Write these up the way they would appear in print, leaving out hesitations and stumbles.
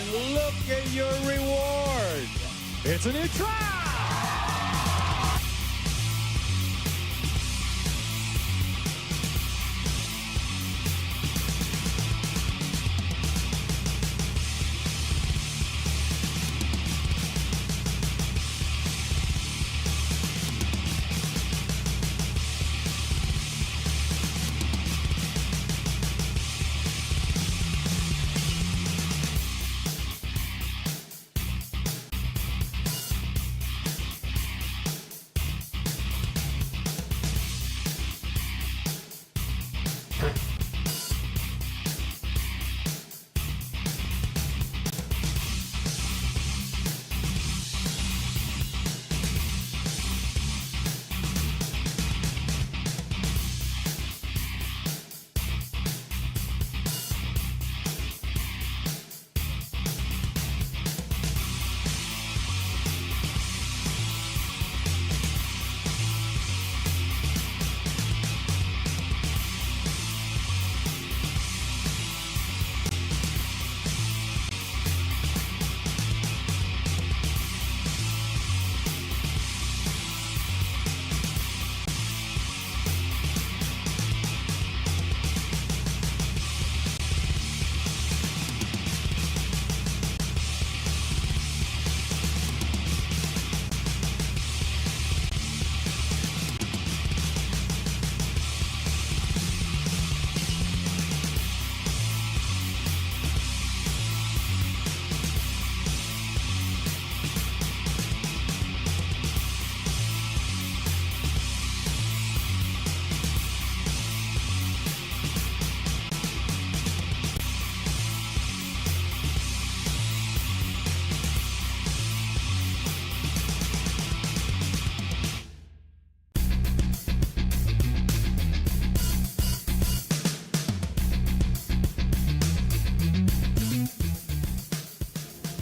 And look at your reward. It's a new trial.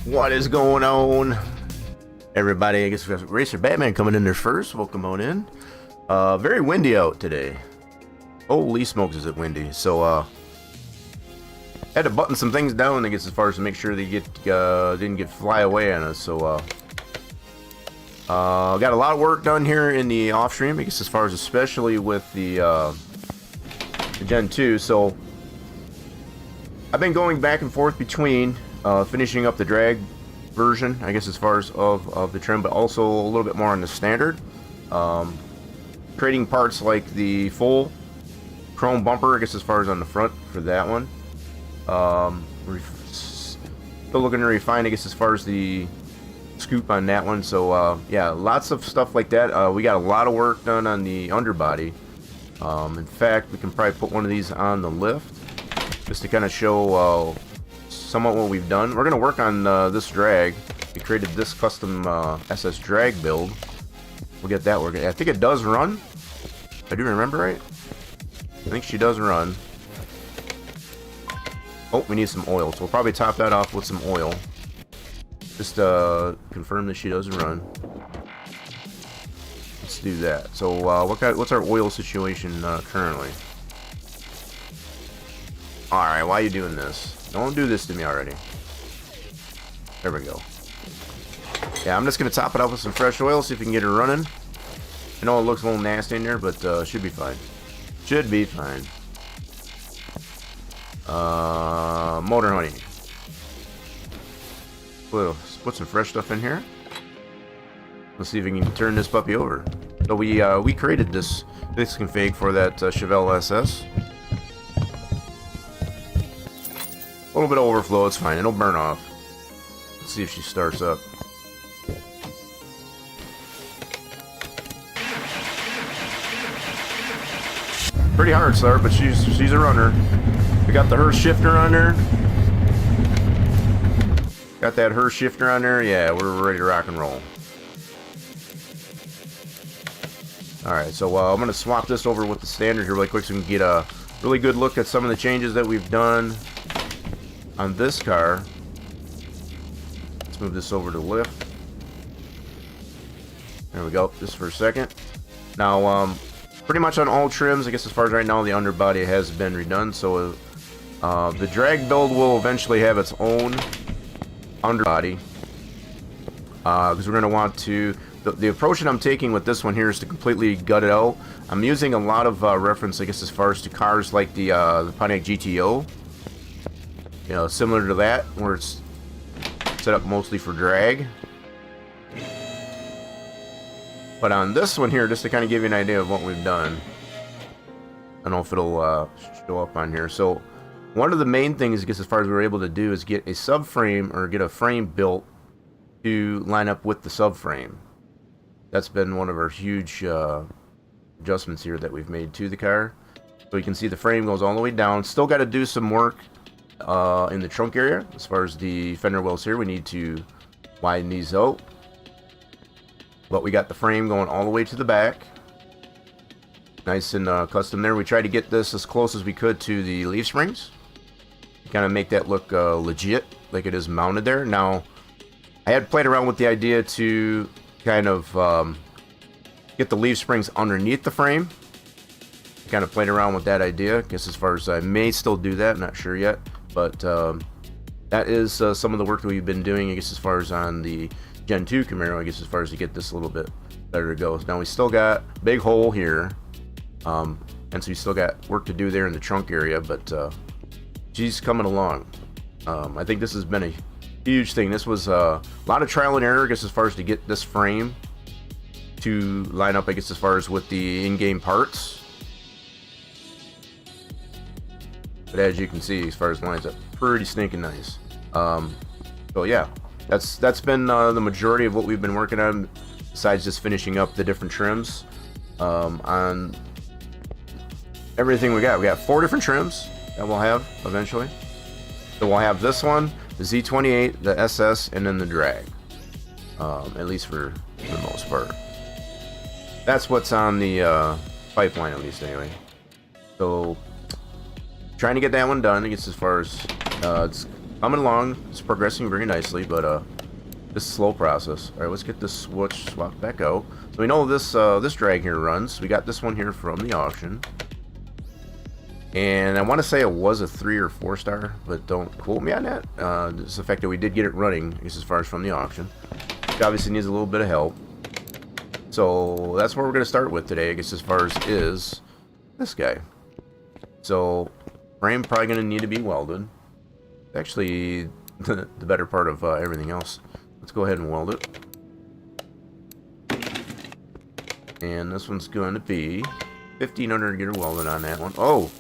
What is going on, everybody? I guess we have Racer Batman coming in there first. Welcome on in. Very windy out today. Holy smokes, is it windy? So had to button some things down, I guess, as far as to make sure they didn't get fly away on us. So got a lot of work done here in the off stream, I guess, as far as especially with the Gen 2. So I've been going back and forth between finishing up the drag version, I guess, as far as of the trim, but also a little bit more on the standard. Creating parts like the full chrome bumper, I guess, as far as on the front for that one. Still looking to refine, I guess, as far as the scoop on that one. So yeah, lots of stuff like that. We got a lot of work done on the underbody. In fact, we can probably put one of these on the lift just to kind of show somewhat what we've done. We're going to work on this drag. We created this custom SS Drag build. We'll get that working. I think it does run. If I do remember right. I think she does run. Oh, we need some oil. So we'll probably top that off with some oil. Just confirm that she does run. Let's do that. So what's our oil situation currently? Alright, why are you doing this? Don't do this to me already. There we go. Yeah, I'm just going to top it up with some fresh oil, see if we can get her running. I know it looks a little nasty in there, but should be fine. Should be fine. Motor honey. Put some fresh stuff in here. Let's see if we can turn this puppy over. So we created this config for that Chevelle SS. A little bit of overflow, it's fine. It'll burn off. Let's see if she starts up. Pretty hard start, but she's a runner. We got the Hurst shifter on there. Got that Hurst shifter on there. Yeah, we're ready to rock and roll. Alright, so I'm going to swap this over with the standard here really quick so we can get a really good look at some of the changes that we've done on this car. Let's move this over to lift. There we go, just for a second. Now, pretty much on all trims, I guess as far as right now, the underbody has been redone. So the drag build will eventually have its own underbody, because we're going to want to, the approach that I'm taking with this one here is to completely gut it out. I'm using a lot of reference, I guess, as far as to cars like the Pontiac GTO, you know, similar to that, where it's set up mostly for drag. But on this one here, just to kind of give you an idea of what we've done, I don't know if it'll show up on here. So one of the main things, I guess, as far as we were able to do is get a subframe, or get a frame built to line up with the subframe. That's been one of our huge adjustments here that we've made to the car. So you can see the frame goes all the way down. Still got to do some work in the trunk area. As far as the fender wells here, we need to widen these out. But we got the frame going all the way to the back. Nice and custom there. We tried to get this as close as we could to the leaf springs. Kind of make that look legit, like it is mounted there. Now, I had played around with the idea to kind of get the leaf springs underneath the frame. Kind of played around with that idea. I guess as far as I may still do that, I'm not sure yet. But that is some of the work that we've been doing, I guess, as far as on the Gen 2 Camaro, I guess, as far as to get this a little bit better to go. Now we still got a big hole here, and so we still got work to do there in the trunk area, but she's coming along. I think this has been a huge thing. This was a lot of trial and error, I guess, as far as to get this frame to line up, I guess, as far as with the in-game parts. But as you can see, as far as lines up, pretty stinking nice. So yeah, that's been the majority of what we've been working on, besides just finishing up the different trims on everything we got. We got 4 different trims that we'll have eventually. So we'll have this one, the Z28, the SS, and then the Drag. At least for the most part. That's what's on the pipeline, at least anyway. So trying to get that one done. I guess as far as it's coming along, it's progressing very nicely, but this is a slow process. All right, let's get this switch swapped back out. So we know this this Drag here runs. We got this one here from the auction, and I want to say it was a 3 or 4 star, but don't quote me on that. It's the fact that we did get it running, I guess, as far as from the auction. It obviously needs a little bit of help. So that's what we're going to start with today, I guess, as far as is this guy. So frame probably going to need to be welded. Actually, the better part of everything else. Let's go ahead and weld it. And this one's going to be 1500 to get her welded on that one. Oh,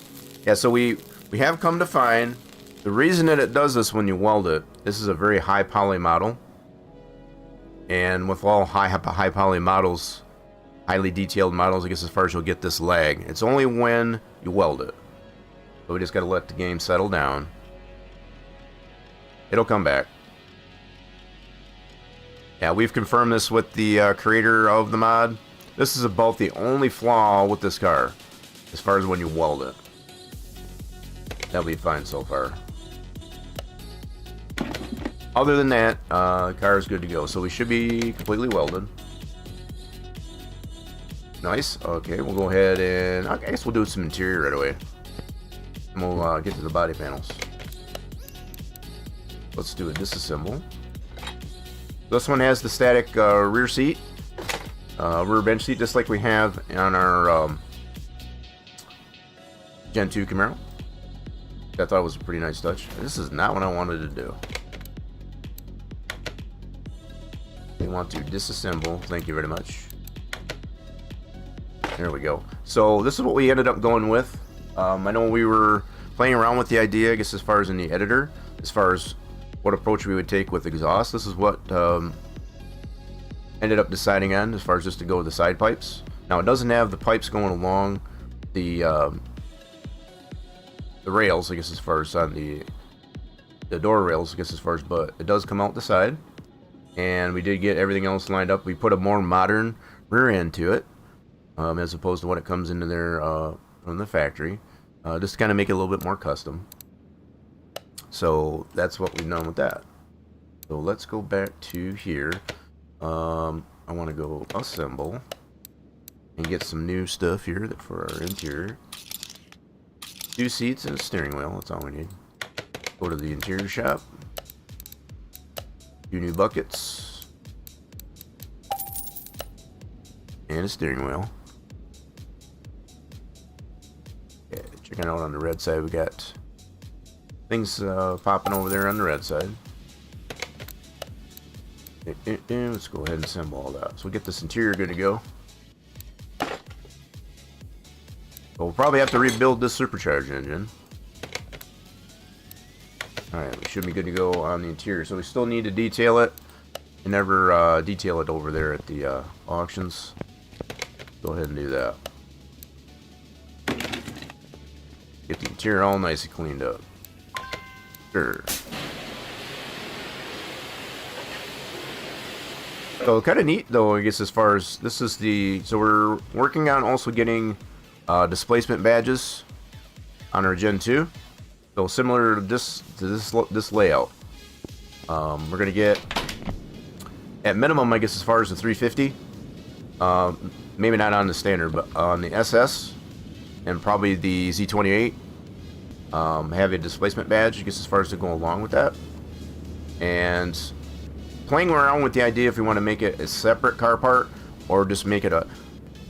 yeah, so we have come to find the reason that it does this when you weld it. This is a very high poly model. And with all high poly models, highly detailed models, I guess, as far as you'll get this lag, it's only when you weld it. So we just got to let the game settle down. It'll come back. Yeah, we've confirmed this with the creator of the mod. This is about the only flaw with this car, as far as when you weld it. That'll be fine so far. Other than that, the car is good to go. So we should be completely welded. Nice. Okay, we'll go ahead and I guess we'll do some interior right away. And we'll get to the body panels. Let's do a disassemble. This one has the static rear seat, rear bench seat, just like we have on our Gen 2 Camaro. I thought it was a pretty nice touch. This is not what I wanted to do. We want to disassemble. Thank you very much. There we go. So this is what we ended up going with. I know we were playing around with the idea, I guess, as far as in the editor, as far as what approach we would take with exhaust. This is what ended up deciding on, as far as just to go with the side pipes. Now it doesn't have the pipes going along the rails, I guess, as far as on the door rails, I guess, as far as, but it does come out the side. And we did get everything else lined up. We put a more modern rear end to it, as opposed to what it comes into there from the factory, just to kind of make it a little bit more custom. So that's what we've done with that. So let's go back to here. I want to go assemble and get some new stuff here for our interior. 2 seats and a steering wheel, that's all we need. Go to the interior shop. 2 new buckets. And a steering wheel. Okay, checking out on the red side, we got things popping over there on the red side. Let's go ahead and assemble all that. So we'll get this interior good to go. We'll probably have to rebuild this supercharged engine. Alright, we should be good to go on the interior. So we still need to detail it. You never detail it over there at the auctions. Go ahead and do that. Get the interior all nice and cleaned up. Sure. So kind of neat though, I guess, as far as this is the, so we're working on also getting displacement badges on our Gen 2. So similar to this layout. We're gonna get at minimum, I guess, as far as the 350. Maybe not on the standard, but on the SS and probably the Z28. Have a displacement badge, I guess, as far as to go along with that. And playing around with the idea if we want to make it a separate car part or just make it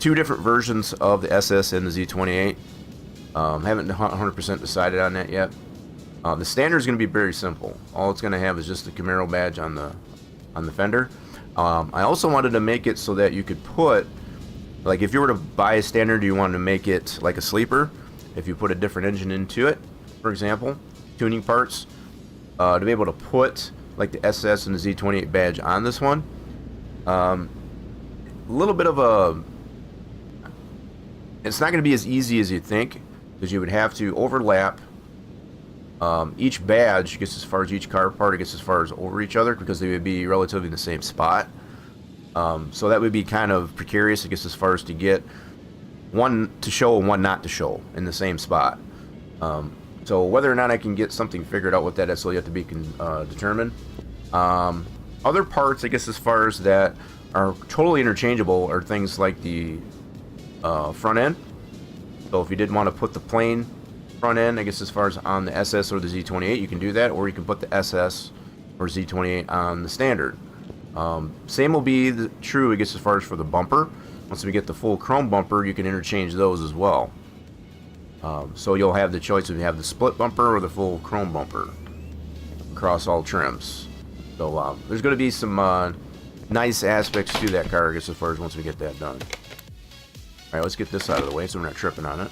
two different versions of the SS and the Z28. Haven't 100% decided on that yet. The standard is going to be very simple. All it's going to have is just the Camaro badge on the fender. I also wanted to make it so that you could put, like, if you were to buy a standard, you wanted to make it like a sleeper. If you put a different engine into it, for example, tuning parts, to be able to put like the SS and the Z28 badge on this one. A little bit of a, it's not going to be as easy as you think, because you would have to overlap each badge, I guess, as far as each car part, I guess, as far as over each other, because they would be relatively in the same spot. So that would be kind of precarious, I guess, as far as to get one to show and one not to show in the same spot. So whether or not I can get something figured out with that, that's still yet to be determined. Other parts, I guess, as far as that are totally interchangeable are things like the front end. So if you did want to put the plain front end, I guess, as far as on the SS or the Z28, you can do that, or you can put the SS or Z28 on the standard. Same will be true, I guess, as far as for the bumper. Once we get the full chrome bumper, you can interchange those as well. So you'll have the choice if you have the split bumper or the full chrome bumper across all trims. So there's going to be some nice aspects to that car, I guess, as far as once we get that done. Alright, let's get this out of the way so we're not tripping on it.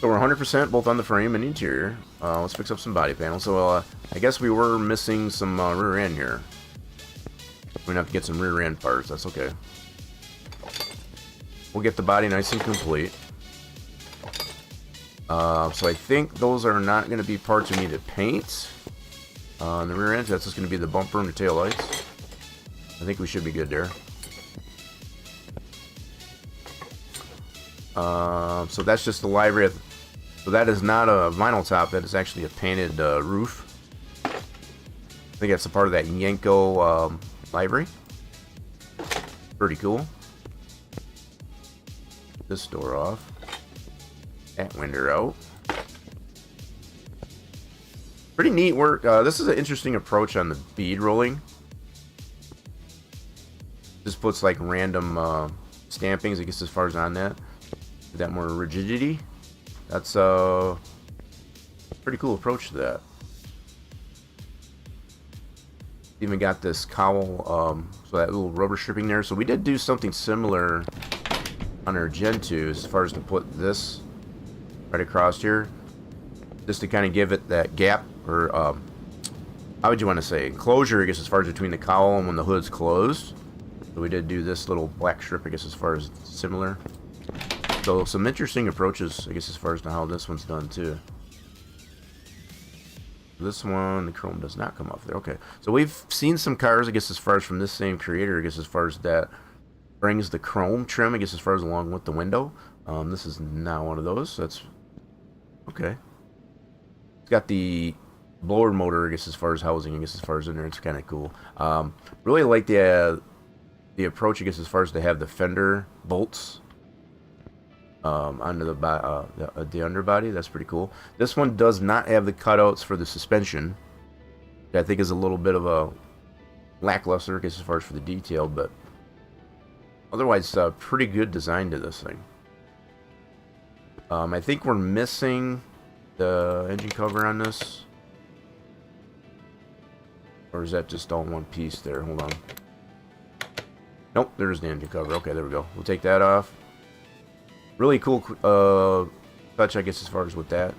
So we're 100% both on the frame and the interior. Let's fix up some body panels. So I guess we were missing some rear end here. We're going to have to get some rear end parts. That's okay. We'll get the body nice and complete. So I think those are not going to be parts we need to paint on the rear end. That's just going to be the bumper and the tail lights. I think we should be good there. So that's just the livery. So that is not a vinyl top. That is actually a painted roof. I think that's a part of that Yenko livery. Pretty cool. This door off. That window out. Pretty neat work. This is an interesting approach on the bead rolling. Just puts like random stampings, I guess, as far as on that. That more rigidity. That's a pretty cool approach to that. Even got this cowl, so that little rubber stripping there. So we did do something similar on our Gen 2 as far as to put this right across here, just to kind of give it that gap, or how would you want to say, enclosure, I guess, as far as between the cowl and when the hood's closed. So we did do this little black strip, I guess, as far as similar. So some interesting approaches, I guess, as far as to how this one's done too. This one, the chrome does not come off there. Okay, so we've seen some cars, I guess, as far as from this same creator, I guess, as far as that brings the chrome trim, I guess, as far as along with the window. This is not one of those. That's okay. It's got the blower motor, I guess, as far as housing, I guess, as far as in there. It's kind of cool. Really like the approach, I guess, as far as to have the fender bolts under the underbody. That's pretty cool. This one does not have the cutouts for the suspension. I think is a little bit of a lackluster, I guess, as far as for the detail, but otherwise, pretty good design to this thing. I think we're missing the engine cover on this. Or is that just all one piece there? Hold on. Nope, there's the engine cover. Okay, there we go. We'll take that off. Really cool touch, I guess, as far as with that.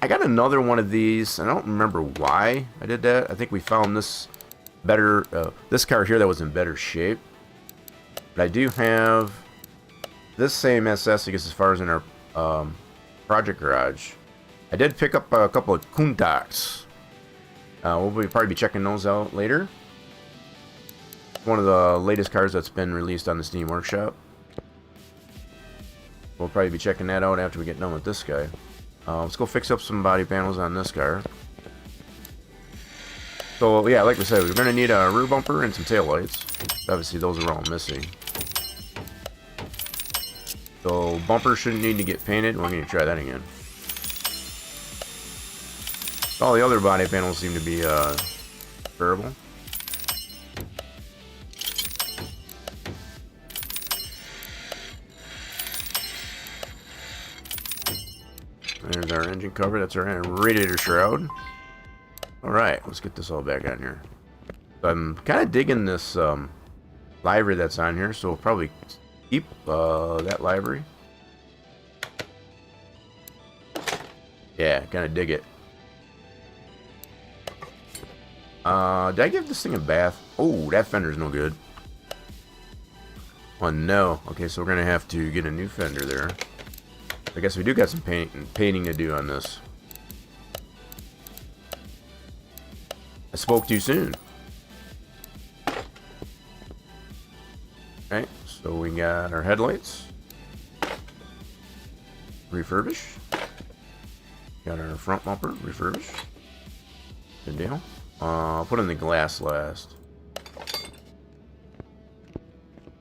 I got another one of these. I don't remember why I did that. I think we found this better, this car here that was in better shape. But I do have this same SS, I guess, as far as in our project garage. I did pick up a couple of Countachs. We'll probably be checking those out later. One of the latest cars that's been released on the Steam Workshop. We'll probably be checking that out after we get done with this guy. Let's go fix up some body panels on this car. So yeah, like we said, we're going to need a rear bumper and some tail lights. Obviously those are all missing. So bumper shouldn't need to get painted. We're going to try that again. All the other body panels seem to be repairable. There's our engine cover. That's our radiator shroud. Alright, let's get this all back on here. So I'm kind of digging this livery that's on here, so we'll probably keep that livery. Yeah, kind of dig it. Did I give this thing a bath? Oh, that fender's no good. Oh no. Okay, so we're gonna have to get a new fender there. I guess we do got some painting to do on this. I spoke too soon. Okay, so we got our headlights. Refurbish. Got our front bumper. Refurbish. Good deal. I'll put in the glass last.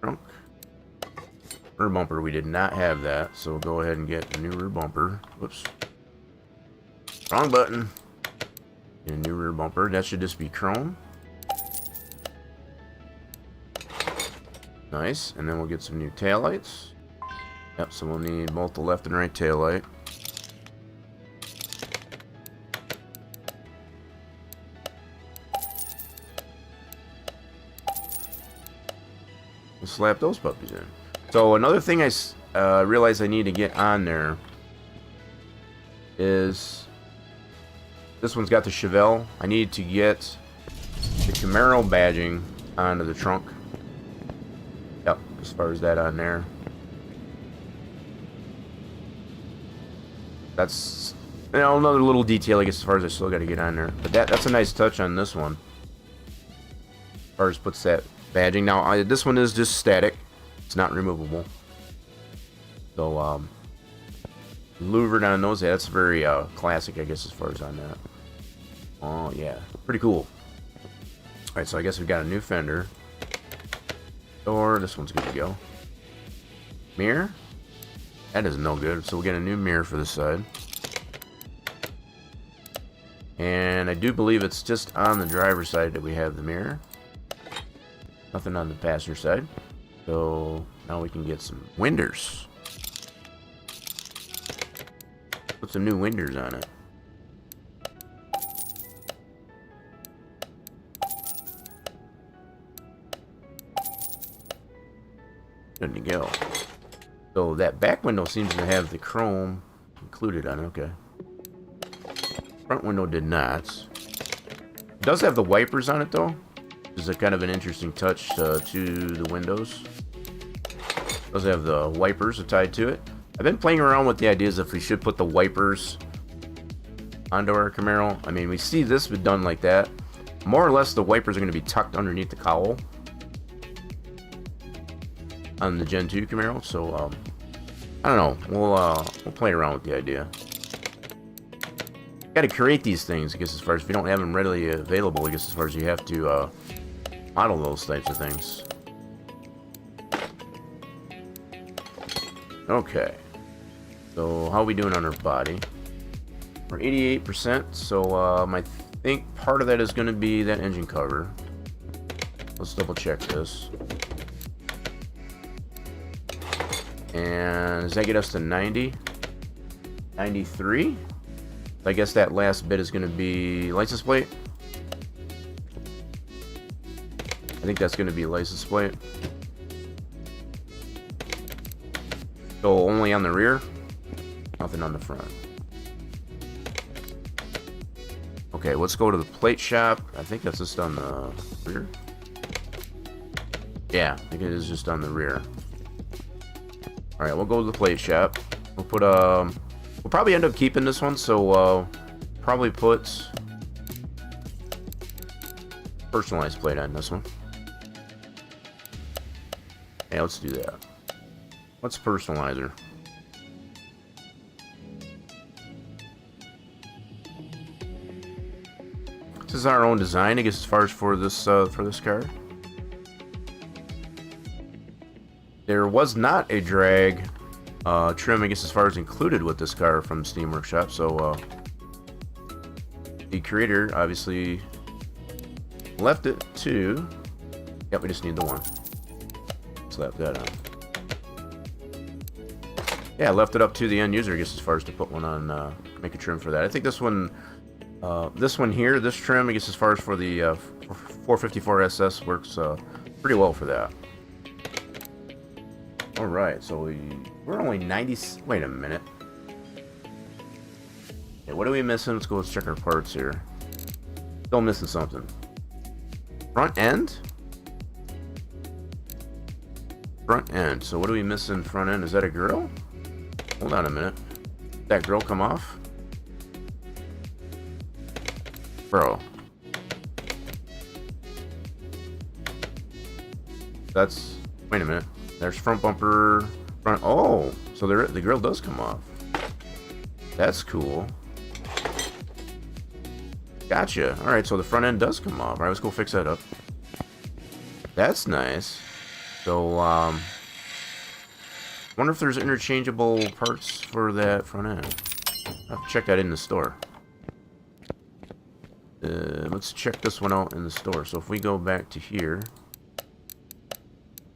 Trunk. Rear bumper, we did not have that, so we'll go ahead and get a new rear bumper. Whoops. Wrong button. Get a new rear bumper. That should just be chrome. Nice. And then we'll get some new taillights. Yep, so we'll need both the left and right taillight. We'll slap those puppies in. So another thing I realized I need to get on there is this one's got the Chevelle. I need to get the Camaro badging onto the trunk. Yep, as far as that on there. That's, you know, another little detail, I guess, as far as I still got to get on there. But that's a nice touch on this one. As far as puts that badging. Now, this one is just static. It's not removable. So, louvered on those. Yeah, that's very classic, I guess, as far as on that. Oh, yeah. Pretty cool. Alright, so I guess we've got a new fender. Door. This one's good to go. Mirror. That is no good. So we'll get a new mirror for this side. And I do believe it's just on the driver's side that we have the mirror. Nothing on the passenger side. So now we can get some winders. Put some new winders on it. Good to go. So that back window seems to have the chrome included on it. Okay. Front window did not. It does have the wipers on it though, which is a kind of an interesting touch to the windows. It does have the wipers tied to it. I've been playing around with the ideas if we should put the wipers onto our Camaro. I mean, we see this done like that. More or less, the wipers are going to be tucked underneath the cowl on the Gen 2 Camaro. So, I don't know. We'll play around with the idea. Got to create these things, I guess, as far as if you don't have them readily available, I guess, as far as you have to model those types of things. Okay. So, how are we doing on our body? We're 88%, so my think part of that is going to be that engine cover. Let's double check this. And does that get us to 90? 93? I guess that last bit is going to be license plate. I think that's going to be license plate. So only on the rear, nothing on the front. Okay, let's go to the plate shop. I think that's just on the rear. Yeah, I think it is just on the rear. Alright, we'll go to the plate shop. We'll put we'll probably end up keeping this one, so probably put personalized plate on this one. Yeah, let's do that. Let's personalize her. This is our own design, I guess, as far as for this car. There was not a drag trim, I guess, as far as included with this car from Steam Workshop, so the creator obviously left it to... Yep, we just need the one. Slap that on. Yeah, left it up to the end user, I guess, as far as to put one on, make a trim for that. I think this one here, this trim, I guess, as far as for the 454 SS works pretty well for that. Alright, so we're only 90... Wait a minute. Okay, what are we missing? Let's check our parts here. Still missing something. Front end? Front end. So what are we missing front end? Is that a grill? Hold on a minute. Did that grill come off? Bro. That's... Wait a minute. There's front bumper... Front... Oh! So the grill does come off. That's cool. Gotcha. Alright, so the front end does come off. Alright, let's go fix that up. That's nice. So, wonder if there's interchangeable parts for that front end. I'll have to check that in the store. Let's check this one out in the store. So if we go back to here,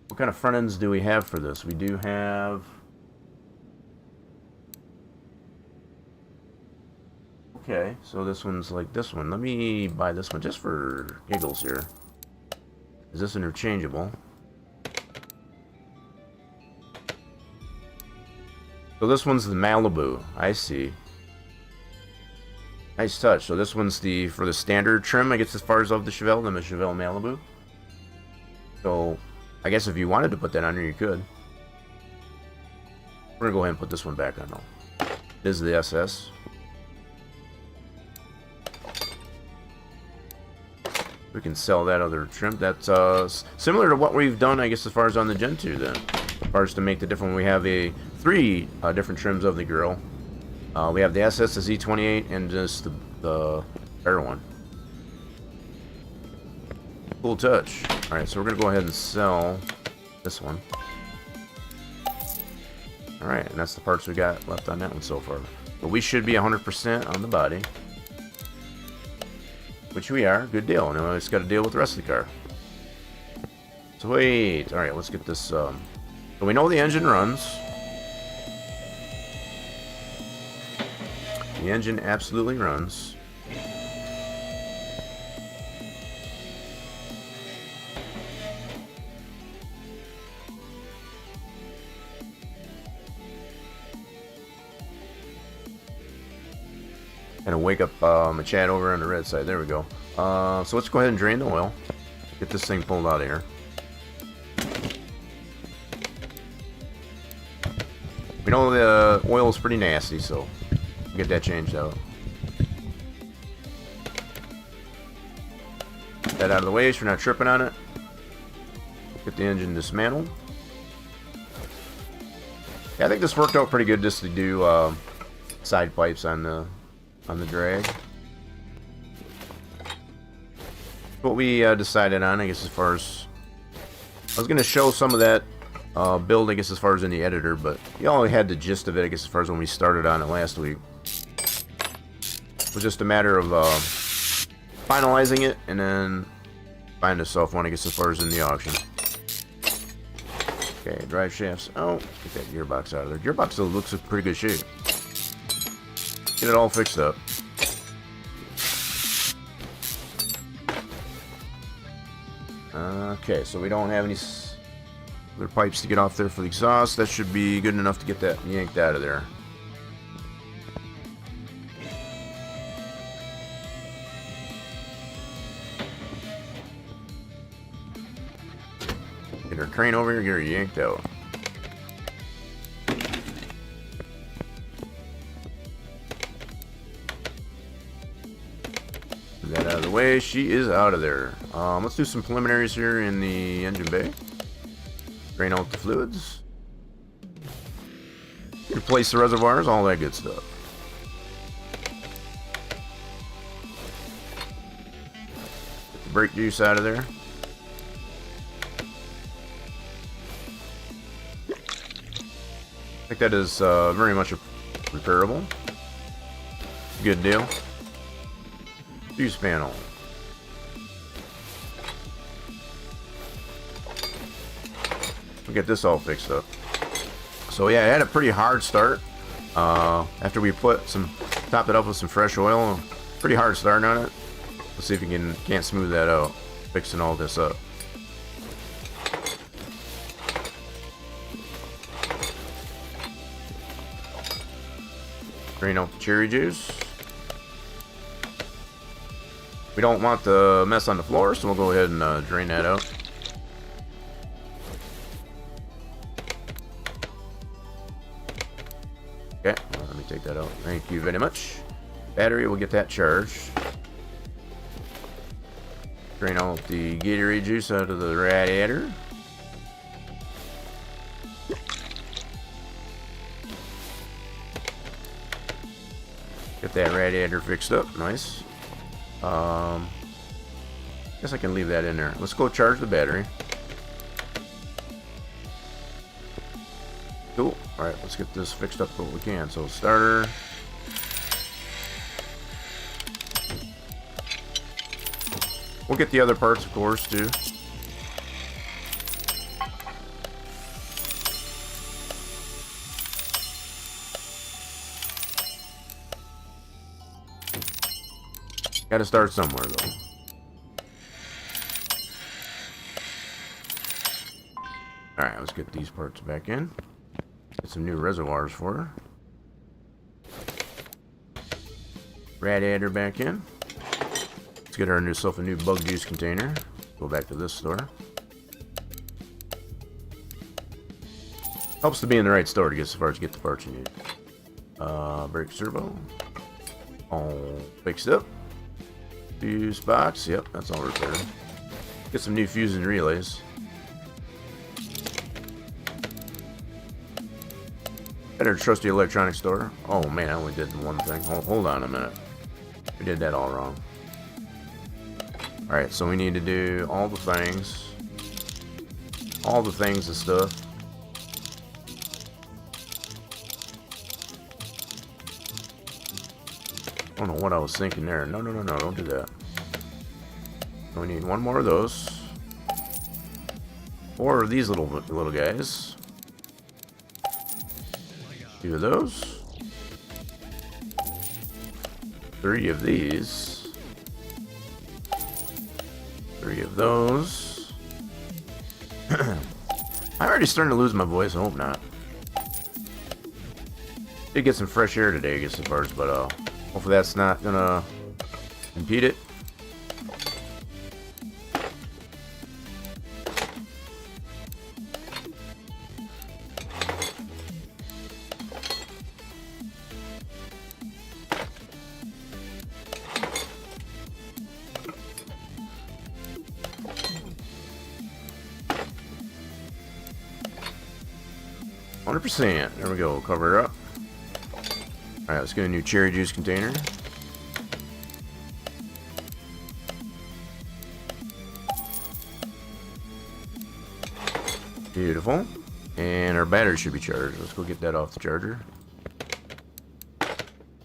what kind of front ends do we have for this? We do have... Okay, so this one's like this one. Let me buy this one just for giggles here. Is this interchangeable? So this one's the Malibu. I see. Nice touch. So this one's for the standard trim, I guess, as far as of the Chevelle, the Chevelle Malibu. So I guess if you wanted to put that on there, you could. We're gonna go ahead and put this one back on though. This is the SS. We can sell that other trim. That's similar to what we've done, I guess, as far as on the Gen 2 then. As far as to make the different, we have three different trims of the grill. We have the SS, the Z28, and just the bear one. Cool touch. Alright, so we're going to go ahead and sell this one. Alright, and that's the parts we got left on that one so far. But we should be 100% on the body. Which we are. Good deal. Now we just got to deal with the rest of the car. Sweet. Alright, let's get this... So we know the engine runs. The engine absolutely runs. And wake up a chat over on the red side. There we go. So let's go ahead and drain the oil. Get this thing pulled out of here. We know the oil is pretty nasty, so we'll get that changed out. Get that out of the way so you're not tripping on it. Get the engine dismantled. Yeah, I think this worked out pretty good just to do side pipes on the drag. What we decided on, I guess, as far as... I was going to show some of that build, I guess, as far as in the editor, but you all had the gist of it, I guess, as far as when we started on it last week. It was just a matter of finalizing it, and then find a soft one, I guess, as far as in the auction. Okay, drive shafts out. Get that gearbox out of there. Gearbox still looks in pretty good shape. Get it all fixed up. Okay, so we don't have any other pipes to get off there for the exhaust. That should be good enough to get that yanked out of there. Get our crane over here, get her yanked out. Get that out of the way. She is out of there. Let's do some preliminaries here in the engine bay. Drain out the fluids. Replace the reservoirs, all that good stuff. Get the brake juice out of there. I think that is very much repairable. Good deal. Juice panel. We'll get this all fixed up. So yeah, I had a pretty hard start. After we topped it up with some fresh oil, pretty hard start on it. Let's see if we can't smooth that out, fixing all this up. Drain out the cherry juice. We don't want the mess on the floor, so we'll go ahead and drain that out. Okay, let me take that out. Thank you very much. Battery, we'll get that charged. Drain out the Gatorade juice out of the radiator. Get that radiator fixed up, nice. Guess I can leave that in there. Let's go charge the battery. Cool. Alright, let's get this fixed up what we can. So starter. We'll get the other parts, of course, too. Gotta start somewhere, though. Alright, let's get these parts back in. Get some new reservoirs for her. Radiator back in. Let's get ourselves a new bug juice container. Go back to this store. Helps to be in the right store to get as far as get the parts you need. Brake servo. All fixed up. Fuse box, yep, that's all repaired. Get some new fuse and relays. At our trusty electronics store. Oh man, I only did one thing. Hold on a minute. We did that all wrong. Alright, so we need to do all the things. All the things and stuff. I don't know what I was thinking there. No, don't do that. We need one more of those. 4 of these little guys. 2 of those. 3 of these. 3 of those. I'm already starting to lose my voice. I hope not. Did get some fresh air today, I guess, as far as, but hopefully that's not gonna impede it. %. There we go. Cover her up. Alright, let's get a new cherry juice container. Beautiful. And our battery should be charged. Let's go get that off the charger.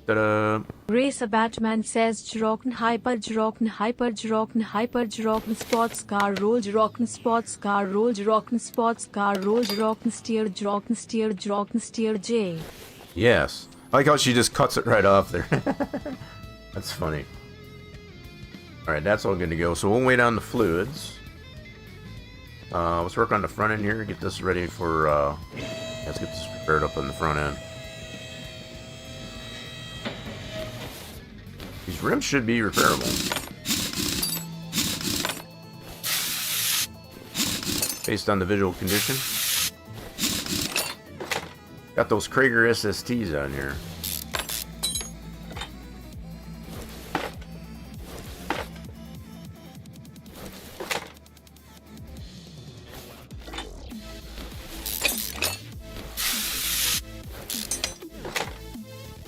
Ta-da! Racer Batman says Jrocken hyper sports car roll Jrocken sports car roll Jrocken sports car roll Jrocken steer J. Yes. I like how she just cuts it right off there. That's funny. Alright, that's all good to go. So we'll wait on the fluids. Let's work on the front end here. Get this ready for, let's get this prepared up on the front end. These rims should be repairable. Based on the visual condition. Got those Krager SSTs on here.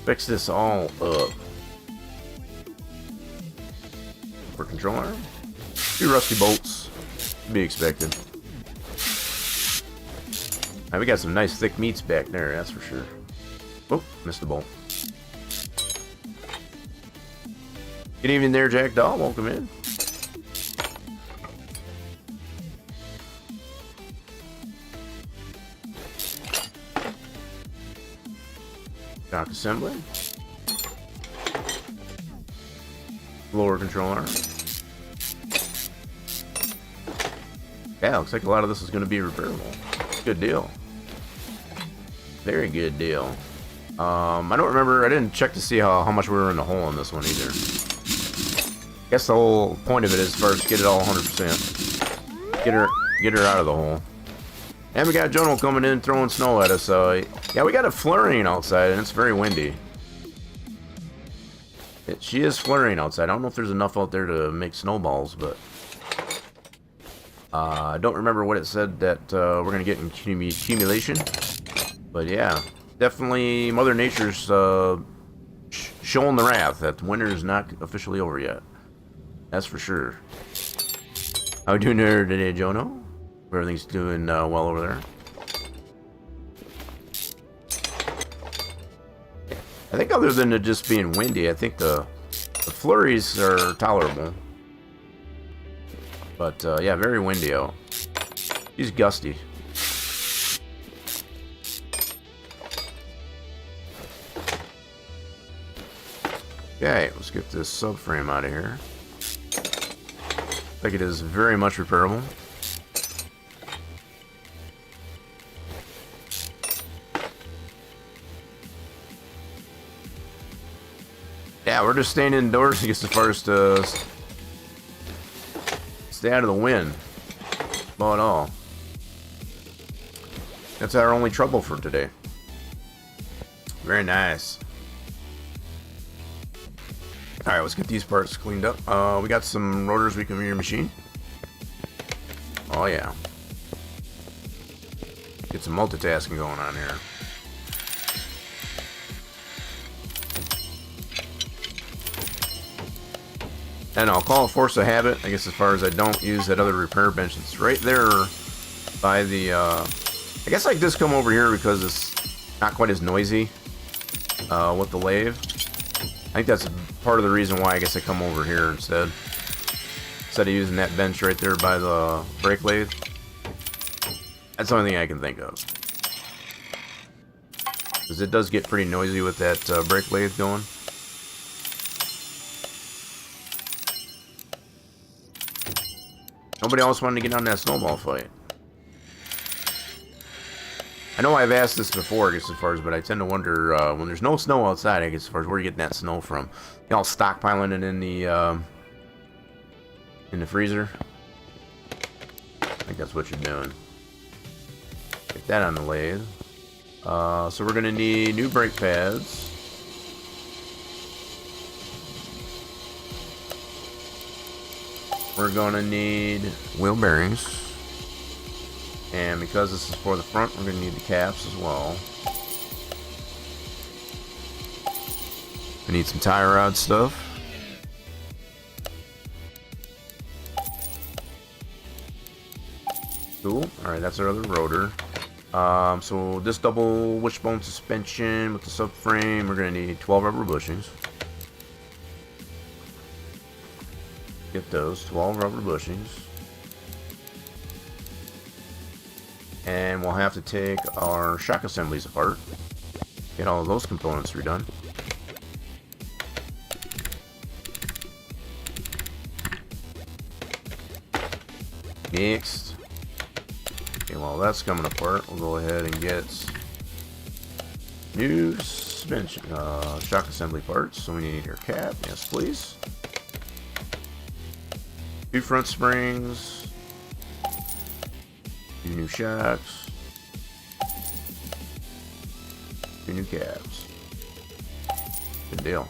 Fix this all up. For control arm. Few rusty bolts. To be expected. Now we got some nice thick meats back there, that's for sure. Oh, missed the bolt. Good evening there, Jack Doll. Welcome in. Shock assembly. Lower control arm. Yeah, looks like a lot of this is going to be repairable. Good deal. Very good deal. I don't remember. I didn't check to see how much we were in the hole on this one either. I guess the whole point of it is first get it all 100%. Get her out of the hole. And we got Jono coming in throwing snow at us. Yeah, we got it flurrying outside and it's very windy. She is flurrying outside. I don't know if there's enough out there to make snowballs, but I don't remember what it said that we're going to get in accumulation. But yeah, definitely Mother Nature's showing the wrath that winter is not officially over yet. That's for sure. How we doing there today, Jono? Everything's doing well over there. I think other than it just being windy, I think the flurries are tolerable. But yeah, very windy out. He's gusty. Okay, let's get this subframe out of here. I think it is very much repairable. Yeah, we're just staying indoors, I guess, as far as to stay out of the wind. About all. That's our only trouble for today. Very nice. Alright, let's get these parts cleaned up. We got some rotors we can remachine. Oh yeah. Get some multitasking going on here. And I'll call it force of habit, I guess, as far as I don't use that other repair bench. It's right there by the, I guess I just come over here because it's not quite as noisy with the lathe. I think that's part of the reason why I guess I come over here instead of using that bench right there by the brake lathe. That's the only thing I can think of. Because it does get pretty noisy with that brake lathe going. Nobody else wanted to get on that snowball fight. I know I've asked this before, I guess, as far as, but I tend to wonder when there's no snow outside, I guess, as far as where you're getting that snow from. Y'all stockpiling it in the freezer. I think that's what you're doing. Get that on the lathe. So we're gonna need new brake pads. We're gonna need wheel bearings. And because this is for the front, we're gonna need the caps as well. We need some tie rod stuff. Cool. Alright, that's our other rotor. So this double wishbone suspension with the subframe, we're gonna need 12 rubber bushings. Get those 12 rubber bushings. And we'll have to take our shock assemblies apart. Get all of those components redone. Next. Okay, while that's coming apart, we'll go ahead and get new suspension, shock assembly parts. So we need your cap. Yes, please. 2 front springs. 2 new shocks. 2 new caps. Good deal.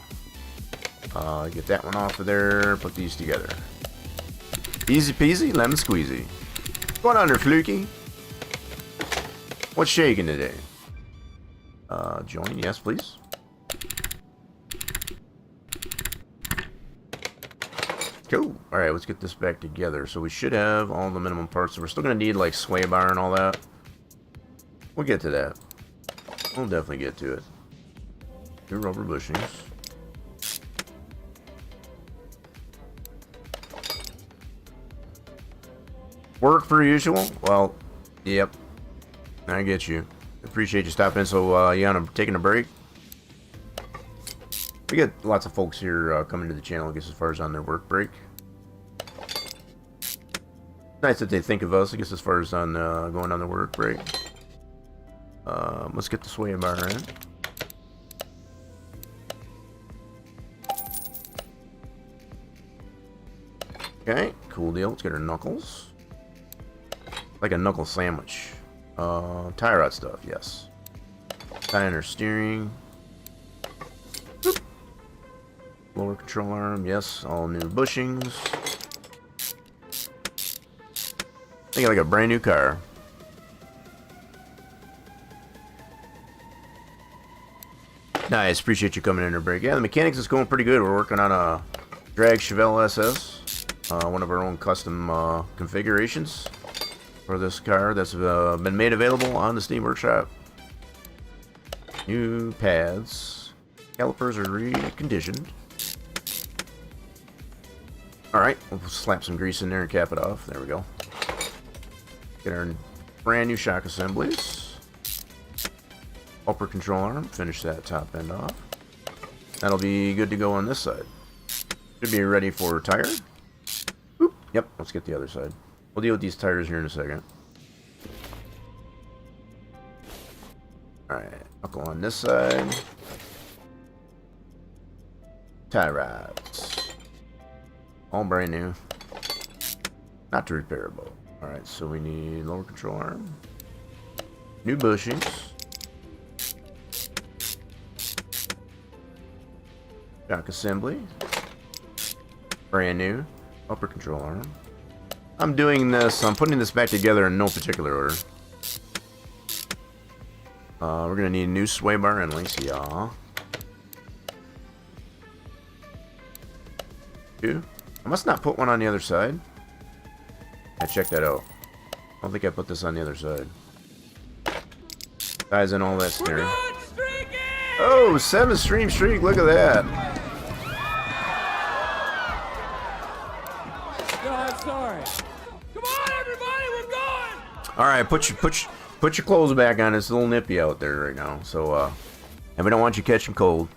Get that one off of there. Put these together. Easy peasy, lemon squeezy. What's going on there, Fluky? What's shaking today? Join, yes, please. Cool. Alright, let's get this back together. So we should have all the minimum parts. So we're still going to need, like, sway bar and all that. We'll get to that. We'll definitely get to it. 2 rubber bushings. Work per usual? Well, yep. I get you. Appreciate you stopping in. So, taking a break? We get lots of folks here coming to the channel, I guess, as far as on their work break. Nice that they think of us, I guess, as far as on going on the work break. Let's get the sway bar in. Okay, cool deal. Let's get our knuckles. Like a knuckle sandwich. Tie rod stuff, yes. Tie in our steering. Boop. Lower control arm, yes. All new bushings. Think like a brand new car. Nice, appreciate you coming in to break. Yeah, the mechanics is going pretty good. We're working on a Drag Chevelle SS, one of our own custom configurations for this car that's been made available on the Steam Workshop. New pads. Calipers are reconditioned. Alright, we'll slap some grease in there and cap it off. There we go. Get our brand new shock assemblies. Upper control arm, finish that top end off. That'll be good to go on this side. Should be ready for tire. Oop. Yep, let's get the other side. We'll deal with these tires here in a second. Alright, knuckle on this side. Tie rods. All brand new. Not repairable. Alright, so we need lower control arm. New bushings. Shock assembly. Brand new. Upper control arm. I'm doing this, I'm putting this back together in no particular order. We're gonna need a new sway bar and links, yeah. 2. I must not put one on the other side. I checked that out. I don't think I put this on the other side. Ties in all that steering. Oh, 7 stream streak, look at that. Sorry. Come on, everybody, we're going. All right, put your clothes back on. It's a little nippy out there right now, so and we don't want you catching cold.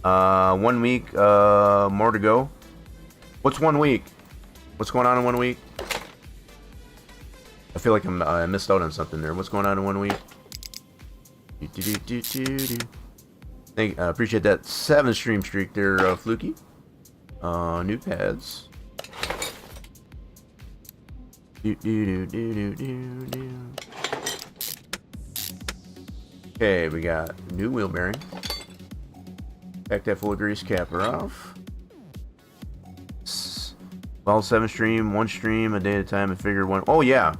1 week, more to go. What's 1 week? What's going on in 1 week? I feel like I missed out on something there. What's going on in 1 week? Appreciate that 7 stream streak there, Fluky. New pads. Okay, we got new wheel bearing. Back that full of grease, cap her off. Well, 7 stream, 1 stream a day at a time, and figure 1. Oh yeah,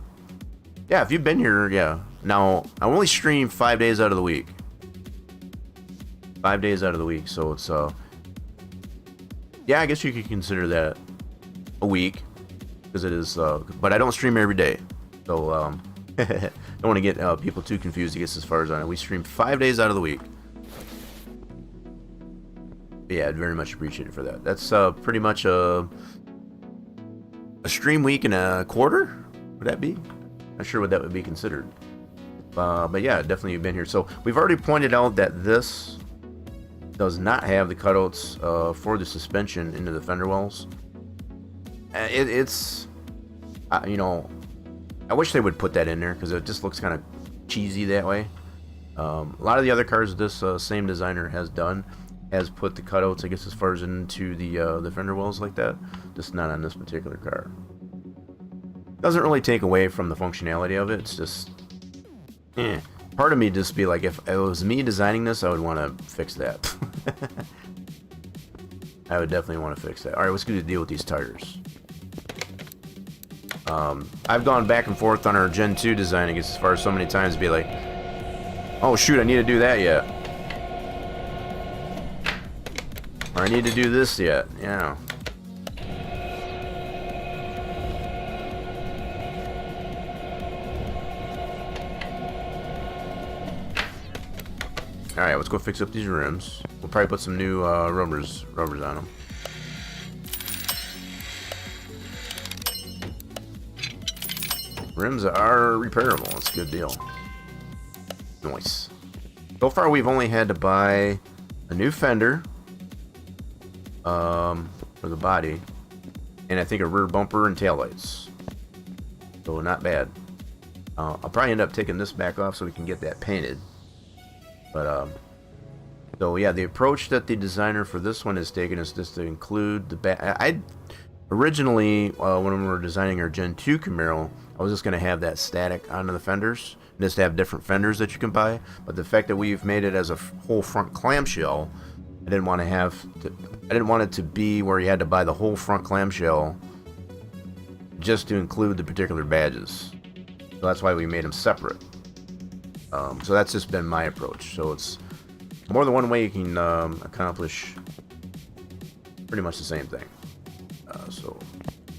yeah. If you've been here, yeah. Now I only stream 5 days out of the week. 5 days out of the week, so it's yeah. I guess you could consider that a week. Because it is, but I don't stream every day, so don't want to get people too confused, I guess, as far as I know. We stream 5 days out of the week. But yeah, I'd very much appreciate it for that. That's pretty much a stream week and a quarter. Would that be? Not sure what that would be considered. But yeah, definitely you've been here. So we've already pointed out that this does not have the cutouts for the suspension into the fender wells. It's you know, I wish they would put that in there because it just looks kind of cheesy that way. A lot of the other cars this same designer has put the cutouts, I guess, as far as into the fender wells like that. Just not on this particular car. Doesn't really take away from the functionality of it. It's just, part of me just be like, if it was me designing this, I would want to fix that. I would definitely want to fix that. All right, let's get to deal with these tires. I've gone back and forth on our Gen 2 design, I guess, as far as so many times to be like, oh shoot, I need to do that yet. Or I need to do this yet. Yeah. Alright, let's go fix up these rims. We'll probably put some new rubbers on them. Rims are repairable. That's a good deal. Nice. So far, we've only had to buy a new fender for the body, and I think a rear bumper and taillights. So not bad. I'll probably end up taking this back off so we can get that painted. But so yeah, the approach that the designer for this one has taken is just to include the back. I originally, when we were designing our Gen 2 Camaro, I was just going to have that static onto the fenders, and just have different fenders that you can buy. But the fact that we've made it as a whole front clamshell, I didn't want it to be where you had to buy the whole front clamshell just to include the particular badges. So that's why we made them separate. So that's just been my approach. So it's more than one way you can accomplish pretty much the same thing. So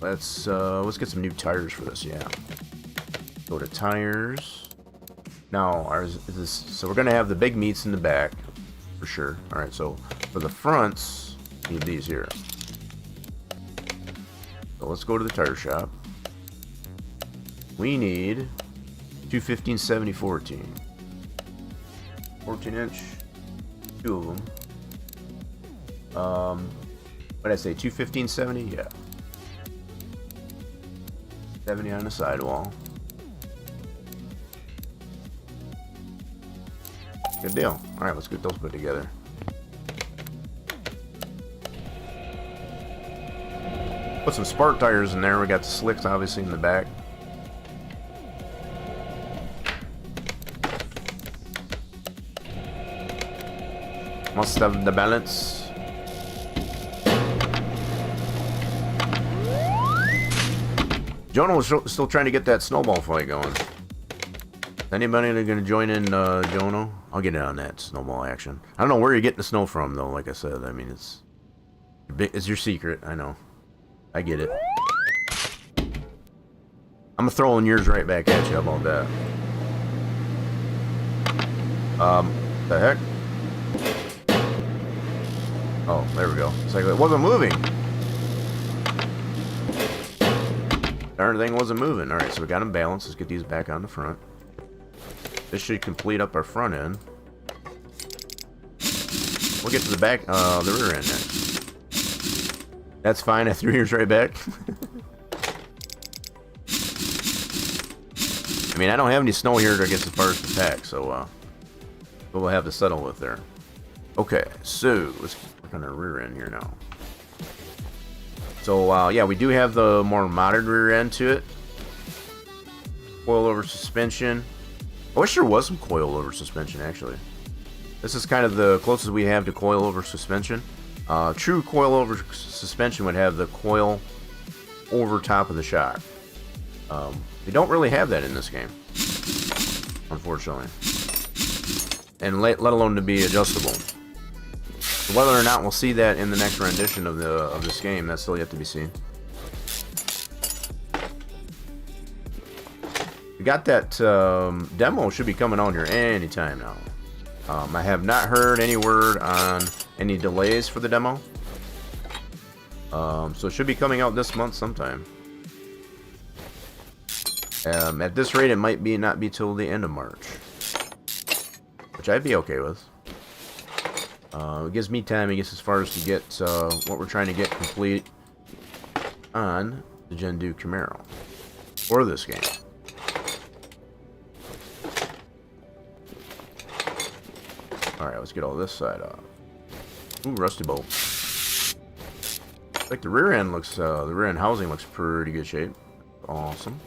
let's get some new tires for this. Yeah. Go to tires. Now ours is this. So we're gonna have the big meats in the back for sure. All right. So for the fronts, need these here. So let's go to the tire shop. We need 215/70/14. 14-inch, two of them. What did I say? 215/70? Yeah. 70 on the sidewall. Good deal. All right, let's get those put together. Put some spark tires in there. We got the slicks obviously in the back. Must have the balance. Jonah was still trying to get that snowball fight going. Anybody gonna join in, Jonah? I'll get in on that snowball action. I don't know where you're getting the snow from, though. Like I said, I mean, it's your secret. I know. I get it. I'm throwing yours right back at you. How about that? The heck? Oh, there we go. It's like it wasn't moving. Darn thing wasn't moving. Alright, so we got them balanced. Let's get these back on the front. This should complete up our front end. We'll get to the back, the rear end next. That's fine. I threw yours right back. I mean, I don't have any snow here to get as far as the pack, so we'll have to settle with there. Okay, so let's work on our rear end here now. So yeah, we do have the more modern rear end to it. Coil-over suspension. I wish there was some coil-over suspension, actually. This is kind of the closest we have to coil-over suspension. True coil-over suspension would have the coil over top of the shock. We don't really have that in this game, unfortunately. And let alone to be adjustable. So whether or not we'll see that in the next rendition of this game, that's still yet to be seen. We got that demo should be coming on here anytime now. I have not heard any word on any delays for the demo. So it should be coming out this month sometime. At this rate, it might not be till the end of March, which I'd be okay with. It gives me time, I guess, as far as to get what we're trying to get complete on the Gen 2 Camaro for this game. Alright, let's get all this side off. Ooh, rusty bolt. Like the rear end looks, the rear end housing looks pretty good shape. Awesome.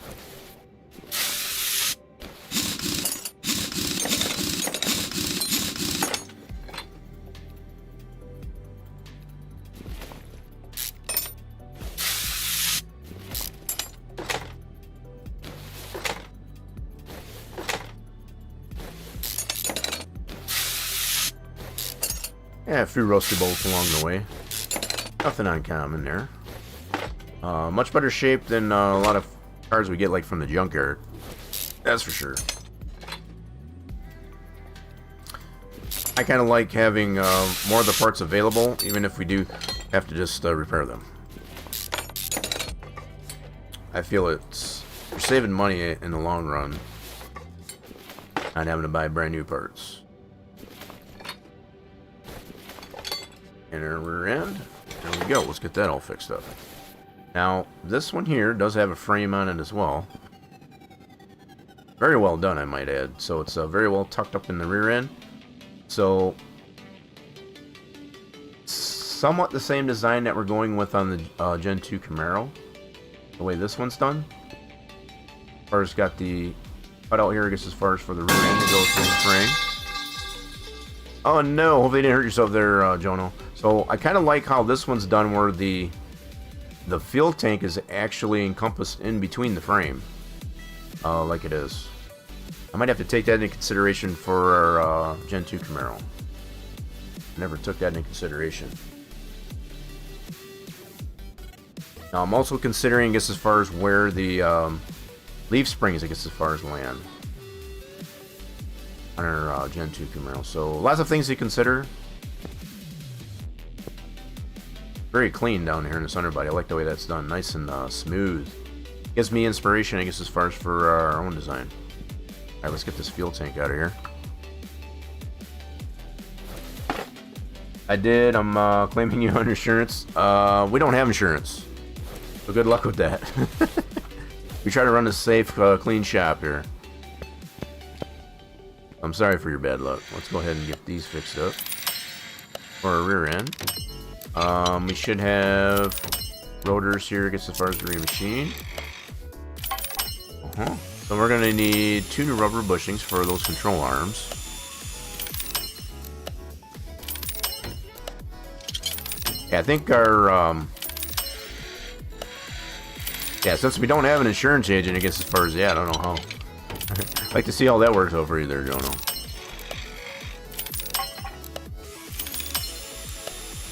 Yeah, a few rusty bolts along the way. Nothing uncommon there. Much better shape than a lot of cars we get like from the junkyard. That's for sure. I kind of like having more of the parts available, even if we do have to just repair them. I feel you're saving money in the long run, not having to buy brand new parts. And our rear end. There we go. Let's get that all fixed up. Now, this one here does have a frame on it as well. Very well done, I might add. So it's very well tucked up in the rear end. So, somewhat the same design that we're going with on the Gen 2 Camaro. The way this one's done. As far as got the cutout here, I guess as far as for the rear end to go through the frame. Oh no, hopefully you didn't hurt yourself there, Jono. So I kind of like how this one's done where the fuel tank is actually encompassed in between the frame. Like it is. I might have to take that into consideration for our Gen 2 Camaro. Never took that into consideration. Now I'm also considering, I guess, as far as where the leaf springs, I guess, as far as land on our Gen 2 Camaro. So lots of things to consider. Very clean down here in this underbody. I like the way that's done. Nice and smooth. Gives me inspiration, I guess, as far as for our own design. Alright, let's get this fuel tank out of here. I did. I'm claiming you on insurance. We don't have insurance. So good luck with that. We try to run a safe, clean shop here. I'm sorry for your bad luck. Let's go ahead and get these fixed up. For our rear end. We should have rotors here, I guess, as far as the remachine. So we're going to need 2 new rubber bushings for those control arms. Yeah, I think our... yeah, since we don't have an insurance agent, I guess, as far as... yeah, I don't know how. I'd like to see how that works out for you there, Jono.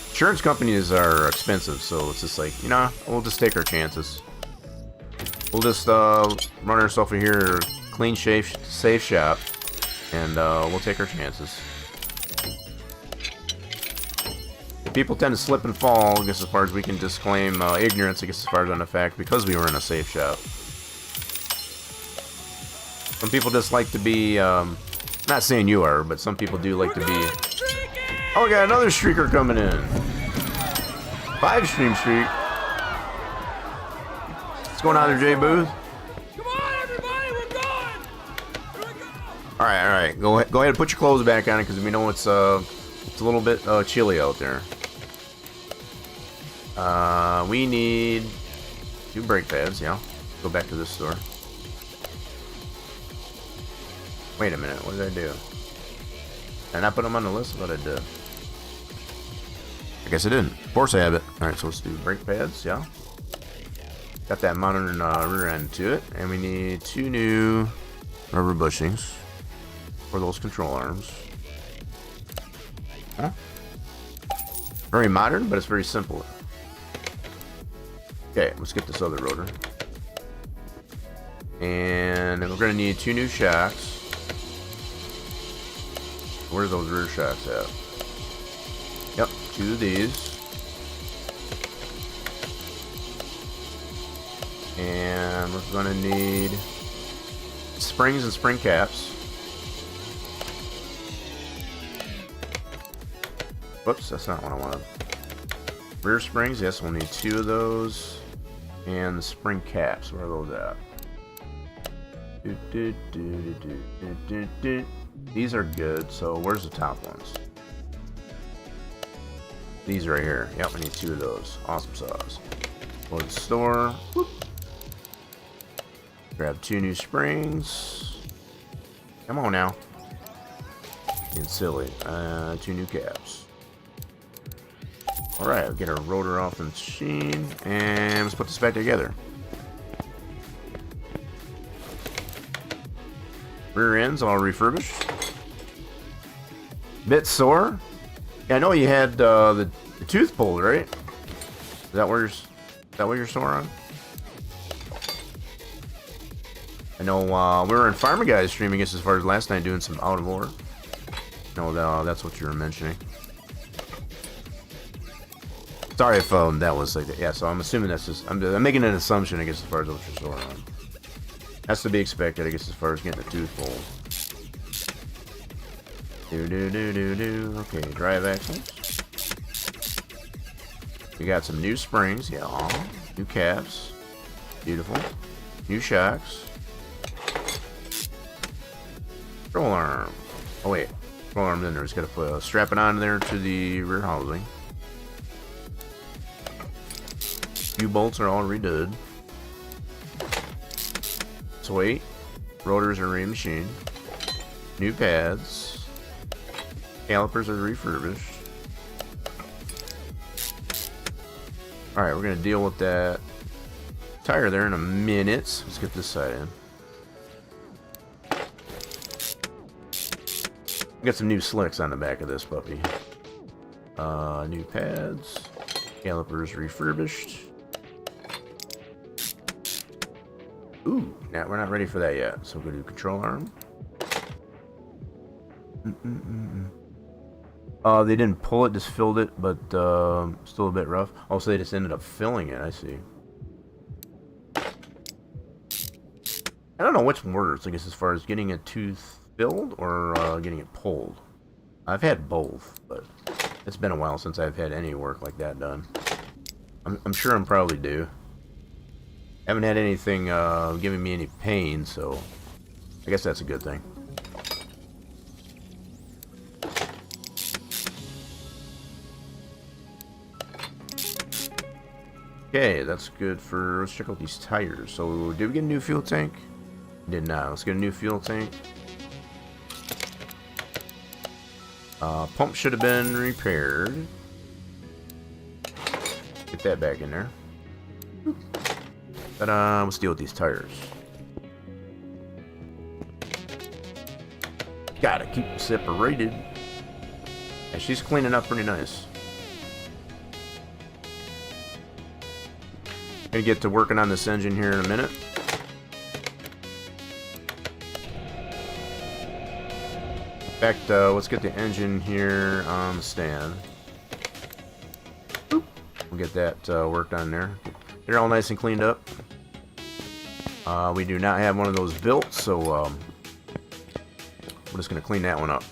Insurance companies are expensive, so it's just like, you know, we'll just take our chances. We'll just run ourselves here, clean, safe shop, and we'll take our chances. If people tend to slip and fall, I guess as far as we can disclaim ignorance, I guess as far as on the fact, because we were in a safe shop. Some people just like to be, not saying you are, but some people do like to be... oh, we got another streaker coming in. 5-stream streak. What's going on there, Jay Booth? Come on, everybody, we're going! Here we go! Alright. Go ahead and put your clothes back on, because we know it's a little bit chilly out there. We need 2 brake pads, yeah. Go back to this store. Wait a minute, what did I do? Did I not put them on the list? What I did? I guess I didn't. Of course I have it. Alright, so let's do brake pads, yeah. Got that mounted rear end to it. And we need 2 new rubber bushings for those control arms. Huh? Very modern, but it's very simple. Okay, let's get this other rotor. And we're going to need 2 new shocks. Where are those rear shocks at? Yep, 2 of these. And we're going to need springs and spring caps. Whoops, that's not what I wanted. Rear springs, yes, we'll need 2 of those. And the spring caps, where are those at? These are good, so where's the top ones? These right here. Yep, I need 2 of those. Awesome sauce. Go to the store. Whoop. Grab 2 new springs. Come on now. Being silly. 2 new caps. Alright, we'll get our rotor off the machine. And let's put this back together. Rear ends all refurbished. Bit sore. Yeah, I know you had the tooth pulled, right? Is that what you're sore on? I know we were in Farmer Guys streaming this as far as last night doing some out of order. No, that's what you were mentioning. Sorry if that was like that. Yeah, so I'm assuming that's just I'm making an assumption, I guess, as far as what you're sore on. That's to be expected, I guess, as far as getting the tooth pulled. Okay, drive axles. We got some new springs, yeah. New caps. Beautiful. New shocks. Control arm. Oh wait, control arm in there. Just gotta strap it on there to the rear housing. U-bolts are all redone. Sweet. Rotors are remachined. New pads. Calipers are refurbished. Alright, we're going to deal with that tire there in a minute. Let's get this side in. Got some new slicks on the back of this puppy. New pads. Calipers refurbished. Ooh, now we're not ready for that yet. So we'll go to control arm. They didn't pull it, just filled it, but still a bit rough. Also, they just ended up filling it. I see. I don't know which works, I guess, as far as getting a tooth filled or getting it pulled. I've had both, but it's been a while since I've had any work like that done. I'm sure I'm probably due. Haven't had anything giving me any pain, so I guess that's a good thing. Okay, that's good for, let's check out these tires. So, did we get a new fuel tank? Did not. Let's get a new fuel tank. Pump should have been repaired. Get that back in there. But let's deal with these tires. Gotta keep them separated. And she's cleaning up pretty nice. Gonna get to working on this engine here in a minute. In fact, let's get the engine here on the stand. Boop. We'll get that worked on there. They're all nice and cleaned up. We do not have one of those built, so we're just going to clean that one up.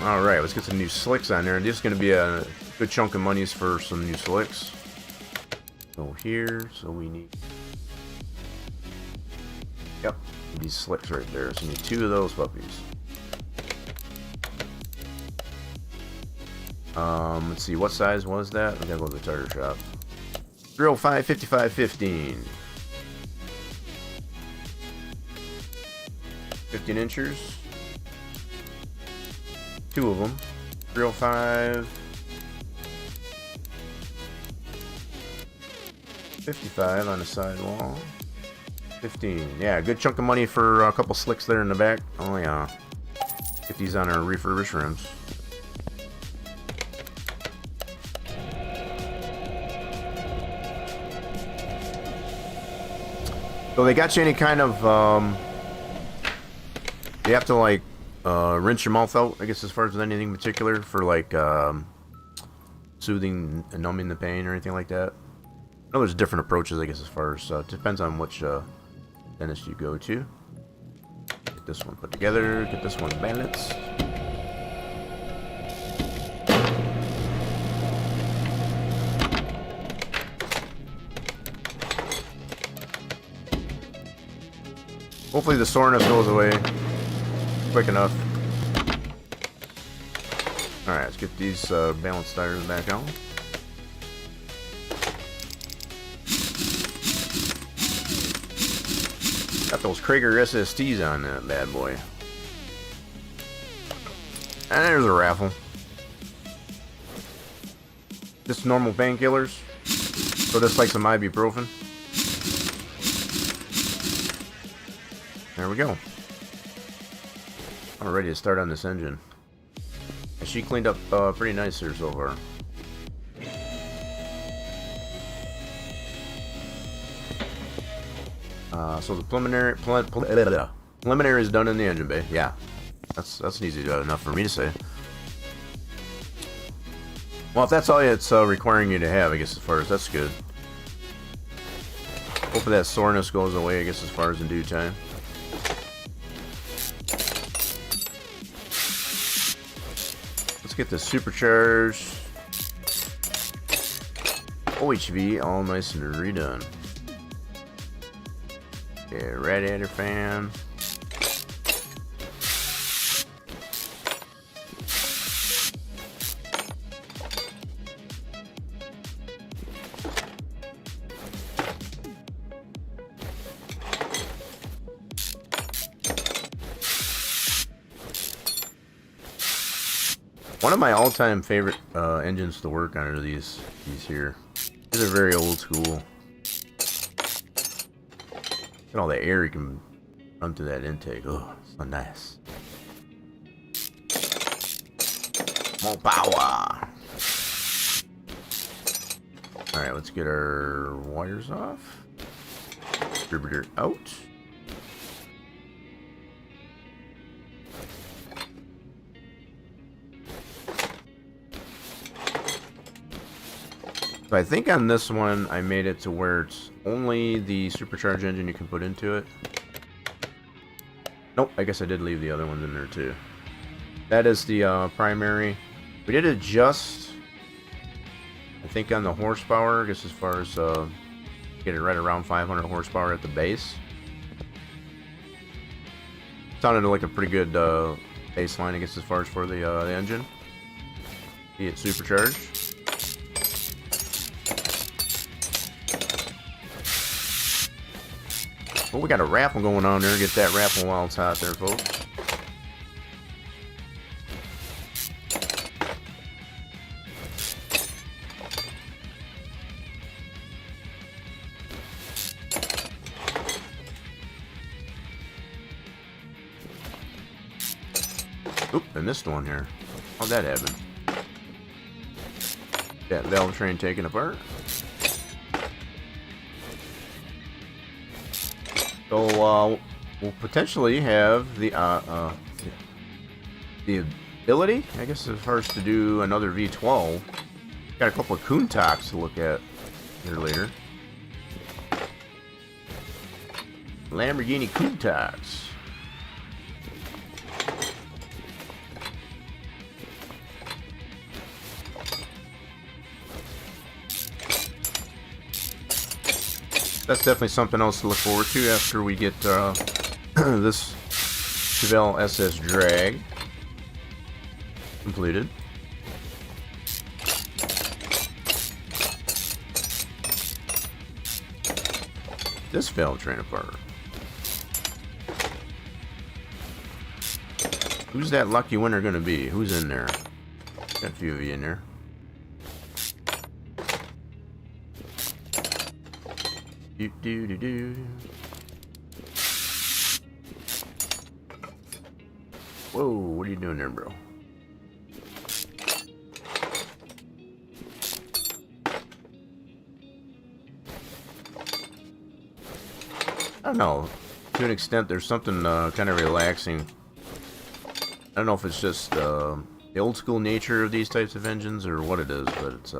Alright, let's get some new slicks on there. This is going to be a good chunk of monies for some new slicks. Go here, so we need... Yep, these slicks right there. So we need 2 of those puppies. Let's see, what size was that? We gotta go to the tire shop. 305, 55, 15. 15 inches. 2 of them. 305. 55 on the sidewall. 15. Yeah, good chunk of money for a couple slicks there in the back. Oh yeah. Get these on our refurbished rims. So they got you any kind of, you have to like, rinse your mouth out, I guess, as far as anything particular for like, soothing and numbing the pain or anything like that? I know there's different approaches, I guess, as far as, it depends on which, dentist you go to. Get this one put together, get this one balanced. Hopefully the soreness goes away quick enough. Alright, let's get these balance tires back on. Got those Krager SSTs on that bad boy. And there's a raffle. Just normal painkillers. So just like some ibuprofen. There we go. I'm ready to start on this engine. She cleaned up pretty nice here so far. So the preliminary is done in the engine bay. Yeah, that's easy enough for me to say. Well, if that's all it's requiring you to have, I guess, as far as that's good. Hopefully that soreness goes away, I guess, as far as in due time. Let's get this supercharged OHV all nice and redone. Okay, radiator fan. One of my all-time favorite engines to work on are these here. These are very old school. Look at all the air you can run through that intake. Oh, so nice. More power. Alright, let's get our wires off. Distributor out. So I think on this one I made it to where it's only the supercharged engine you can put into it. Nope, I guess I did leave the other ones in there too. That is the primary. We did adjust, I think, on the horsepower, I guess, as far as get it right around 500 horsepower at the base. Sounded like a pretty good baseline, I guess, as far as for the engine. Be it supercharged. Well, we got a raffle going on there. Get that raffle while it's hot there, folks. Oop, I missed one here. How'd that happen? That valve train taken apart. So we'll potentially have the ability, I guess, as far as to do another V12. Got a couple of Countachs to look at here later. Lamborghini Countachs. That's definitely something else to look forward to after we get this Chevelle SS Drag completed. This valve train apart. Who's that lucky winner gonna be? Who's in there? Got a few of you in there. Do do do do. Whoa, what are you doing there, bro? don't know. To an extent, there's something kind of relaxing. I don't know if it's just the old school nature of these types of engines or what it is, but it's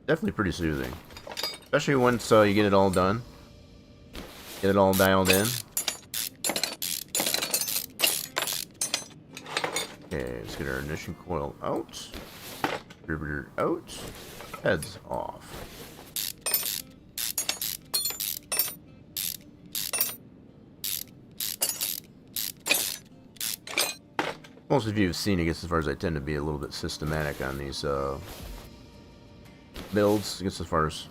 definitely pretty soothing. Especially once you get it all done. Get it all dialed in. Okay, let's get our ignition coil out. Distributor out. Heads off. Most of you have seen, I guess, as far as I tend to be a little bit systematic on these builds. I guess as far as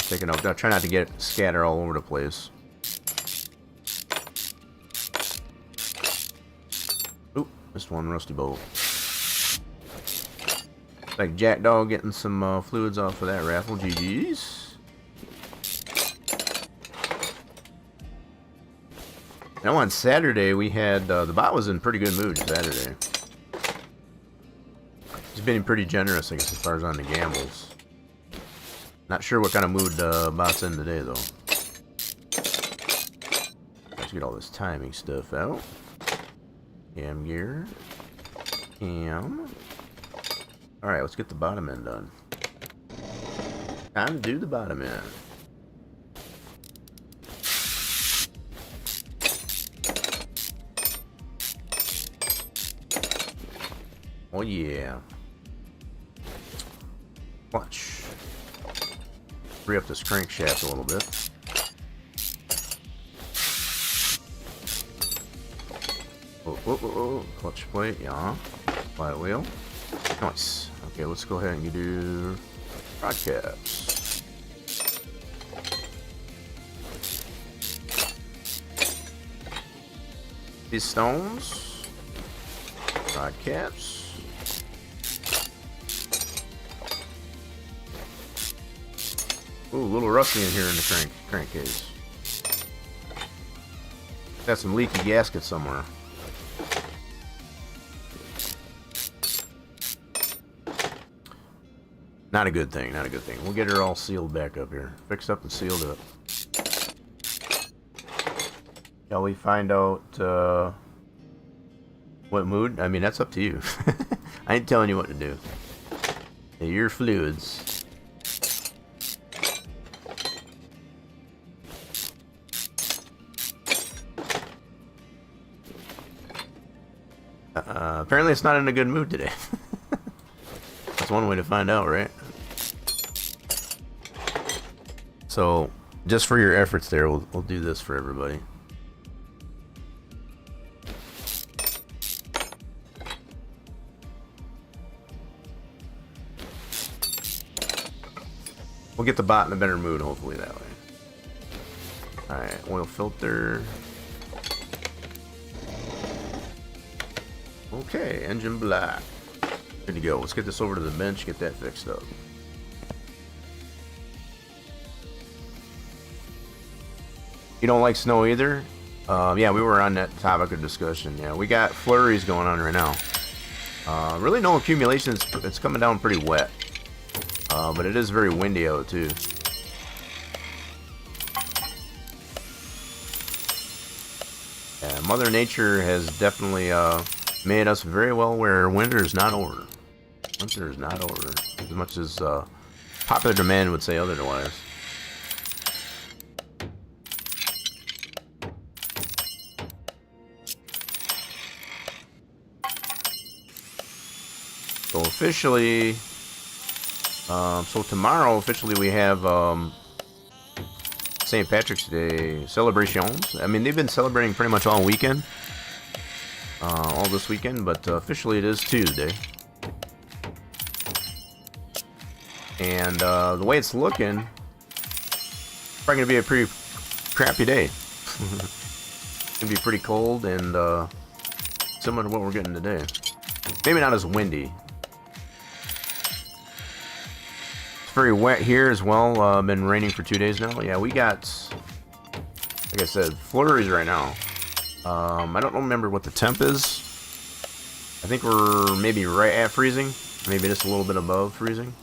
taking out. I try not to get it scattered all over the place. Oop, missed one rusty bolt. Like Jack Dog getting some fluids off of that raffle. GG's. Now on Saturday we had the bot was in pretty good mood Saturday. He's been pretty generous, I guess, as far as on the gambles. Not sure what kind of mood bot's in today though. Let's get all this timing stuff out. Cam gear. Cam. Alright, let's get the bottom end done. Time to do the bottom end. Oh yeah. Watch. Free up this crankshaft a little bit. Oh. Clutch plate, yeah. Flat wheel. Nice. Okay, let's go ahead and do rod caps. These stones. Rod caps. Ooh, a little rusty in here in the crankcase. Got some leaky gasket somewhere. Not a good thing, not a good thing. We'll get her all sealed back up here. Fixed up and sealed up. Shall we find out what mood? I mean, that's up to you. I ain't telling you what to do. They're your fluids. Apparently it's not in a good mood today. That's one way to find out, right? So, just for your efforts there, we'll do this for everybody. We'll get the bot in a better mood, hopefully, that way. Alright, oil filter. Okay, engine black. Good to go. Let's get this over to the bench, get that fixed up. You don't like snow either? Yeah, we were on that topic of discussion. Yeah, we got flurries going on right now. Really no accumulation. It's coming down pretty wet. But it is very windy out too. Yeah, Mother Nature has definitely made us very well aware winter is not over. Winter is not over. As much as popular demand would say otherwise. So officially, so tomorrow officially we have St. Patrick's Day celebrations. I mean, they've been celebrating pretty much all weekend. All this weekend, but officially it is Tuesday. And the way it's looking, it's probably going to be a pretty crappy day. It's going to be pretty cold and similar to what we're getting today. Maybe not as windy. It's very wet here as well. Been raining for 2 days now. Yeah, we got, like I said, flurries right now. I don't remember what the temp is. I think we're maybe right at freezing. Maybe just a little bit above freezing.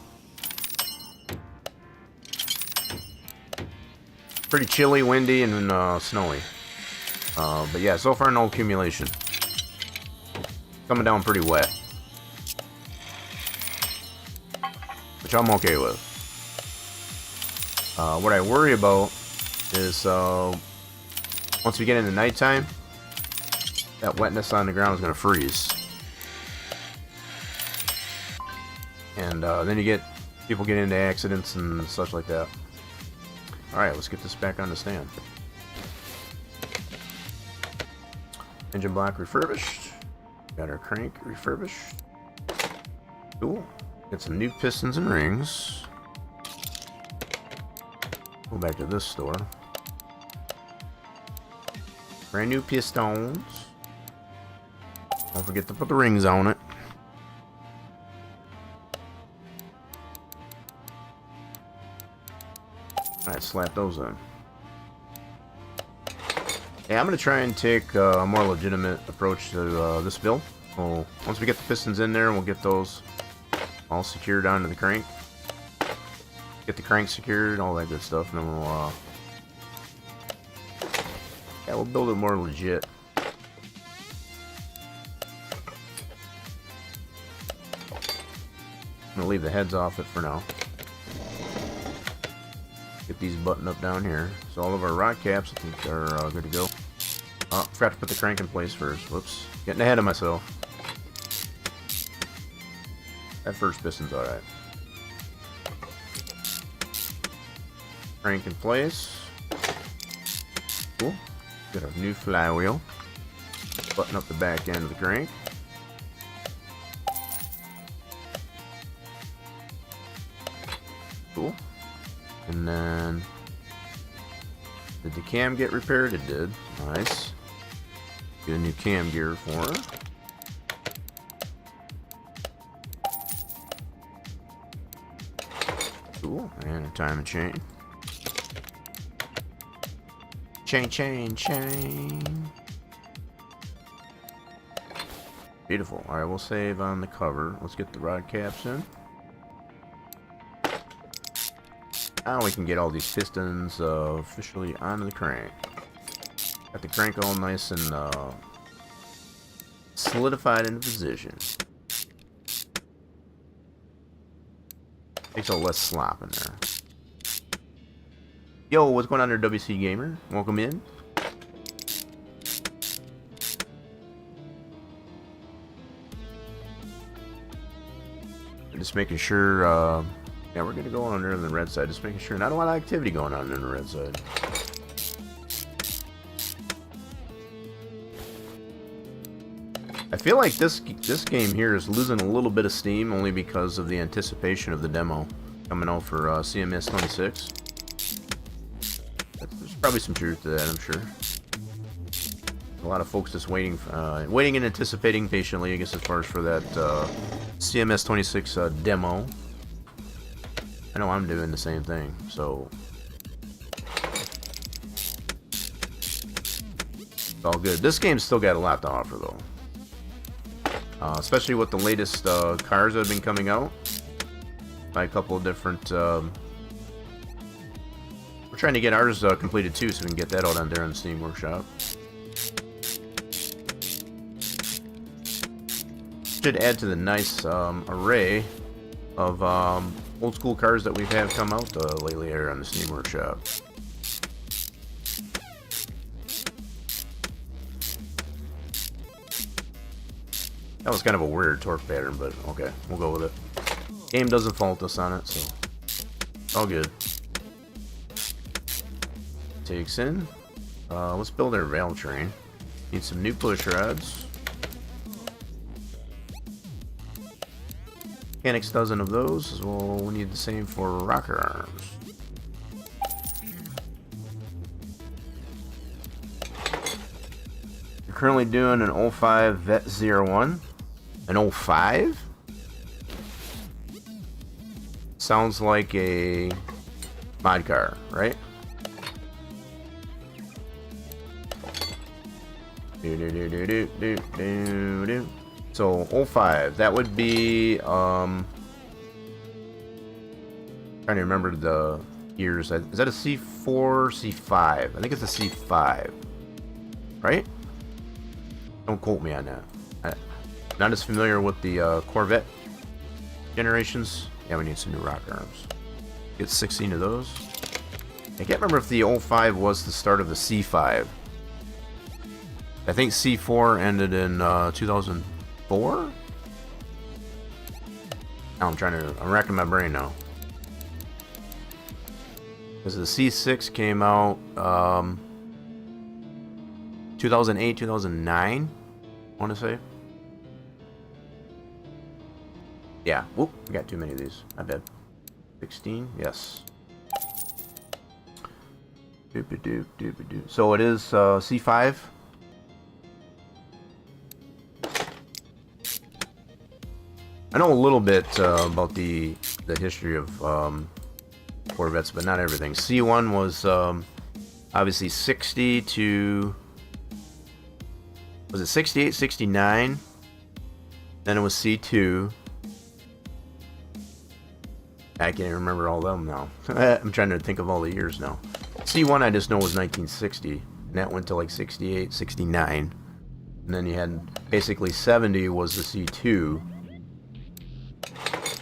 pretty chilly, windy, and snowy. But yeah, so far no accumulation. Coming down pretty wet, which I'm okay with. What I worry about is once we get into nighttime, that wetness on the ground is going to freeze. And then you get people get into accidents and such like that. Alright, let's get this back on the stand. Engine block refurbished. Got our crank refurbished. Cool. Get some new pistons and rings. Go back to this store. Brand new pistons. Don't forget to put the rings on it. Alright, slap those in. Yeah, I'm going to try and take a more legitimate approach to this build. So, once we get the pistons in there, we'll get those all secured onto the crank. Get the crank secured, all that good stuff, and then we'll, yeah, we'll build it more legit. I'm gonna leave the heads off it for now. Get these buttoned up down here. So all of our rod caps, I think, are good to go. Oh, forgot to put the crank in place first. Whoops. Getting ahead of myself. That first piston's alright. Crank in place. Cool. Got a new flywheel. Button up the back end of the crank. Cool. And then, did the cam get repaired? It did. Nice. Get a new cam gear for her. Cool. And a timing chain. Chain. Beautiful. Alright, we'll save on the cover. Let's get the rod caps in. Now we can get all these pistons officially onto the crank. Got the crank all nice and solidified into position. Makes a little less slop in there. Yo, what's going on there, WC Gamer? Welcome in. Just making sure, yeah, we're gonna go under on the red side. Just making sure, not a lot of activity going on the red side. I feel like this game here is losing a little bit of steam only because of the anticipation of the demo coming out for CMS 26. There's probably some truth to that, I'm sure. A lot of folks just waiting and anticipating patiently, I guess, as far as for that CMS 26 demo. I know I'm doing the same thing, so it's all good. This game's still got a lot to offer, though. Especially with the latest cars that have been coming out by a couple of different. We're trying to get ours completed too, so we can get that out on there in the Steam Workshop. Should add to the nice array of old school cars that we've had come out lately here on the Steam Workshop. That was kind of a weird torque pattern, but okay, we'll go with it. Game doesn't fault us on it, so all good. Takes in. Let's build our valve train. Need some new push rods. Mechanics dozen of those as well. We need the same for rocker arms. We're currently doing an 05 Vet 01. An 05? Sounds like a mod car, right? So 05, that would be trying to remember the years. Is that a C4, C5. I think it's a C5. Right? Don't quote me on that. I'm not as familiar with the Corvette generations. Yeah, we need some new rock arms. Get 16 of those. I can't remember if the 05 was the start of the C5. I think C4 ended in 2004? Now I'm racking my brain now. Because the C6 came out 2008, 2009, I want to say. Yeah, whoop, I got too many of these. I bet. 16, yes. Doop-a-doop, doop-a-doop. So it is C5. I know a little bit about the history of Corvettes, but not everything. C1 was obviously 60 to... Was it 68, 69? Then it was C2. I can't even remember all of them now. I'm trying to think of all the years now. C1 I just know was 1960. And that went to like 68, 69. And then you had basically 70 was the C2.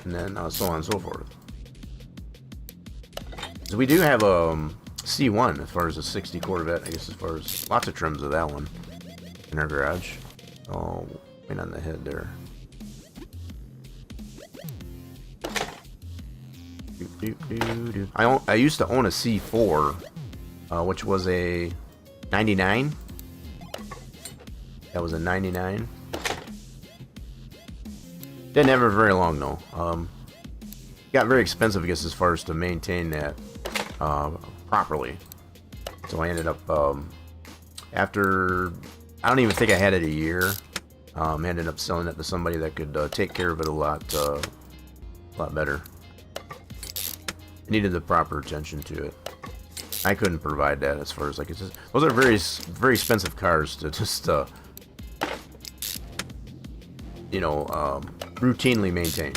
And then so on and so forth. So we do have a C1 as far as a 60 Corvette. I guess as far as lots of trims of that one in our garage. Oh, right on the head there. I used to own a C4, which was a 99. That was a 99. Didn't have it very long though. Got very expensive, I guess, as far as to maintain that properly. So I ended up after I don't even think I had it a year. Ended up selling it to somebody that could take care of it a lot better. It needed the proper attention to it. I couldn't provide that as far as like it's just, those are very expensive cars to just routinely maintain.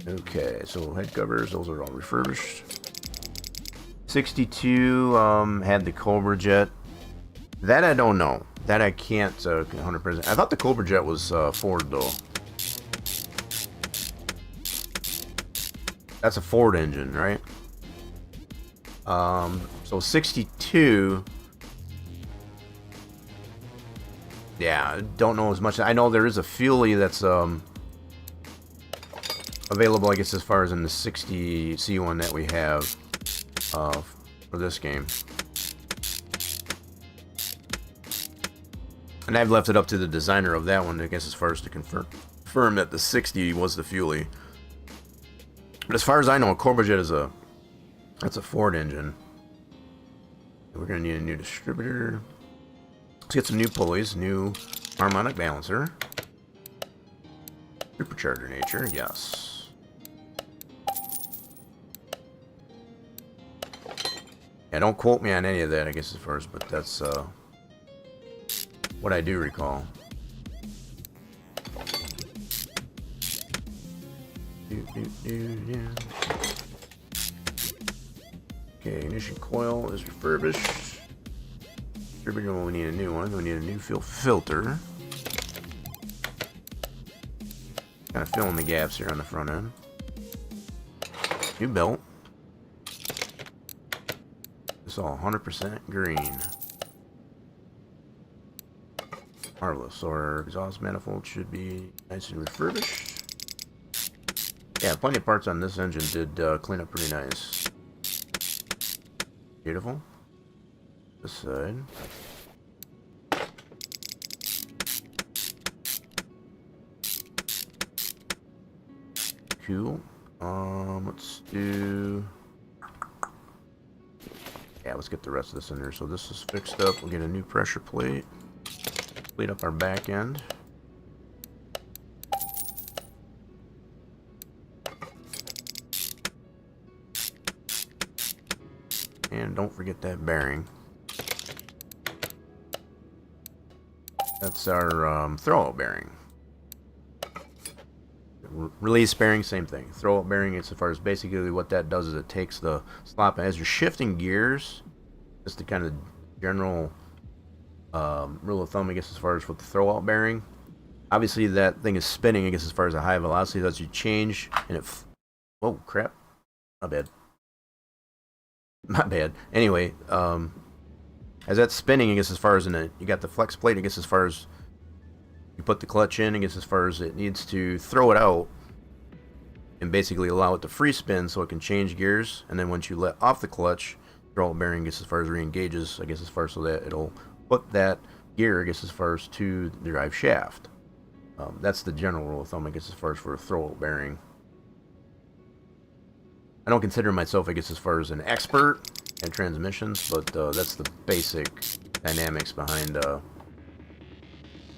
Okay, so head covers, those are all refurbished. 62 had the Cobra Jet. That I don't know. That I can't 100%. I thought the Cobra Jet was Ford though. That's a Ford engine, right? So 62. Yeah, don't know as much. I know there is a Fuelie that's available, I guess, as far as in the 60 C1 that we have for this game. And I've left it up to the designer of that one, I guess, as far as to confirm that the 60 was the Fuelie. But as far as I know, a Cobra Jet is that's a Ford engine. We're gonna need a new distributor. Let's get some new pulleys, new harmonic balancer, supercharger nature, yes. Yeah, don't quote me on any of that, I guess, as far as, but that's what I do recall. Okay, ignition coil is refurbished. Distributor, we need a new one. We need a new fuel filter. Kind of filling the gaps here on the front end. New belt. It's all 100% green. Marvelous. So our exhaust manifold should be nice and refurbished. Yeah, plenty of parts on this engine did clean up pretty nice. Beautiful. This side. Cool. Let's do... Yeah, let's get the rest of this in there. So this is fixed up. We'll get a new pressure plate. Plate up our back end. And don't forget that bearing. That's our throwout bearing. Release bearing, same thing. Throw out bearing, as far as basically what that does is it takes the slop as you're shifting gears. Just the kind of general rule of thumb, I guess, as far as with the throw out bearing. Obviously, that thing is spinning, I guess, as far as a high velocity. As you change, and it. Whoa, crap. Not bad. Not bad. Anyway, as that's spinning, I guess, as far as you got the flex plate, I guess, as far as you put the clutch in, I guess, as far as it needs to throw it out and basically allow it to free spin so it can change gears. And then once you let off the clutch, throw out bearing, I guess, as far as re-engages, I guess, as far as so that it'll put that gear, I guess, as far as to the drive shaft. That's the general rule of thumb, I guess, as far as for a throw out bearing. I don't consider myself, I guess, as far as an expert in transmissions, but that's the basic dynamics behind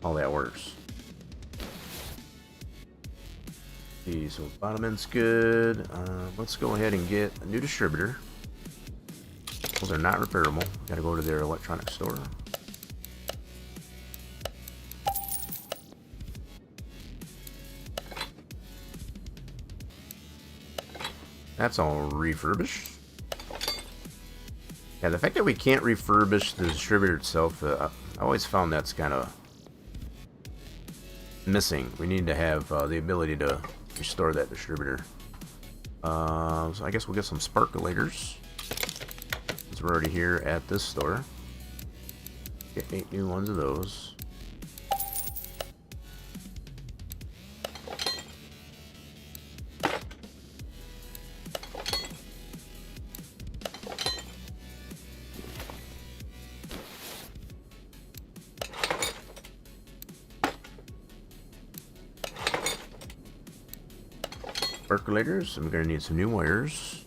how that works. See, so bottom end's good. Let's go ahead and get a new distributor. Those are not repairable. Gotta go to their electronics store. That's all refurbished. Yeah, the fact that we can't refurbish the distributor itself, I always found that's kind of missing. We need to have the ability to restore that distributor. So I guess we'll get some sparkulators, since we're already here at this store. Get 8 new ones of those. Percolators, I'm going to need some new wires.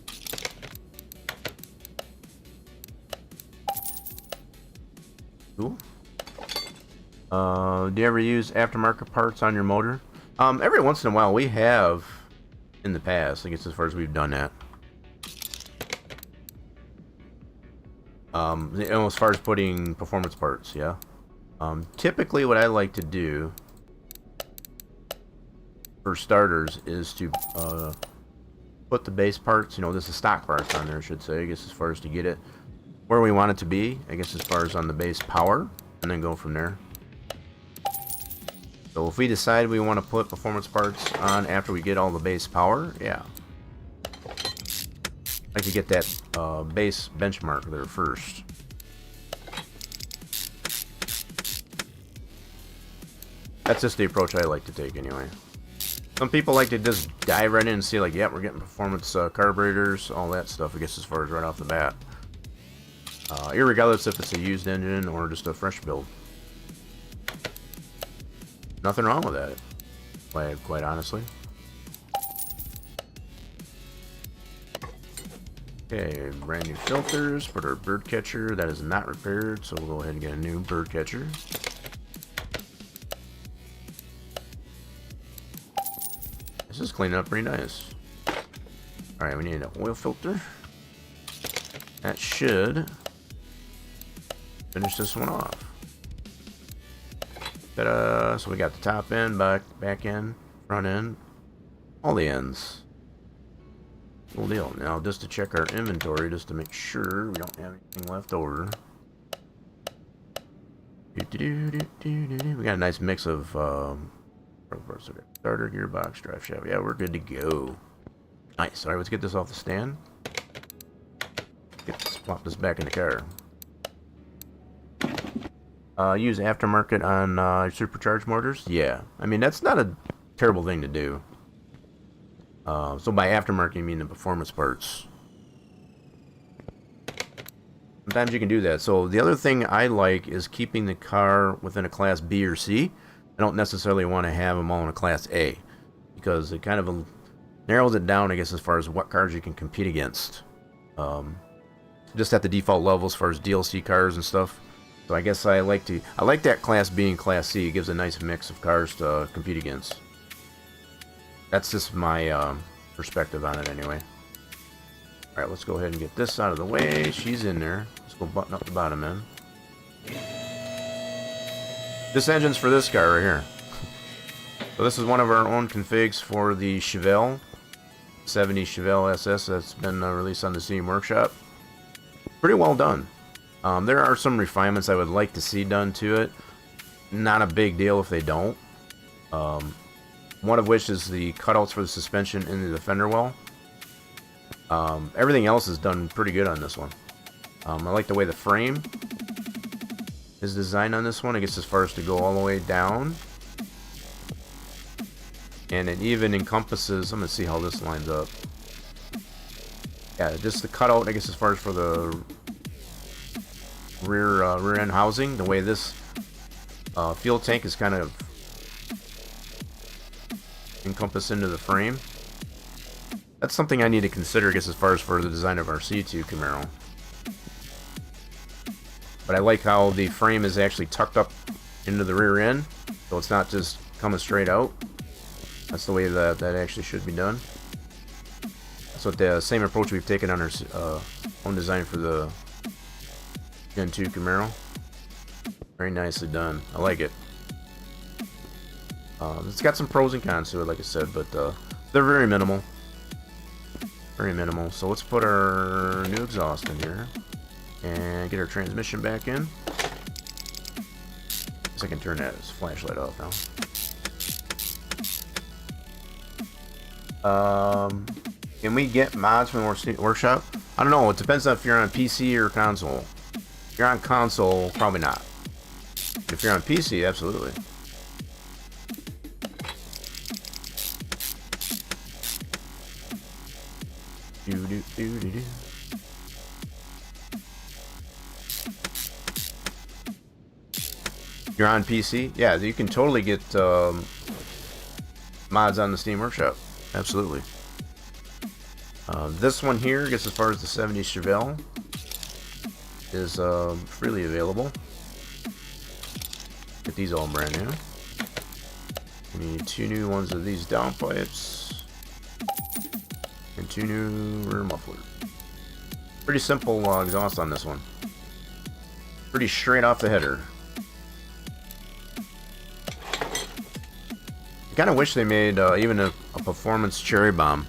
Cool. Do you ever use aftermarket parts on your motor? Every once in a while we have in the past, I guess, as far as we've done that. As far as putting performance parts, yeah. Typically what I like to do for starters is to put the base parts, this is stock parts on there, I should say, I guess, as far as to get it where we want it to be, I guess, as far as on the base power, and then go from there. So if we decide we want to put performance parts on after we get all the base power, yeah, I like to get that base benchmark there first. That's just the approach I like to take anyway. Some people like to just dive right in and see, like, yeah, we're getting performance carburetors, all that stuff, I guess, as far as right off the bat. Irregardless if it's a used engine or just a fresh build. Nothing wrong with that, quite honestly. Okay, brand new filters, put our bird catcher, that is not repaired, so we'll go ahead and get a new bird catcher. This is cleaning up pretty nice. Alright, we need an oil filter. That should finish this one off. Ta-da! So we got the top end, back end, front end, all the ends. Cool deal. Now, just to check our inventory, just to make sure we don't have anything left over. We got a nice mix of starter, gearbox, drive shaft. Yeah, we're good to go. Nice. Alright, let's get this off the stand. Plop this back in the car. Use aftermarket on supercharged motors? Yeah. I mean, that's not a terrible thing to do. So by aftermarket, you mean the performance parts. Sometimes you can do that. So the other thing I like is keeping the car within a class B or C. I don't necessarily want to have them all in a class A, because it kind of narrows it down, I guess, as far as what cars you can compete against. Just at the default level as far as DLC cars and stuff. So I guess I like that class B and class C. It gives a nice mix of cars to compete against. That's just my perspective on it anyway. Alright, let's go ahead and get this out of the way. She's in there. Let's go button up the bottom end. This engine's for this guy right here. So this is one of our own configs for the Chevelle 70 Chevelle SS that's been released on the Steam Workshop. Pretty well done. There are some refinements I would like to see done to it. Not a big deal if they don't. One of which is the cutouts for the suspension in the fender well. Everything else is done pretty good on this one. I like the way the frame is designed on this one. I guess as far as to go all the way down. And it even encompasses, I'm going to see how this lines up. Yeah, just the cutout, I guess as far as for the rear end housing. The way this fuel tank is kind of encompassed into the frame. That's something I need to consider, I guess, as far as for the design of our C2 Camaro. But I like how the frame is actually tucked up into the rear end, so it's not just coming straight out. That's the way that actually should be done. That's what the same approach we've taken on our own design for the Gen 2 Camaro. Very nicely done. I like it. It's got some pros and cons to it, like I said, but they're very minimal. Very minimal. So let's put our new exhaust in here and get our transmission back in. So I can turn that flashlight off now. Can we get mods from the workshop? I don't know. It depends on if you're on PC or console. If you're on console, probably not. If you're on PC, absolutely. You're on PC? Yeah, you can totally get mods on the Steam Workshop. Absolutely. This one here, I guess as far as the 70 Chevelle, is freely available. Get these all brand new. We need 2 new ones of these downpipes and 2 new rear mufflers. Pretty simple exhaust on this one. Pretty straight off the header. I kind of wish they made even a performance cherry bomb.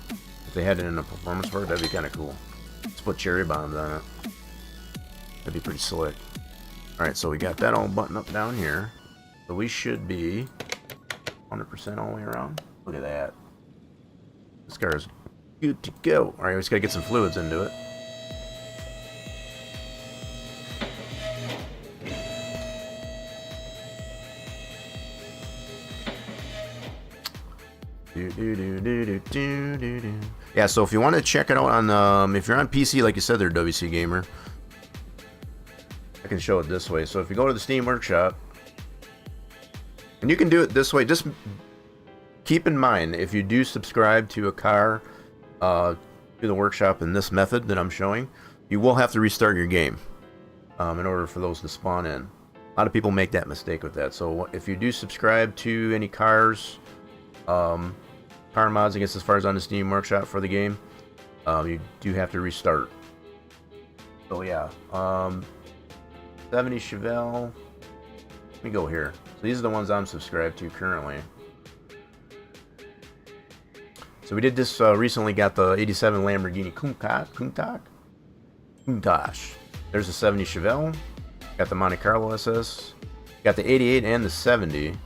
If they had it in a performance part, that'd be kind of cool. Let's put cherry bombs on it. That'd be pretty slick. Alright, so we got that all buttoned up down here. So we should be 100% all the way around. Look at that. This car is good to go. Alright, we just gotta get some fluids into it. Yeah, so if you want to check it out on, if you're on PC, like you said there, WC Gamer, I can show it this way. So if you go to the Steam Workshop, and you can do it this way, just keep in mind, if you do subscribe to a car, to the workshop in this method that I'm showing, you will have to restart your game in order for those to spawn in. A lot of people make that mistake with that. So if you do subscribe to any cars, car mods, I guess as far as on the Steam Workshop for the game, you do have to restart. So yeah, 70 Chevelle. Let me go here. So these are the ones I'm subscribed to currently. So we did this recently. Got the 87 Lamborghini Countach. There's the 70 Chevelle. Got the Monte Carlo SS. Got the 88 and the 70.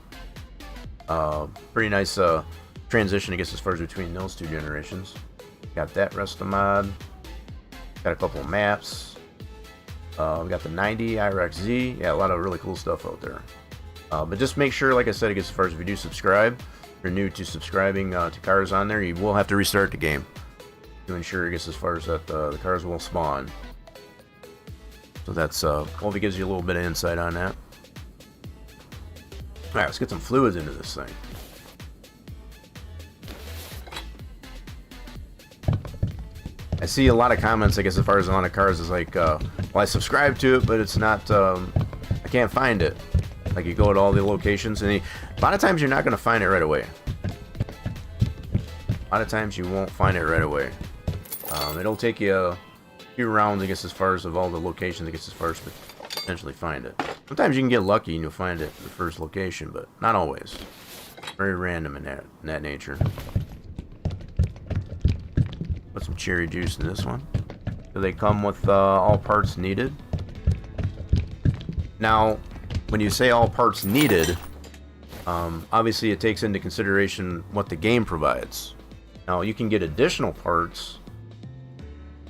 Pretty nice transition, I guess, as far as between those two generations. Got that Resta mod. Got a couple of maps. We got the 90 IRX-Z. Yeah, a lot of really cool stuff out there. But just make sure, like I said, I guess as far as if you do subscribe, if you're new to subscribing to cars on there, you will have to restart the game to ensure, I guess, as far as that the cars will spawn. So that's hopefully gives you a little bit of insight on that. Alright, let's get some fluids into this thing. I see a lot of comments, I guess, as far as a lot of cars is like, well, I subscribe to it, but it's not, I can't find it. Like, you go to all the locations, and a lot of times you're not going to find it right away. A lot of times you won't find it right away. It'll take you a few rounds, I guess, as far as of all the locations, I guess, as far as to potentially find it. Sometimes you can get lucky and you'll find it in the first location, but not always. Very random in that nature. Put some cherry juice in this one. Do they come with all parts needed? Now, when you say all parts needed, obviously it takes into consideration what the game provides. Now, you can get additional parts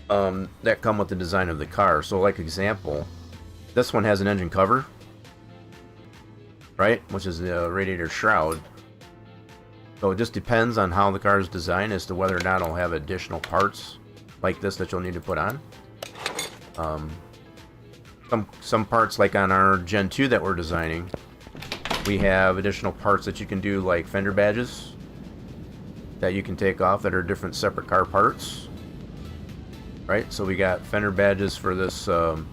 that come with the design of the car. So, like example, this one has an engine cover, right? Which is the radiator shroud. So it just depends on how the car is designed as to whether or not it'll have additional parts like this that you'll need to put on. Some parts, like on our Gen 2 that we're designing, we have additional parts that you can do, like fender badges that you can take off that are different separate car parts. Right, so we got fender badges for this, the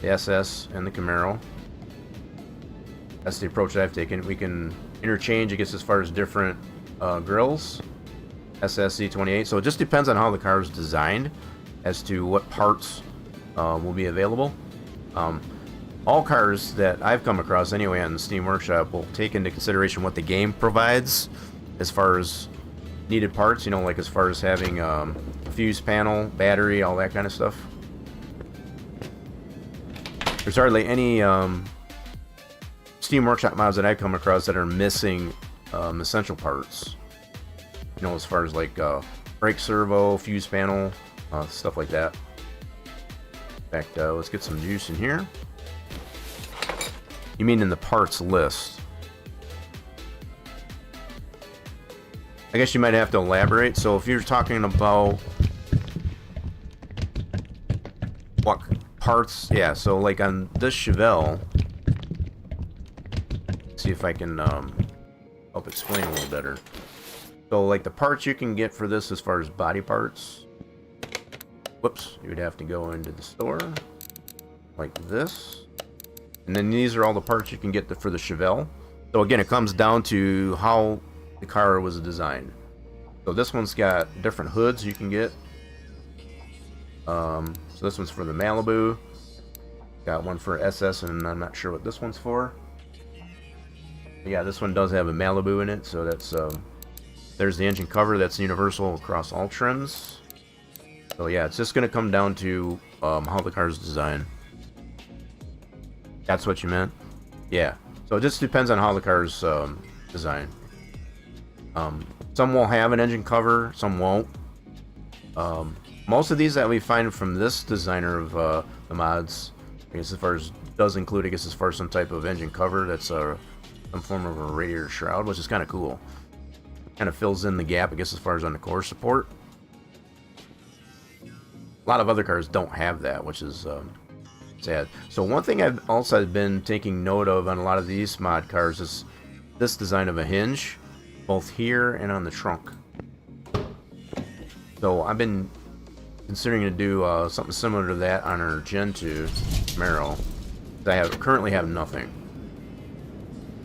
SS and the Camaro. That's the approach that I've taken. We can interchange, I guess, as far as different grills, SS C28. So it just depends on how the car is designed as to what parts will be available. All cars that I've come across anyway on the Steam Workshop will take into consideration what the game provides as far as needed parts, you know, like as far as having fuse panel, battery, all that kind of stuff. There's hardly any Steam Workshop mods that I've come across that are missing essential parts. You know, as far as like brake servo, fuse panel, stuff like that. In fact, let's get some juice in here. You mean in the parts list? I guess you might have to elaborate. So if you're talking about what parts, yeah, so like on this Chevelle, see if I can help explain a little better. So like the parts you can get for this as far as body parts, whoops, you would have to go into the store like this, and then these are all the parts you can get for the Chevelle. So again, it comes down to how the car was designed. So this one's got different hoods you can get. So this one's for the Malibu. Got one for SS, and I'm not sure what this one's for. But yeah, this one does have a Malibu in it, so that's there's the engine cover. That's universal across all trims. So yeah, it's just gonna come down to how the car is designed. That's what you meant? Yeah. So it just depends on how the car is designed. Some will have an engine cover, some won't. Most of these that we find from this designer of the mods, I guess as far as does include, I guess as far as some type of engine cover that's some form of a radiator shroud, which is kind of cool. Kind of fills in the gap, I guess, as far as on the core support. A lot of other cars don't have that, which is sad. So one thing I've also been taking note of on a lot of these mod cars is this design of a hinge, both here and on the trunk. So I've been considering to do something similar to that on our Gen 2 Camaro. I currently have nothing.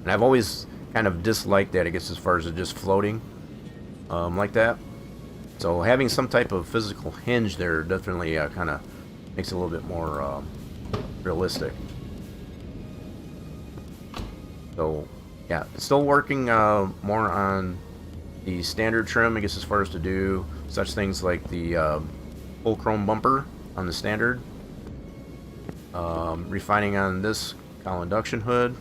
And I've always kind of disliked that, I guess, as far as it just floating like that. So having some type of physical hinge there definitely kind of makes it a little bit more realistic. So yeah, still working more on the standard trim, I guess, as far as to do such things like the full chrome bumper on the standard. Refining on this cowl induction hood.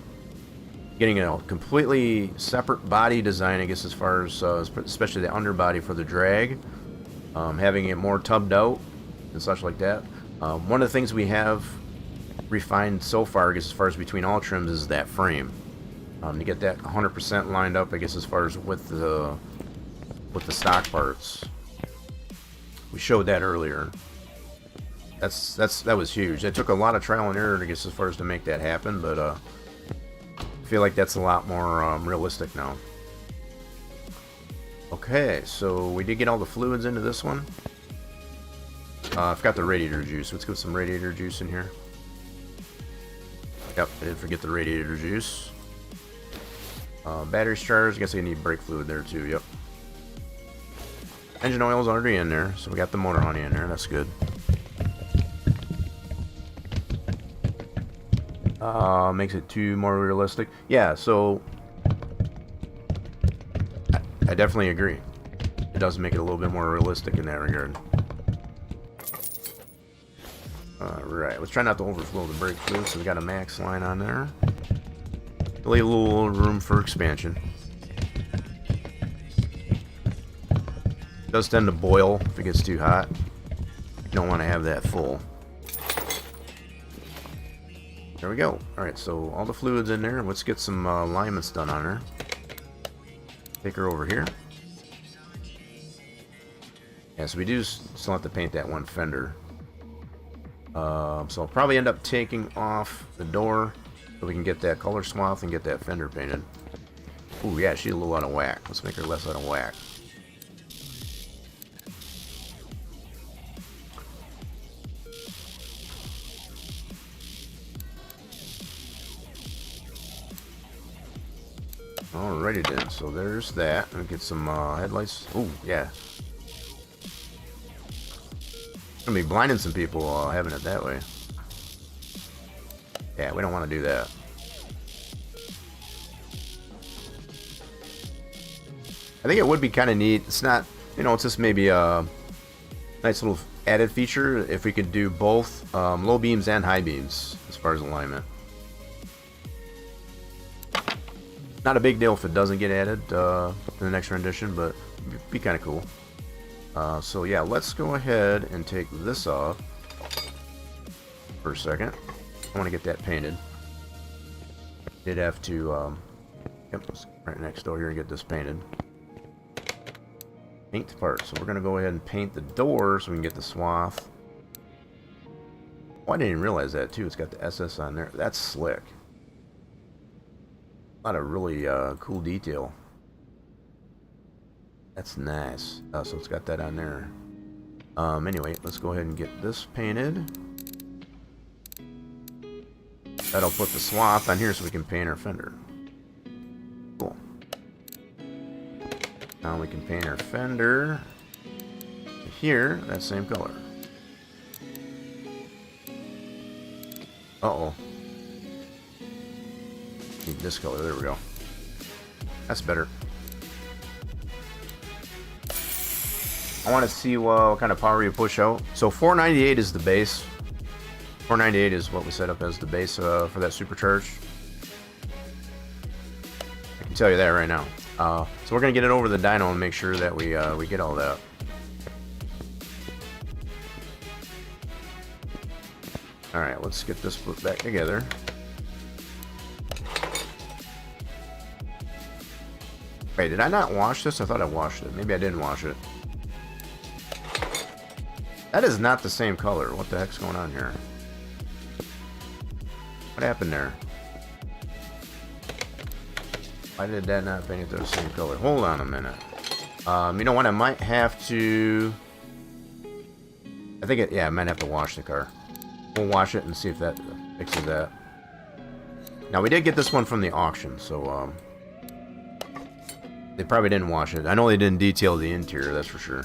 Getting a completely separate body design, I guess, as far as especially the underbody for the drag. Having it more tubbed out and such like that. One of the things we have refined so far, I guess, as far as between all trims, is that frame. To get that 100% lined up, I guess, as far as with the stock parts. We showed that earlier. That was huge. It took a lot of trial and error, I guess, as far as to make that happen, but I feel like that's a lot more realistic now. Okay, so we did get all the fluids into this one. I've got the radiator juice. Let's get some radiator juice in here. Yep, I did forget the radiator juice. Battery starters, I guess I need brake fluid there too, yep. Engine oil is already in there, so we got the motor honey in there, that's good. Makes it more realistic. Yeah, so definitely agree. It does make it a little bit more realistic in that regard. Alright, let's try not to overflow the brake fluid, so we got a max line on there. Leave a little room for expansion. It does tend to boil if it gets too hot. You don't want to have that full. There we go. Alright, so all the fluid's in there. Let's get some alignments done on her. Take her over here. Yeah, so we do still have to paint that one fender. So I'll probably end up taking off the door so we can get that color swath and get that fender painted. Ooh, yeah, she's a little out of whack. Let's make her less out of whack. Alrighty then, so there's that. Let me get some headlights. Ooh, yeah. Gonna be blinding some people having it that way. Yeah, we don't want to do that. I think it would be kind of neat. It's not, you know, it's just maybe a nice little added feature if we could do both low beams and high beams as far as alignment. Not a big deal if it doesn't get added in the next rendition, but it'd be kind of cool. So yeah, let's go ahead and take this off for a second. I want to get that painted. Did have to, yep, right next door here and get this painted. Paint the part. So we're going to go ahead and paint the door so we can get the swath. Oh, I didn't even realize that too. It's got the SS on there. That's slick. A lot of really cool detail. That's nice. So it's got that on there. Anyway, let's go ahead and get this painted. That'll put the swath on here so we can paint our fender. Cool. Now we can paint our fender here, that same color. Uh-oh. Need this color, there we go. That's better. I want to see what kind of power you push out. So 498 is the base. 498 is what we set up as the base for that supercharged. I can tell you that right now. So we're gonna get it over the dyno and make sure that we get all that. All right, let's get this put back together. Wait, did I not wash this? I thought I washed it. Maybe I didn't wash it. That is not the same color. What the heck's going on here? What happened there? Why did that not paint it the same color? Hold on a minute. You know what? I might have to... I think it... Yeah, I might have to wash the car. We'll wash it and see if that fixes that. Now, we did get this one from the auction, so... they probably didn't wash it. I know they didn't detail the interior, that's for sure.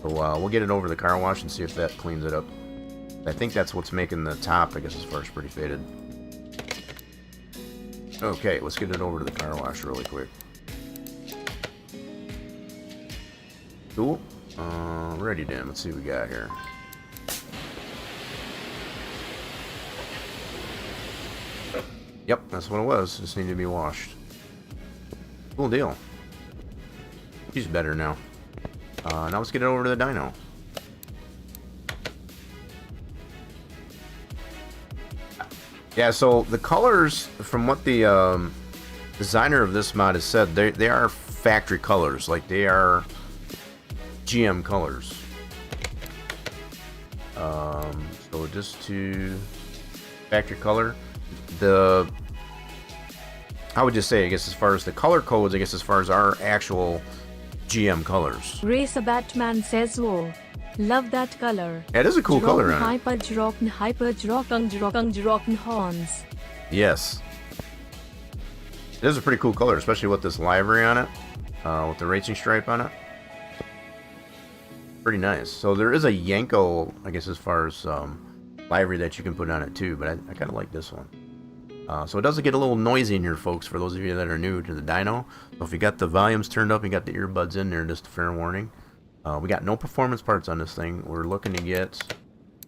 So we'll get it over the car wash and see if that cleans it up. I think that's what's making the top, I guess, as far as pretty faded. Okay, let's get it over to the car wash really quick. Cool. Ready then. Let's see what we got here. Yep, that's what it was. Just needed to be washed. Cool deal. She's better now. Now let's get it over to the dyno. Yeah, so the colors, from what the designer of this mod has said, they are factory colors. Like, they are GM colors. So just to factory color, how would you say, I guess, as far as the color codes, I guess, as far as our actual GM colors. Racer Batman says, "Whoa, love that color." Yeah, it is a cool color on it. Horns. Yes. It is a pretty cool color, especially with this livery on it. With the racing stripe on it. Pretty nice. So there is a Yanko, I guess, as far as livery that you can put on it too, but I kind of like this one. So it does get a little noisy in here, folks, for those of you that are new to the dyno. So if you got the volumes turned up, you got the earbuds in there, just a fair warning. We got no performance parts on this thing. We're looking to get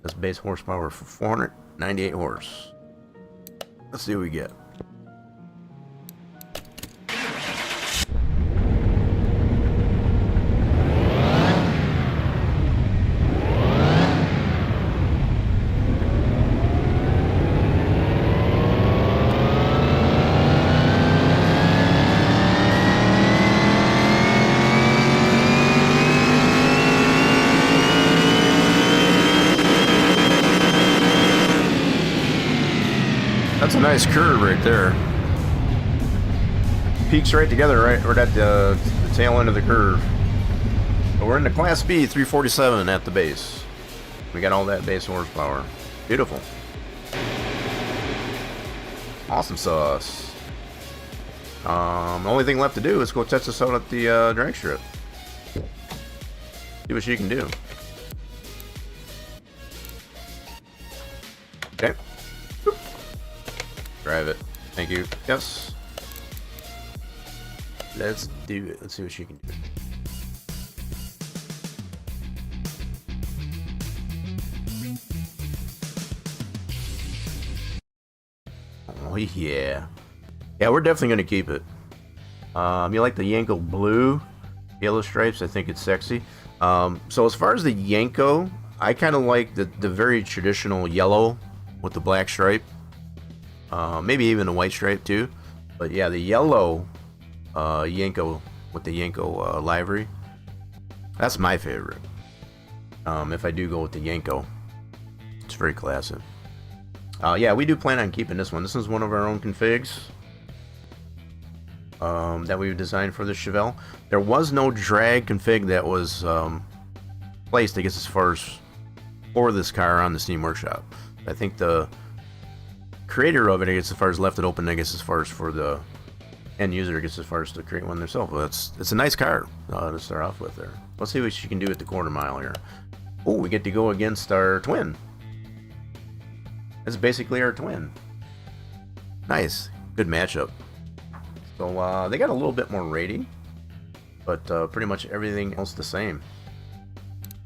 this base horsepower for 498 horse. Let's see what we get. That's a nice curve right there. Peaks right together, right at the tail end of the curve. But we're in the Class B 347 at the base. We got all that base horsepower. Beautiful. Awesome sauce. The only thing left to do is go test this out at the drag strip. See what she can do. Okay. Drive it. Thank you. Yes. Let's do it. Let's see what she can do. Oh yeah. Yeah, we're definitely gonna keep it. You like the Yanko blue yellow stripes? I think it's sexy. So as far as the Yanko, I kind of like the very traditional yellow with the black stripe. Maybe even a white stripe too. But yeah, the yellow Yanko with the Yanko livery, that's my favorite. If I do go with the Yanko, it's very classic. Yeah, we do plan on keeping this one. This is one of our own configs that we've designed for the Chevelle. There was no drag config that was placed, I guess, as far as for this car on the Steam Workshop. I think the creator of it, I guess, as far as left it open, I guess, as far as for the end user, I guess, as far as to create one themselves. Well, it's a nice car to start off with there. Let's see what she can do at the quarter mile here. Oh, we get to go against our twin. It's basically our twin. Nice. Good matchup. So they got a little bit more rating, but pretty much everything else the same.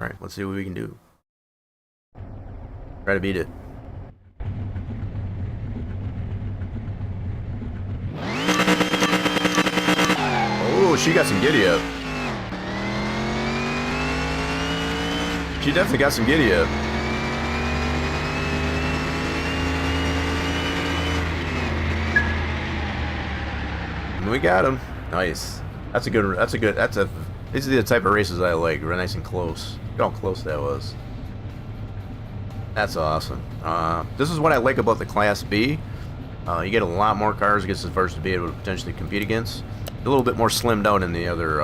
Alright, let's see what we can do. Try to beat it. Oh, she got some giddy up. She definitely got some giddy up. And we got him. Nice. These are the type of races I like. Real nice and close. Look how close that was. That's awesome. This is what I like about the Class B. You get a lot more cars, I guess, as far as to be able to potentially compete against. A little bit more slimmed out in the other,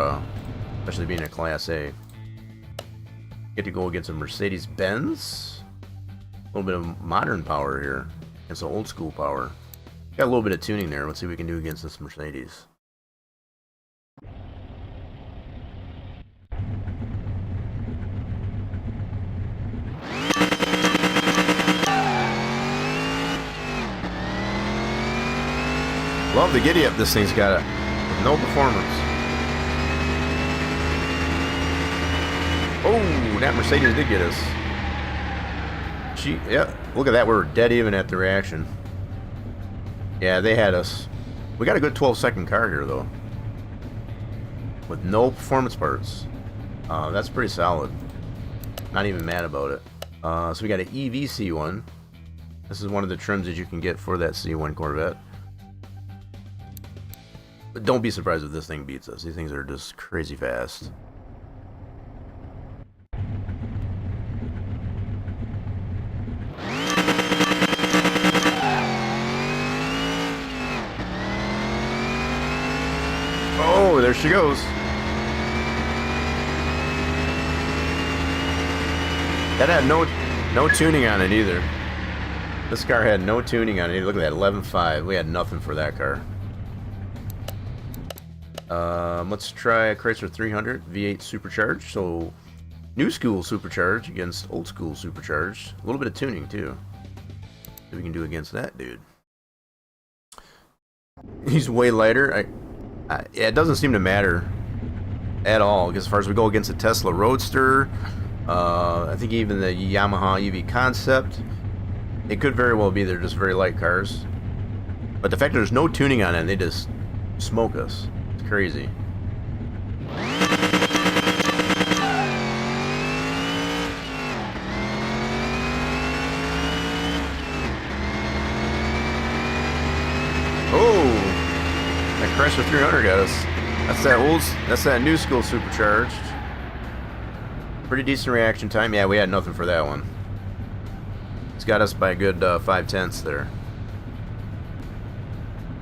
especially being a Class A. Get to go against a Mercedes-Benz. A little bit of modern power here. Against some old school power. Got a little bit of tuning there. Let's see what we can do against this Mercedes. Love the giddy up this thing's got with no performance. Oh, that Mercedes did get us. Yeah, look at that. We're dead even at the reaction. Yeah, they had us. We got a good 12-second car here, though. With no performance parts. That's pretty solid. Not even mad about it. So we got an EV C1. This is one of the trims that you can get for that C1 Corvette. But don't be surprised if this thing beats us. These things are just crazy fast. Oh, there she goes. That had no tuning on it either. This car had no tuning on it either. Look at that, 11.5. We had nothing for that car. Let's try a Chrysler 300 V8 supercharged. So new school supercharged against old school supercharged. A little bit of tuning too. See what we can do against that dude. He's way lighter. Yeah, it doesn't seem to matter at all, because as far as we go against the Tesla Roadster, I think even the Yamaha EV Concept, it could very well be they're just very light cars. But the fact that there's no tuning on it, they just smoke us. It's crazy. Oh, that Chrysler 300 got us. That's that new school supercharged. Pretty decent reaction time. Yeah, we had nothing for that one. It's got us by a good 5/10 there.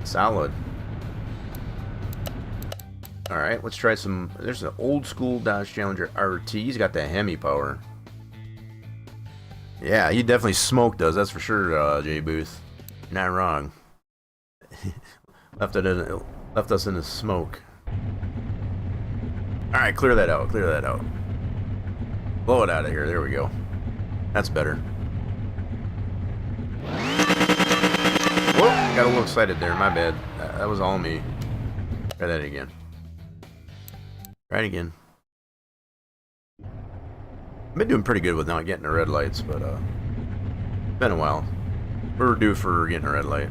Solid. Alright, let's try some. There's an old school Dodge Challenger RT. He's got that Hemi power. Yeah, he definitely smoked us, that's for sure, Jay Booth. You're not wrong. left us in the smoke. Alright, clear that out, clear that out. Blow it out of here, there we go. That's better. Whoa, got a little excited there, my bad. That was all me. Try that again. Try it again. I've been doing pretty good with not getting the red lights, but been a while. We're due for getting a red light.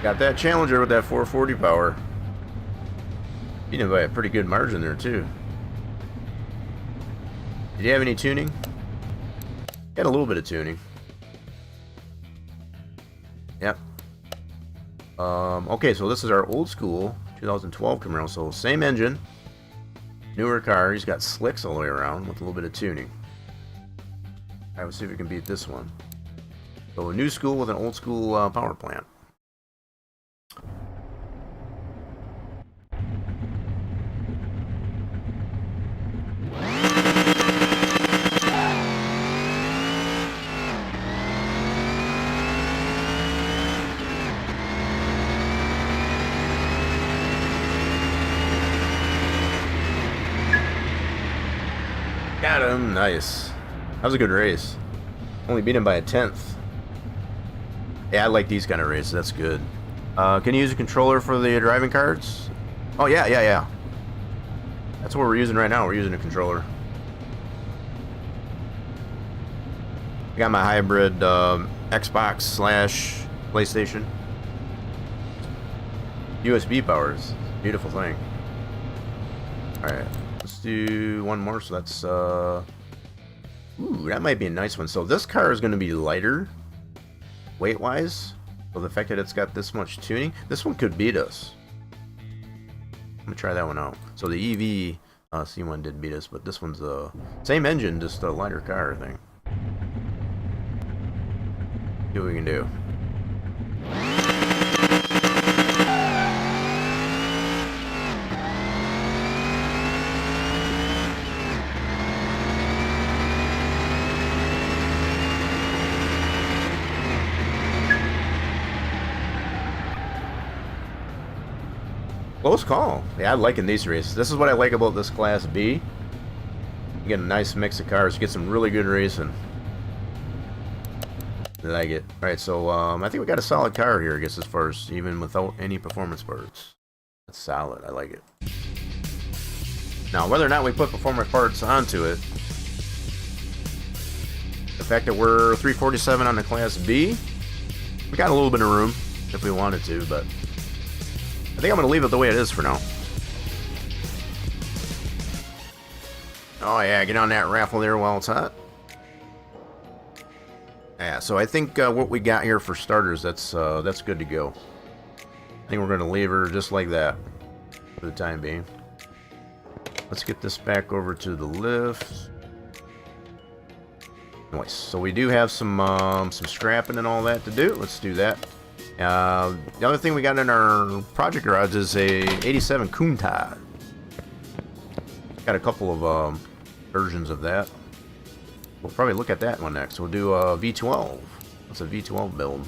Got that Challenger with that 440 power. You know, by a pretty good margin there too. Did you have any tuning? Got a little bit of tuning. Yep. Okay, so this is our old school 2012 Camaro. So same engine, newer car. He's got slicks all the way around with a little bit of tuning. Alright, let's see if we can beat this one. So a new school with an old school power plant. Got him, nice. That was a good race. Only beat him by 1/10. Yeah, I like these kind of races. That's good. Can you use a controller for the driving cards? Oh yeah. That's what we're using right now. We're using a controller. I got my hybrid Xbox / PlayStation. USB powers. Beautiful thing. Alright. Let's do one more, so that's ooh, that might be a nice one. So this car is going to be lighter weight wise, so the fact that it's got this much tuning, this one could beat us. I'm gonna try that one out. So the EV C1 did beat us, but this one's the same engine, just a lighter car, I think. See what we can do. Close call. Yeah, I'm liking these races. This is what I like about this Class B. You get a nice mix of cars. You get some really good racing. I like it. Alright, so I think we got a solid car here, I guess, as far as even without any performance parts. That's solid. I like it. Now, whether or not we put performance parts onto it, the fact that we're 347 on the Class B, we got a little bit of room if we wanted to, but I think I'm going to leave it the way it is for now. Oh yeah, get on that raffle there while it's hot. Yeah, so I think what we got here for starters, that's good to go. I think we're going to leave her just like that for the time being. Let's get this back over to the lift. Nice. So we do have some scrapping and all that to do. Let's do that. The other thing we got in our project garage is a 87 Countach. Got a couple of versions of that. We'll probably look at that one next. We'll do a V12. That's a V12 build.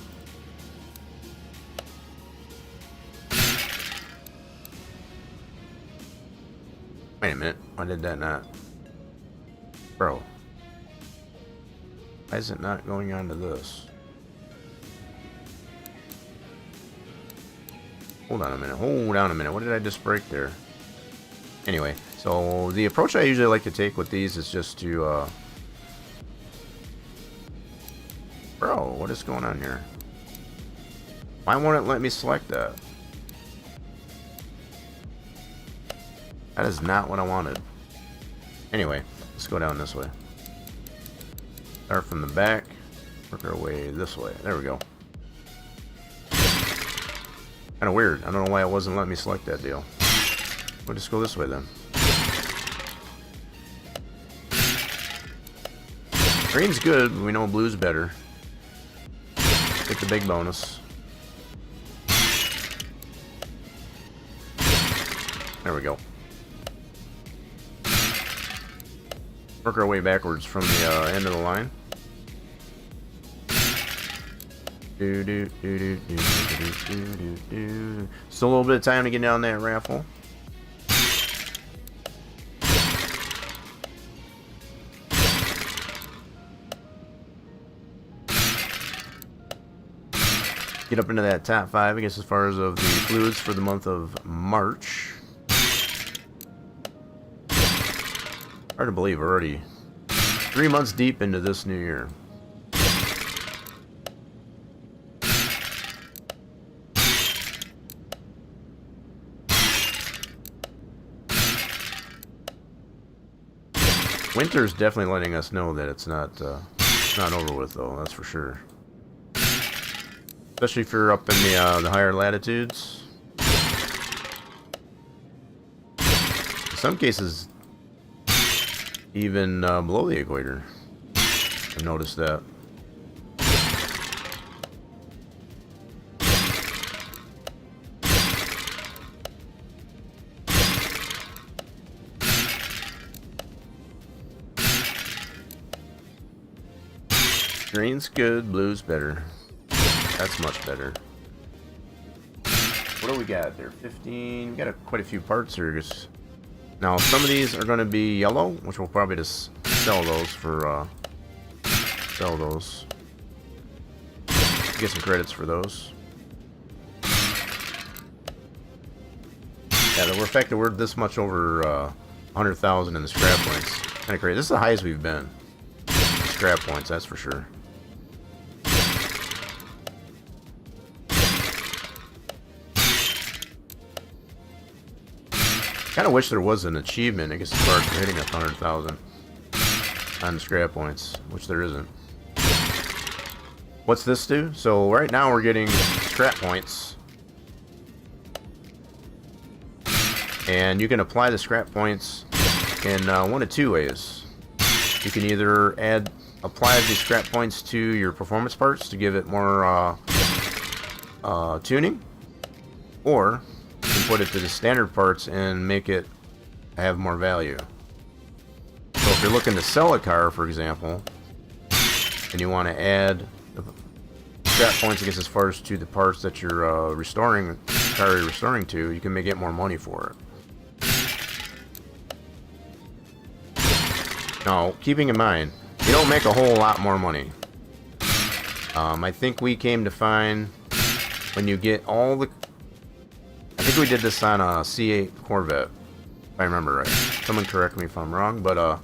Wait a minute. Why did that not? Bro. Why is it not going on to this? Hold on a minute. Hold on a minute. What did I just break there? Anyway, so the approach I usually like to take with these is just to, Bro, what is going on here? Why won't it let me select that? That is not what I wanted. Anyway, let's go down this way. Start from the back. Work our way this way. There we go. Kind of weird. I don't know why it wasn't letting me select that deal. We'll just go this way then. Green's good. We know blue's better. Get the big bonus. There we go. Work our way backwards from the end of the line. Still a little bit of time to get down that raffle. Get up into that top 5, I guess, as far as of the fluids for the month of March. Hard to believe, we're already 3 months deep into this new year. Winter's definitely letting us know that it's not over with, though. That's for sure. Especially if you're up in the higher latitudes. In some cases, even below the equator. I've noticed that. Green's good, blue's better. That's much better. What do we got there? 15. We got quite a few parts here. Now, some of these are going to be yellow, which we'll probably just sell those for, get some credits for those. Yeah, the fact that we're this much over 100,000 in the scrap points. Kind of crazy. This is the highest we've been. Scrap points, that's for sure. Kind of wish there was an achievement, I guess, as far as hitting 100,000 on the scrap points, which there isn't. What's this do? So right now we're getting scrap points, and you can apply the scrap points in one of two ways. You can either apply the scrap points to your performance parts to give it more tuning, or you can put it to the standard parts and make it have more value. So if you're looking to sell a car, for example, and you want to add the scrap points, I guess, as far as to the parts that you're restoring to, you can make it more money for it. Now, keeping in mind, you don't make a whole lot more money. I think we came to find when you get all the... I think we did this on a C8 Corvette, if I remember right. Someone correct me if I'm wrong, but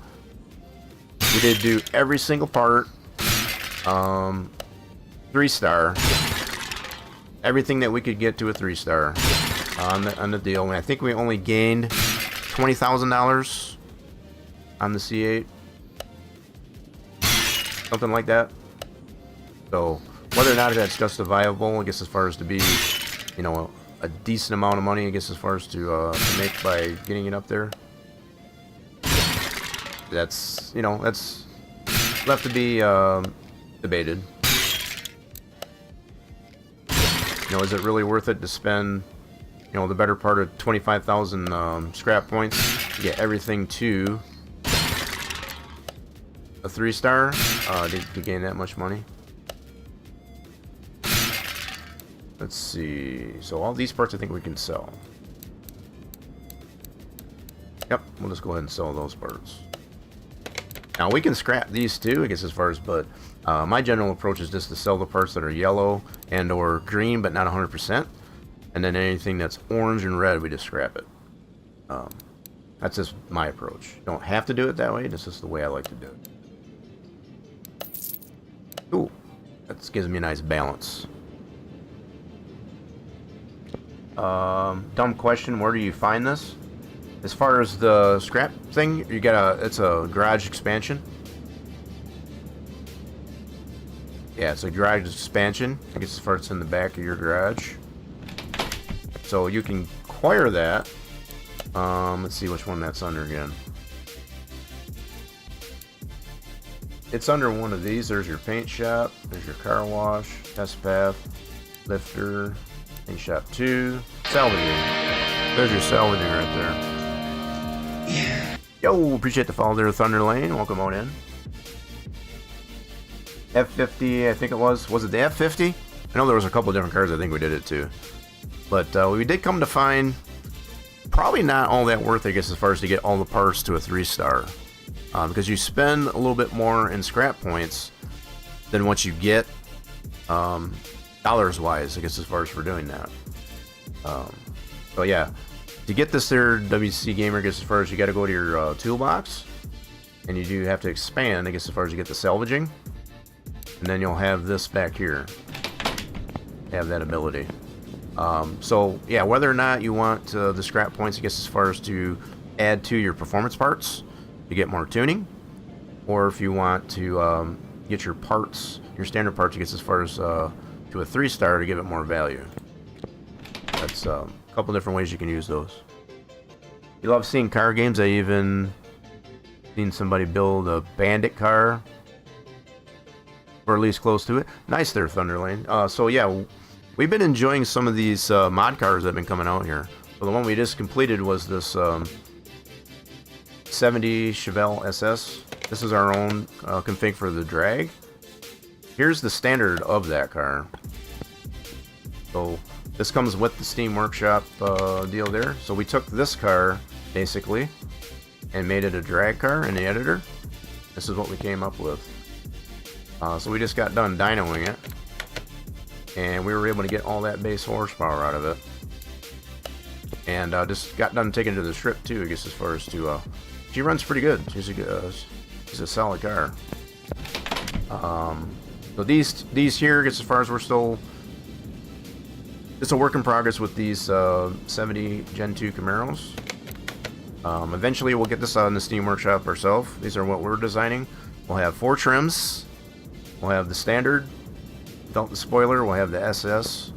we did do every single part, 3-star, everything that we could get to a 3-star on the deal. And I think we only gained $20,000 on the C8, something like that. So whether or not that's justifiable, I guess, as far as to be, you know, a decent amount of money, I guess, as far as to make by getting it up there, that's, you know, that's left to be debated. You know, is it really worth it to spend, you know, the better part of 25,000 scrap points to get everything to a 3-star to gain that much money? Let's see. So all these parts I think we can sell. Yep, we'll just go ahead and sell those parts. Now we can scrap these too, I guess, as far as, but my general approach is just to sell the parts that are yellow and or green, but not 100%. And then anything that's orange and red, we just scrap it. That's just my approach. Don't have to do it that way. This is the way I like to do it. Ooh, that gives me a nice balance. Dumb question. Where do you find this? As far as the scrap thing, you got it's a garage expansion. Yeah, it's a garage expansion. I guess as far as it's in the back of your garage. So you can acquire that. Let's see which one that's under again. It's under one of these. There's your paint shop. There's your car wash, test path, lifter, paint shop 2, salvaging. There's your salvaging right there. Yo, appreciate the follow there, Thunder Lane. Welcome on in. F50, I think it was. Was it the F50? I know there was a couple of different cars. I think we did it too. But we did come to find probably not all that worth, I guess, as far as to get all the parts to a 3-star. Because you spend a little bit more in scrap points than what you get dollars-wise, I guess, as far as for doing that. So yeah. To get this there, WC Gamer, I guess, as far as you got to go to your toolbox, and you do have to expand, I guess, as far as you get the salvaging, and then you'll have this back here, have that ability. So yeah, whether or not you want the scrap points, I guess, as far as to add to your performance parts to get more tuning, or if you want to get your parts, your standard parts, I guess, as far as to a 3-star to give it more value. That's couple different ways you can use those. You love seeing car games. I even seen somebody build a Bandit car, or at least close to it. Nice there, Thunderlane. So yeah, we've been enjoying some of these mod cars that have been coming out here. So the one we just completed was this 70 Chevelle SS. This is our own config for the drag. Here's the standard of that car. So this comes with the Steam Workshop deal there. So we took this car, basically, and made it a drag car in the editor. This is what we came up with. So we just got done dynoing it, and we were able to get all that base horsepower out of it. And just got done taking it to the strip too, I guess, as far as to... she runs pretty good. She's a solid car. So these here, I guess, as far as we're still... It's a work in progress with these 70 Gen 2 Camaros. Eventually we'll get this out in the Steam Workshop ourselves. These are what we're designing. We'll have 4 trims. We'll have the standard without the spoiler. We'll have the SS.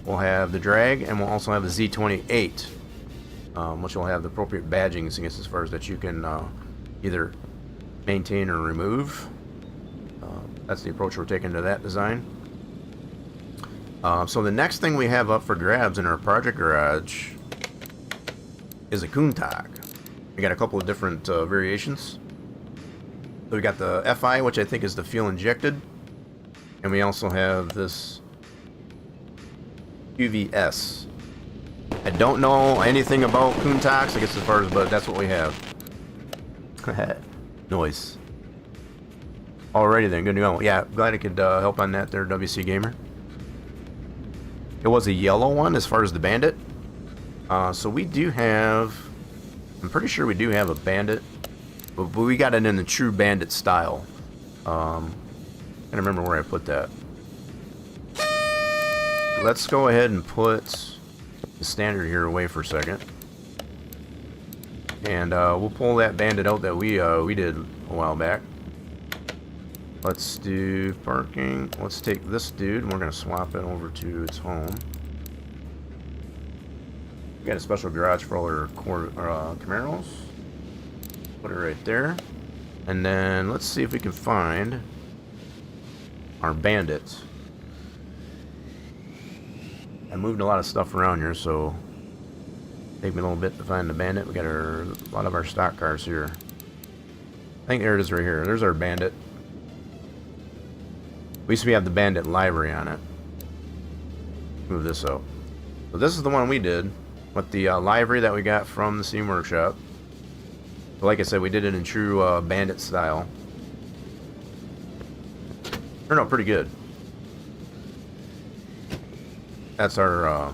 We'll have the drag, and we'll also have the Z28, which will have the appropriate badgings, I guess, as far as that you can either maintain or remove. That's the approach we're taking to that design. So the next thing we have up for grabs in our project garage is a Countach. We got a couple of different variations. So we got the FI, which I think is the fuel injected, and we also have this QVS. I don't know anything about Countachs, I guess, as far as, but that's what we have. Noise. Alrighty then, good to go. Yeah, glad I could help on that there, WC Gamer. It was a yellow one as far as the Bandit. So we do have... I'm pretty sure we do have a Bandit. But we got it in the true Bandit style. I can't remember where I put that. Let's go ahead and put the standard here away for a second. And we'll pull that Bandit out that we did a while back. Let's do parking. Let's take this dude and we're going to swap it over to its home. We got a special garage for all our Camaros. Put it right there. And then let's see if we can find our Bandit. I moved a lot of stuff around here, so take me a little bit to find the Bandit. We got a lot of our stock cars here. I think there it is right here. There's our Bandit. We used to have the Bandit library on it. Move this out. So this is the one we did. with the livery that we got from the Steam Workshop. But like I said, we did it in true Bandit style. Turned out pretty good. That's our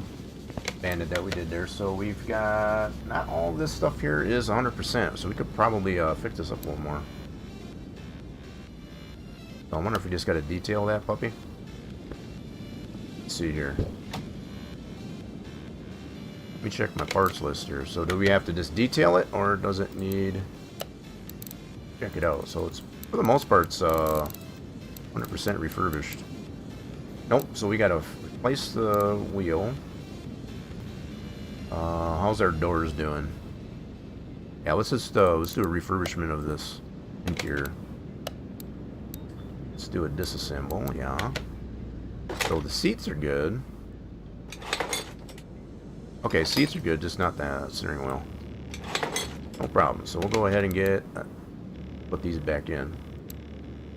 Bandit that we did there. So we've got, not all this stuff here is 100%, so we could probably fix this up a little more. So I wonder if we just got to detail that puppy. Let's see here. Let me check my parts list here. So do we have to just detail it, or does it need... Check it out. So it's, for the most part, it's 100% refurbished. Nope, so we got to replace the wheel. How's our doors doing? Yeah, let's just let's do a refurbishment of this interior. Let's do a disassemble, yeah. So the seats are good. Okay, seats are good, just not that steering wheel. No problem. So we'll go ahead and get put these back in.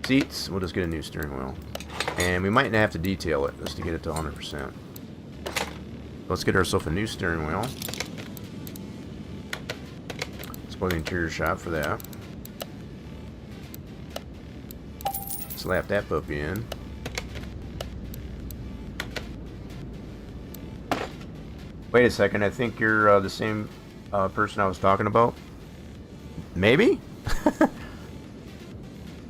Seats, we'll just get a new steering wheel. And we might have to detail it just to get it to 100%. Let's get ourselves a new steering wheel. Let's go to the interior shop for that. Slap that puppy in. Wait a second, I think you're the same person I was talking about. Maybe?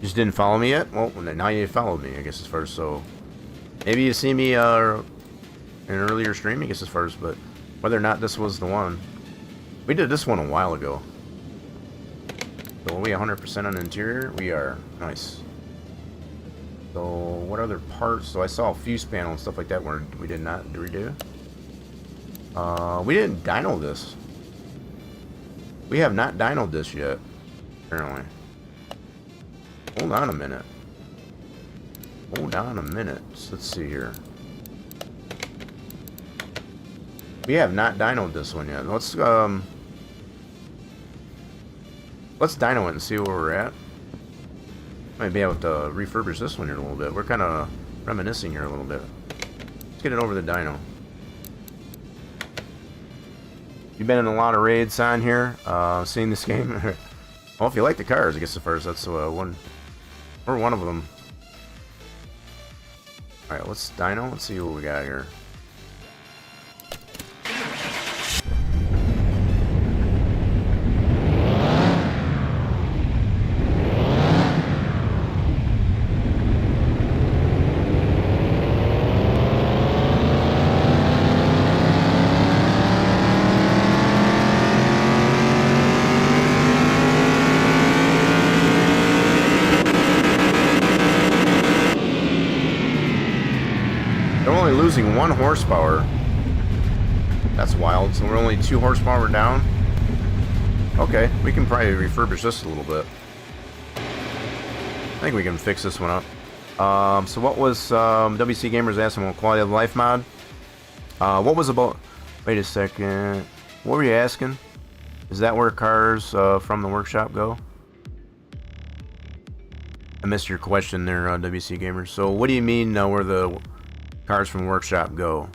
Just didn't follow me yet? Well, now you followed me, I guess, as far as so. Maybe you see me in an earlier stream, I guess, as far as, but whether or not this was the one. We did this one a while ago. So are we 100% on the interior? We are. Nice. So what other parts? So I saw a fuse panel and stuff like that where we did not redo. We didn't dyno this. We have not dynoed this yet, apparently. Hold on a minute. Hold on a minute. Let's see here. We have not dynoed this one yet. Let's dyno it and see where we're at. Might be able to refurbish this one here a little bit. We're kind of reminiscing here a little bit. Let's get it over the dyno. You've been in a lot of raids on here, seeing this game. Well, if you like the cars, I guess the first, that's one, or one of them. Alright, let's dyno, let's see what we got here. Losing 1 horsepower. That's wild. So we're only 2 horsepower down. Okay, we can probably refurbish this a little bit. I think we can fix this one up. So what was WC Gamers asking about quality of life mod? What was about... Wait a second. What were you asking? Is that where cars from the workshop go? I missed your question there, WC Gamers. So what do you mean where the cars from workshop go?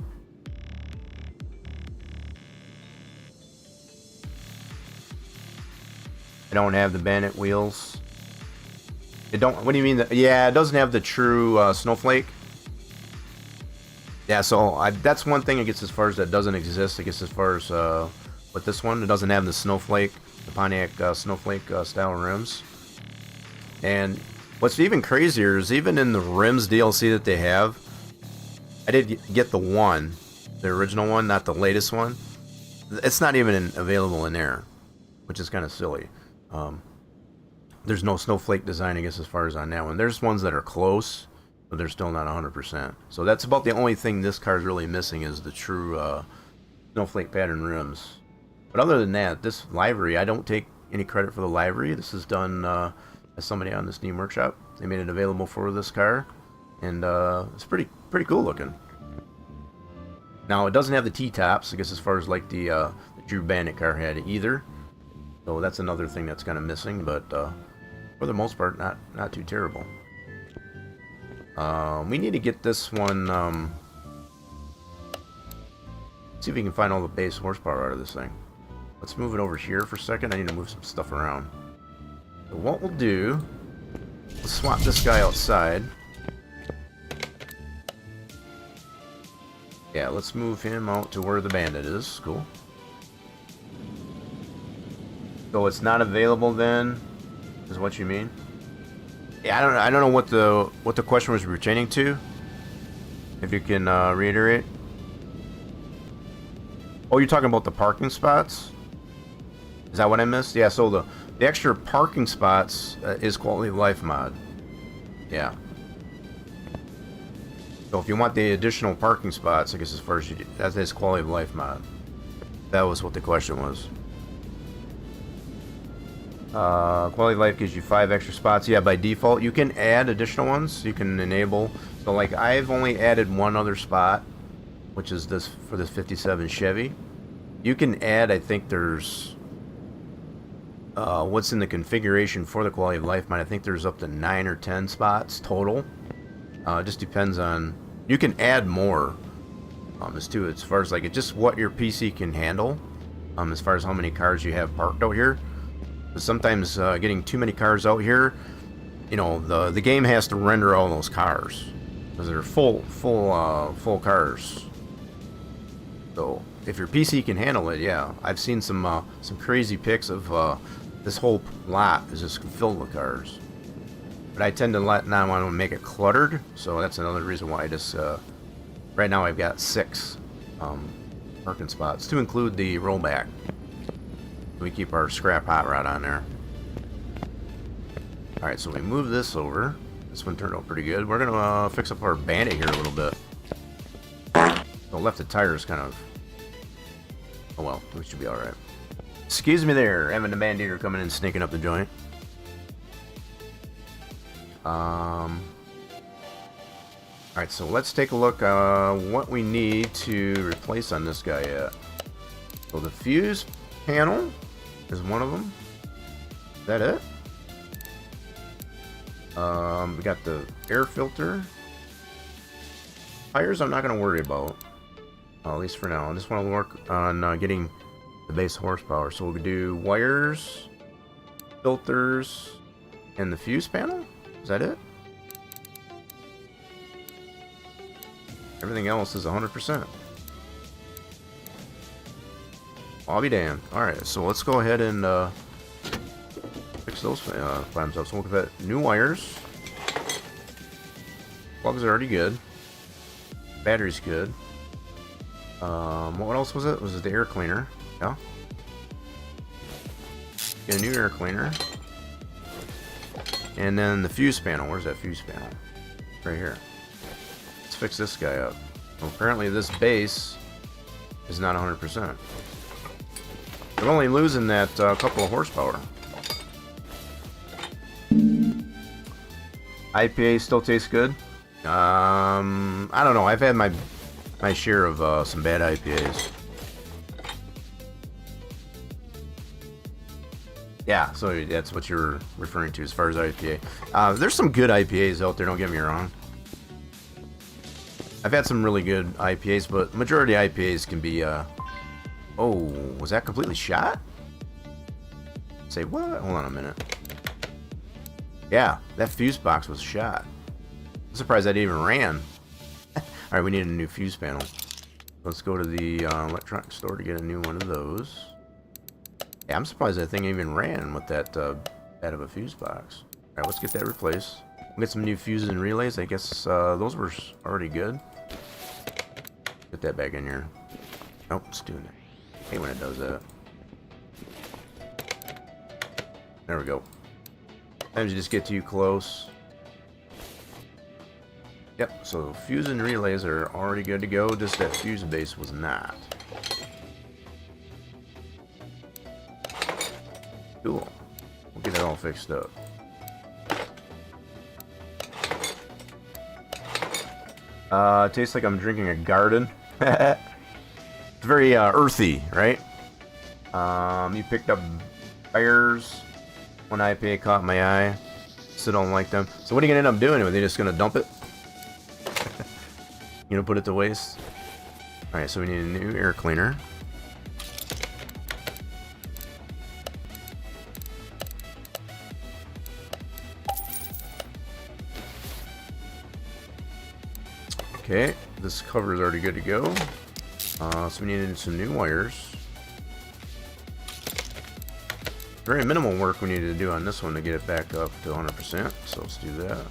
I don't have the Bandit wheels. It don't. What do you mean? Yeah, it doesn't have the true snowflake. Yeah, so that's one thing I guess as far as that doesn't exist. I guess as far as with this one, it doesn't have the snowflake, the Pontiac snowflake style rims. And what's even crazier is even in the rims DLC that they have. I did get the original one, not the latest one. It's not even available in there, which is kind of silly. There's no snowflake design, I guess, as far as on that one. There's ones that are close, but they're still not 100%. So that's about the only thing this car is really missing is the true snowflake pattern rims. But other than that, this livery, I don't take any credit for the livery. This is done as somebody on the Steam Workshop. They made it available for this car, and it's pretty cool looking. Now it doesn't have the T-tops, I guess, as far as like the true Bandit car had either. So that's another thing that's kind of missing, but for the most part, not too terrible. We need to get this one. See if we can find all the base horsepower out of this thing. Let's move it over here for a second. I need to move some stuff around. So what we'll do, we'll swap this guy outside. Yeah, let's move him out to where the bandit is. Cool. So it's not available then, is what you mean? Yeah, I don't know what the question was pertaining to. If you can reiterate. Oh, you're talking about the parking spots? Is that what I missed? Yeah, so the extra parking spots is quality of life mod. Yeah. So if you want the additional parking spots, I guess as far as you do, that is quality of life mod. That was what the question was. Quality of life gives you 5 extra spots. Yeah, by default, you can add additional ones. You can enable. So like I've only added one other spot, which is this for this 57 Chevy. You can add, I think there's what's in the configuration for the quality of life mod. I think there's up to 9 or 10 spots total. It just depends on, you can add more as far as like it just what your PC can handle, as far as how many cars you have parked out here. But sometimes getting too many cars out here, you know, the game has to render all those cars because they're full cars. So if your PC can handle it, yeah, I've seen some crazy pics of this whole lot is just filled with cars. But I tend to not want to make it cluttered, so that's another reason why I just right now I've got 6 parking spots to include the rollback. We keep our scrap hot rod on there. Alright, so we move this over. This one turned out pretty good. We're gonna fix up our bandit here a little bit. The left tire is kind of, oh well, we should be alright. Excuse me there, having the banditer coming in sneaking up the joint. Alright, so let's take a look what we need to replace on this guy yet. So the fuse panel is one of them. Is that it? We got the air filter. Tires I'm not going to worry about. At least for now. I just want to work on getting the base horsepower. So we'll do wires, filters, and the fuse panel? Is that it? Everything else is 100%. I'll be damned. Alright, so let's go ahead and fix those problems up. So we'll look at new wires. Plugs are already good. Battery's good. What else was it? Was it the air cleaner? Yeah. Get a new air cleaner. And then the fuse panel. Where's that fuse panel? Right here. Let's fix this guy up. Well, apparently this base is not 100%. We're only losing that couple of horsepower. IPA still tastes good. I don't know. I've had my share of some bad IPAs. Yeah, so that's what you're referring to as far as IPA. There's some good IPAs out there, don't get me wrong. I've had some really good IPAs, but majority IPAs can be, oh, was that completely shot? Say what? Hold on a minute. Yeah, that fuse box was shot. I'm surprised that even ran. Alright, we need a new fuse panel. Let's go to the electronics store to get a new one of those. Yeah, I'm surprised that thing even ran with that bad of a fuse box. Alright, let's get that replaced. We'll get some new fuses and relays. I guess those were already good. Get that back in here. Nope, it's doing it. I hate when it does that. There we go. Sometimes you just get too close. Yep, so fuse and relays are already good to go, just that fuse base was not. Cool. We'll get it all fixed up. It tastes like I'm drinking a garden. It's very earthy, right? You picked up bears. One IPA caught my eye. Still don't like them. So what are you gonna end up doing? Are they just gonna dump it? You know, put it to waste? Alright, so we need a new air cleaner. Okay, this cover is already good to go. So we needed some new wires. Very minimal work we needed to do on this one to get it back up to 100%. So let's do that.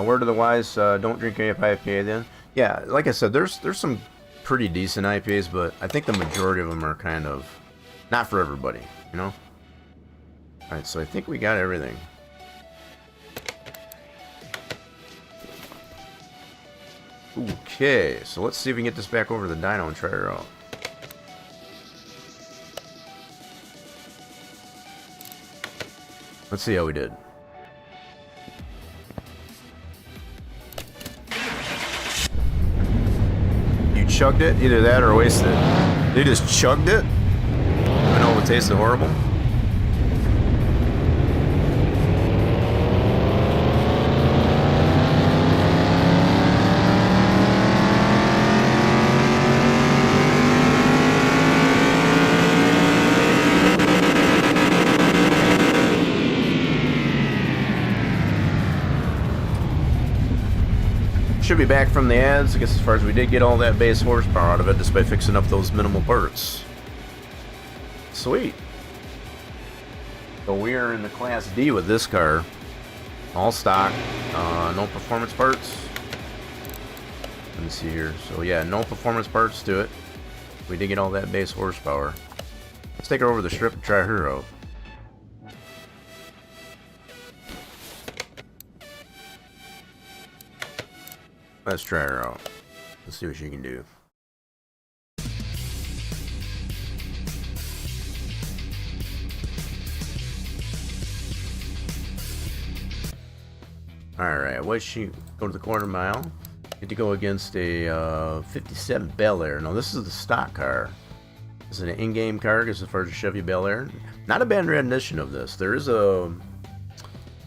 Word to the wise, don't drink any IPA then. Yeah, like I said, there's some pretty decent IPAs, but I think the majority of them are kind of not for everybody, you know? Alright, so I think we got everything. Okay, so let's see if we can get this back over to the dyno and try her out. Let's see how we did. You chugged it? Either that or wasted it. They just chugged it? I know it tasted horrible. Should be back from the ads. I guess as far as we did get all that base horsepower out of it just by fixing up those minimal parts. Sweet. So we are in the Class D with this car. All stock. No performance parts. Let me see here. So yeah, no performance parts to it. We did get all that base horsepower. Let's take her over the strip and try her out. Let's try her out. Let's see what she can do. Alright, what's she go to the quarter mile? Get to go against a 57 Bel Air. Now this is the stock car. This is an in-game car as far as a Chevy Bel Air. Not a bad rendition of this. There is a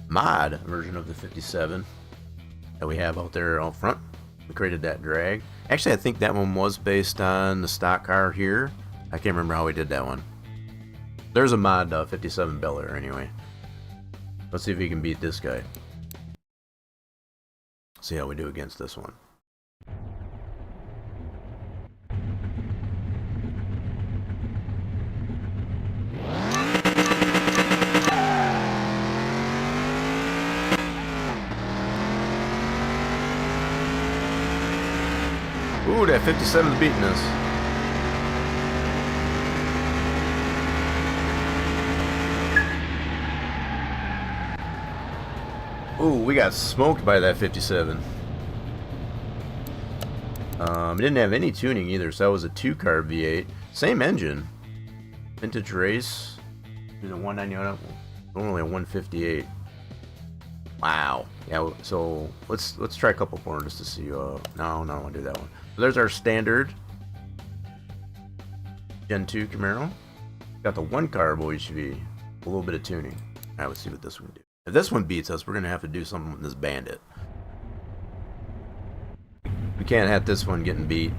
mod version of the 57 that we have out there out front. We created that drag. Actually, I think that one was based on the stock car here. I can't remember how we did that one. There's a mod 57 Bel Air anyway. Let's see if we can beat this guy. See how we do against this one. Ooh, that 57's beating us. Ooh, we got smoked by that 57. It didn't have any tuning either, so that was a 2-car V8. Same engine. Vintage race. Did a 199, only a 158. Wow. Yeah, so let's try a couple more just to see. No, I don't want to do that one. So there's our standard Gen 2 Camaro. Got the 1-car HV. A little bit of tuning. Alright, let's see what this one do. If this one beats us, we're going to have to do something with this Bandit. We can't have this one getting beat.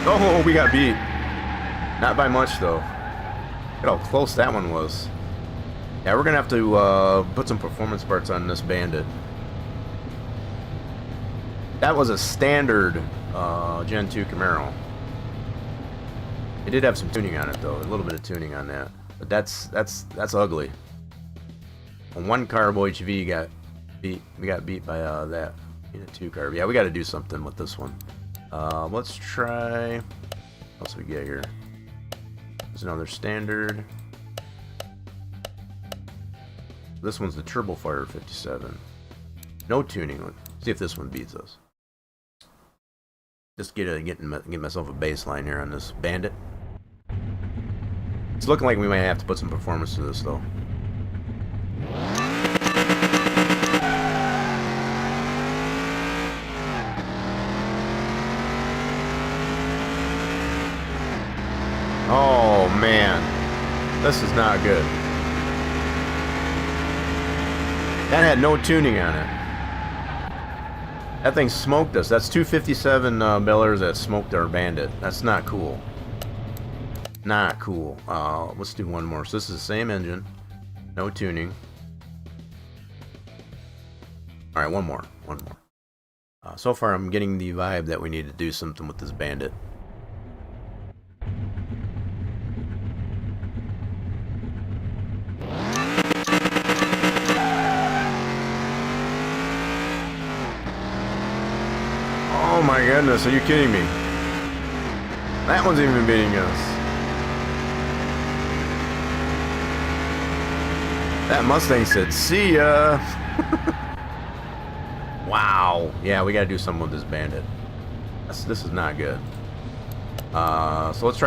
Oh, we got beat. Not by much, though. Look at how close that one was. Yeah, we're gonna have to put some performance parts on this Bandit. That was a standard Gen 2 Camaro. It did have some tuning on it, though. A little bit of tuning on that. But that's ugly. A 1-car HV got beat. We got beat by that in a 2-car. Yeah, we got to do something with this one. Let's try. What else we get here? There's another standard. This one's the Turbo Fire 57. No tuning. Let's see if this one beats us. Just get myself a baseline here on this Bandit. It's looking like we might have to put some performance to this, though. This is not good. That had no tuning on it. That thing smoked us. That's 257 Bel Airs that smoked our Bandit. That's not cool. Not cool. Let's do one more. So this is the same engine. No tuning. Alright, one more. One more. So far I'm getting the vibe that we need to do something with this Bandit. Oh my goodness, are you kidding me? That one's even beating us. That Mustang said, see ya! Wow. Yeah, we gotta do something with this Bandit. This is not good. So let's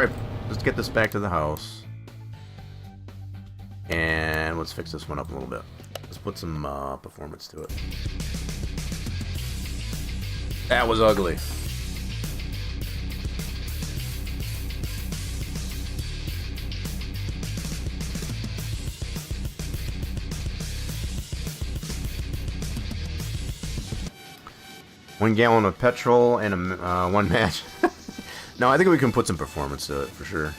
get this back to the house. And let's fix this one up a little bit. Let's put some performance to it. That was ugly. One gallon of petrol and one match. No, I think we can put some performance to it for sure.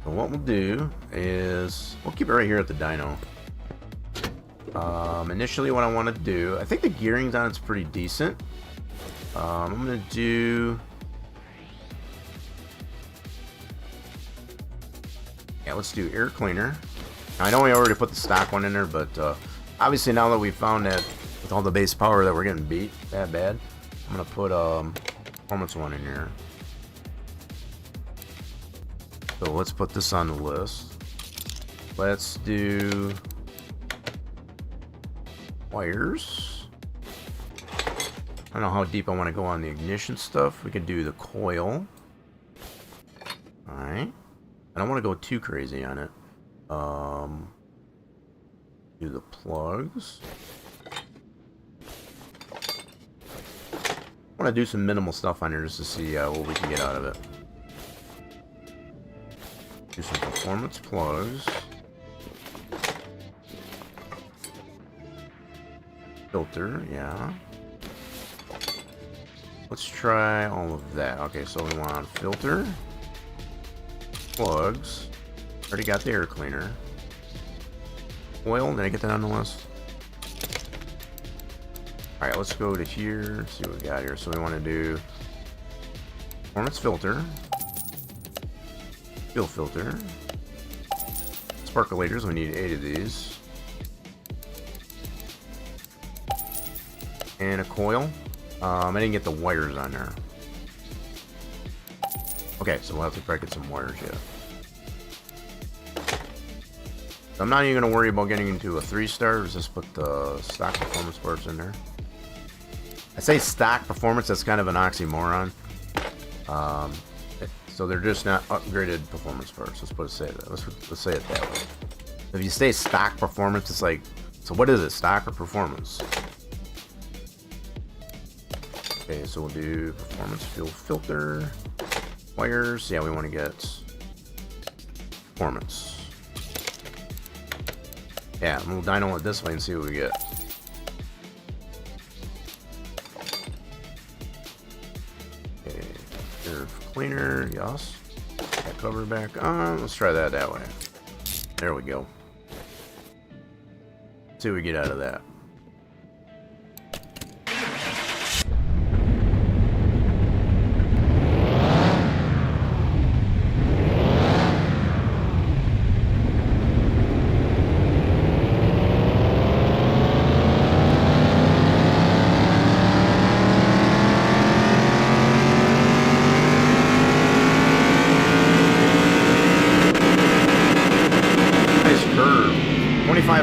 So what we'll do is we'll keep it right here at the dyno. Initially what I want to do, I think the gearing's on it's pretty decent. I'm going to do... Yeah, let's do air cleaner. I know we already put the stock one in there, but obviously now that we found that with all the base power that we're getting beat that bad, I'm going to put performance one in here. So let's put this on the list. Let's do... wires. I don't know how deep I want to go on the ignition stuff. We can do the coil. Alright. I don't want to go too crazy on it. Do the plugs. I want to do some minimal stuff on here just to see what we can get out of it. Do some performance plugs. Filter, yeah. Let's try all of that. Okay, so we want filter, plugs. Already got the air cleaner. Oil, did I get that on the list? Alright, let's go to here, see what we got here. So we want to do performance filter, fuel filter, sparkulators, we need 8 of these, and a coil. I didn't get the wires on there. Okay, so we'll have to probably get some wires yet. I'm not even going to worry about getting into a 3-star. Let's just put the stock performance parts in there. I say stock performance, that's kind of an oxymoron. So they're just not upgraded performance parts. Let's say it that way. If you say stock performance, it's like, so what is it, stock or performance? Okay, so we'll do performance fuel filter, wires. Yeah, we want to get performance. Yeah, we'll dyno it this way and see what we get. Okay, air cleaner, yes. That cover back on. Let's try that way. There we go. See what we get out of that.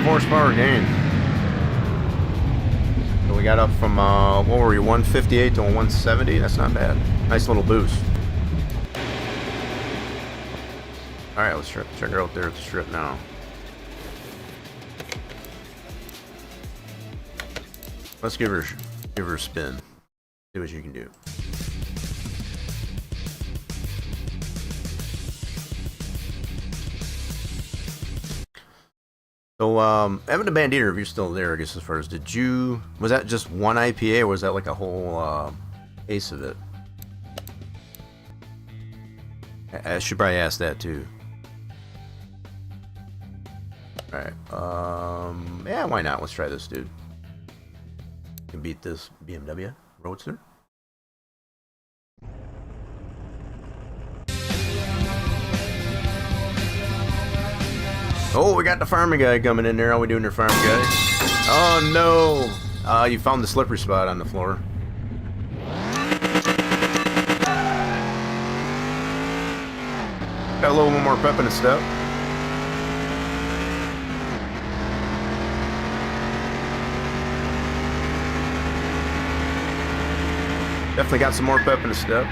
Horsepower gain. So we got up from what were we, 158 to 170. That's not bad. Nice little boost. All right, let's check her out there at the strip now. Let's give her a spin. See what she can do. So, Evan the Bandit, if you're still there, I guess, as far as, was that just one IPA, or was that like a whole, case of it? I should probably ask that, too. Alright, yeah, why not? Let's try this, dude. Can beat this BMW Roadster. Oh, we got the farming guy coming in there. How we doing there, farming guy? Oh no! You found the slippery spot on the floor. Got a little more pep in the step. Definitely got some more pep in the step.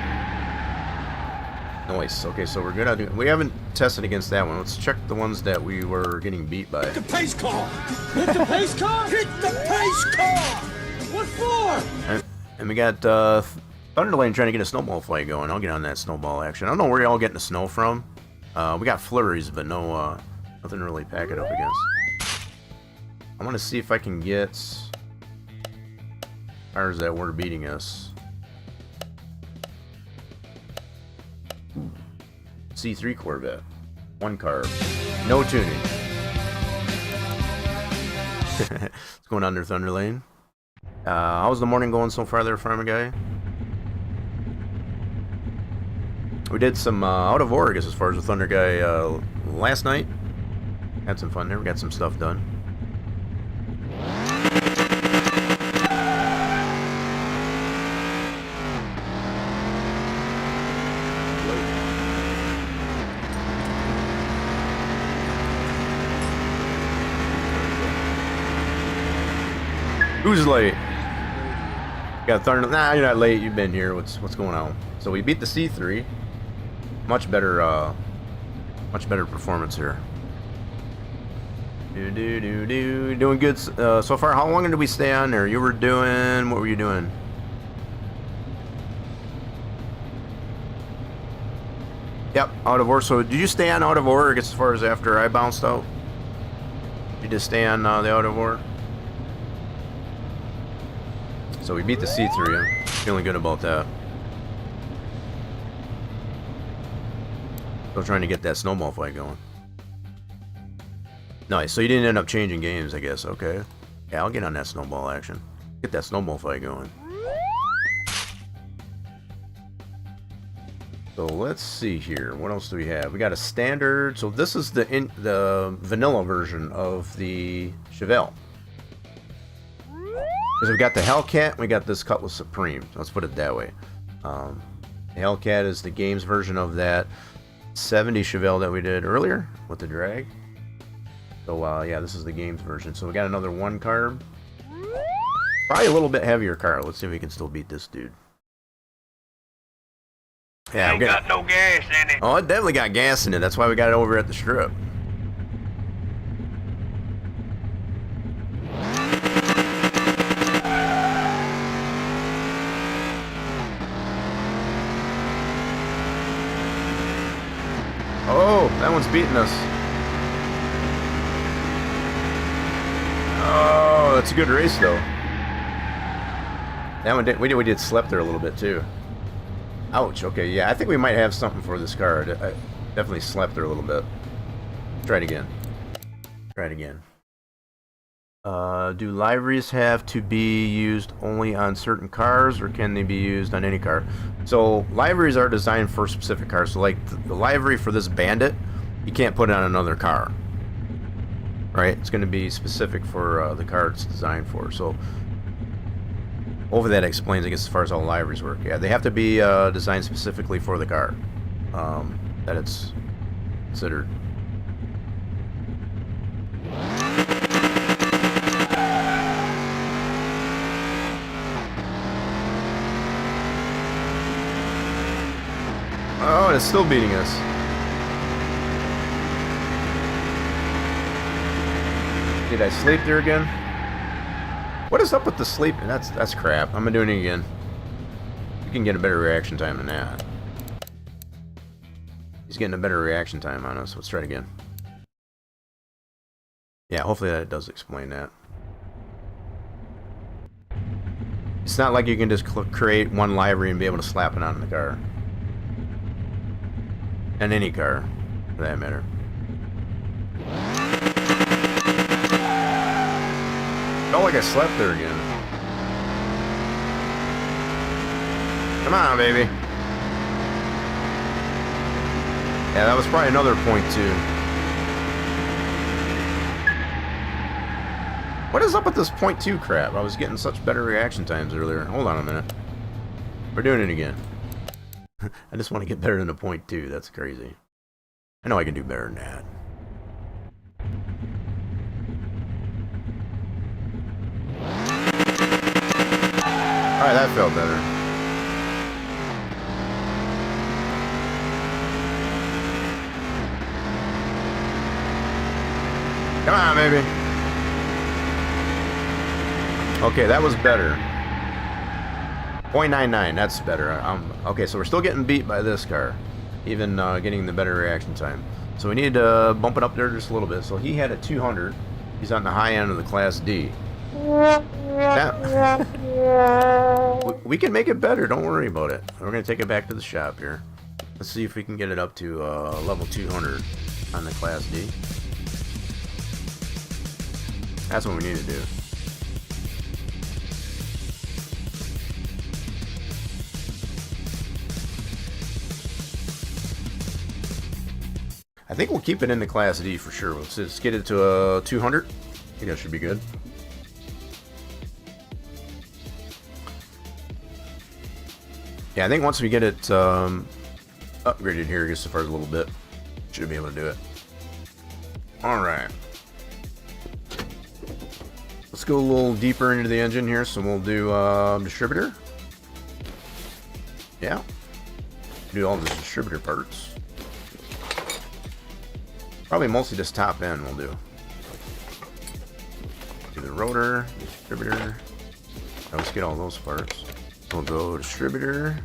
Nice. Okay, so we're good. We haven't tested against that one. Let's check the ones that we were getting beat by. Hit the pace car! Hit the pace car! Hit the pace car! What for? And we got Thunderlane trying to get a snowball fight going. I'll get on that snowball action. I don't know where y'all getting the snow from. We got flurries, but no, nothing to really pack it up against. I want to see if I can get cars that were beating us. C3 Corvette. One carb. No tuning. What's going on there, Thunderlane? How's the morning going so far there, Farmer Guy? We did some out of Oregon as far as the Thunder Guy last night. Had some fun there. We got some stuff done. Who's late? Got Thunder. Nah, you're not late. You've been here. What's going on? So we beat the C3. Much better performance here. Doing good so far. How long did we stay on there? You were doing. What were you doing? Yep, out of Oregon. So did you stay on out of Oregon as far as after I bounced out? Did you just stay on the out of Oregon? So we beat the C3. I'm feeling good about that. Still trying to get that snowball fight going. Nice. So you didn't end up changing games, I guess. Okay. Yeah, I'll get on that snowball action. Get that snowball fight going. So let's see here. What else do we have? We got a standard. So this is the vanilla version of the Chevelle. Because we've got the Hellcat, we got this Cutlass Supreme. Let's put it that way. The Hellcat is the games version of that 70 Chevelle that we did earlier with the drag. So yeah, this is the games version. So we got another one carb. Probably a little bit heavier car. Let's see if we can still beat this dude. Yeah, ain't got no gas in it. Oh, it definitely got gas in it. That's why we got it over at the strip. Oh, that one's beating us. Oh, that's a good race though. That one did. We did slip there a little bit too. Ouch. Okay, yeah, I think we might have something for this car. I definitely slept there a little bit. Try it again. Try it again. Do liveries have to be used only on certain cars, or can they be used on any car? So liveries are designed for specific cars. So like the livery for this Bandit, you can't put it on another car, right? It's going to be specific for the car it's designed for. So over that explains, I guess, as far as how liveries work. Yeah, they have to be designed specifically for the car that it's considered. Oh, it's still beating us. Did I sleep there again? What is up with the sleep? That's crap. I'm doing it again. You can get a better reaction time than that. He's getting a better reaction time on us. Let's try it again. Yeah, hopefully that does explain that. It's not like you can just create one livery and be able to slap it on the car. And any car, for that matter. Felt like I slept there again. Come on, baby. Yeah, that was probably another .2. What is up with this .2 crap? I was getting such better reaction times earlier. Hold on a minute. We're doing it again. I just want to get better than a .2. That's crazy. I know I can do better than that. Alright, that felt better. Come on, baby. Okay, that was better. 0.99, that's better. Okay, so we're still getting beat by this car. Even getting the better reaction time. So we need to bump it up there just a little bit. So he had a 200. He's on the high end of the Class D. Now, we can make it better, don't worry about it. We're going to take it back to the shop here. Let's see if we can get it up to level 200 on the Class D. That's what we need to do. I think we'll keep it in the Class D for sure. Let's just get it to 200. I think that should be good. Yeah, I think once we get it upgraded here just as far as a little bit, should be able to do it. Alright. Let's go a little deeper into the engine here, so we'll do distributor. Yeah. Do all the distributor parts. Probably mostly just top end we'll do. Do the rotor, distributor. Now let's get all those parts. We'll go distributor.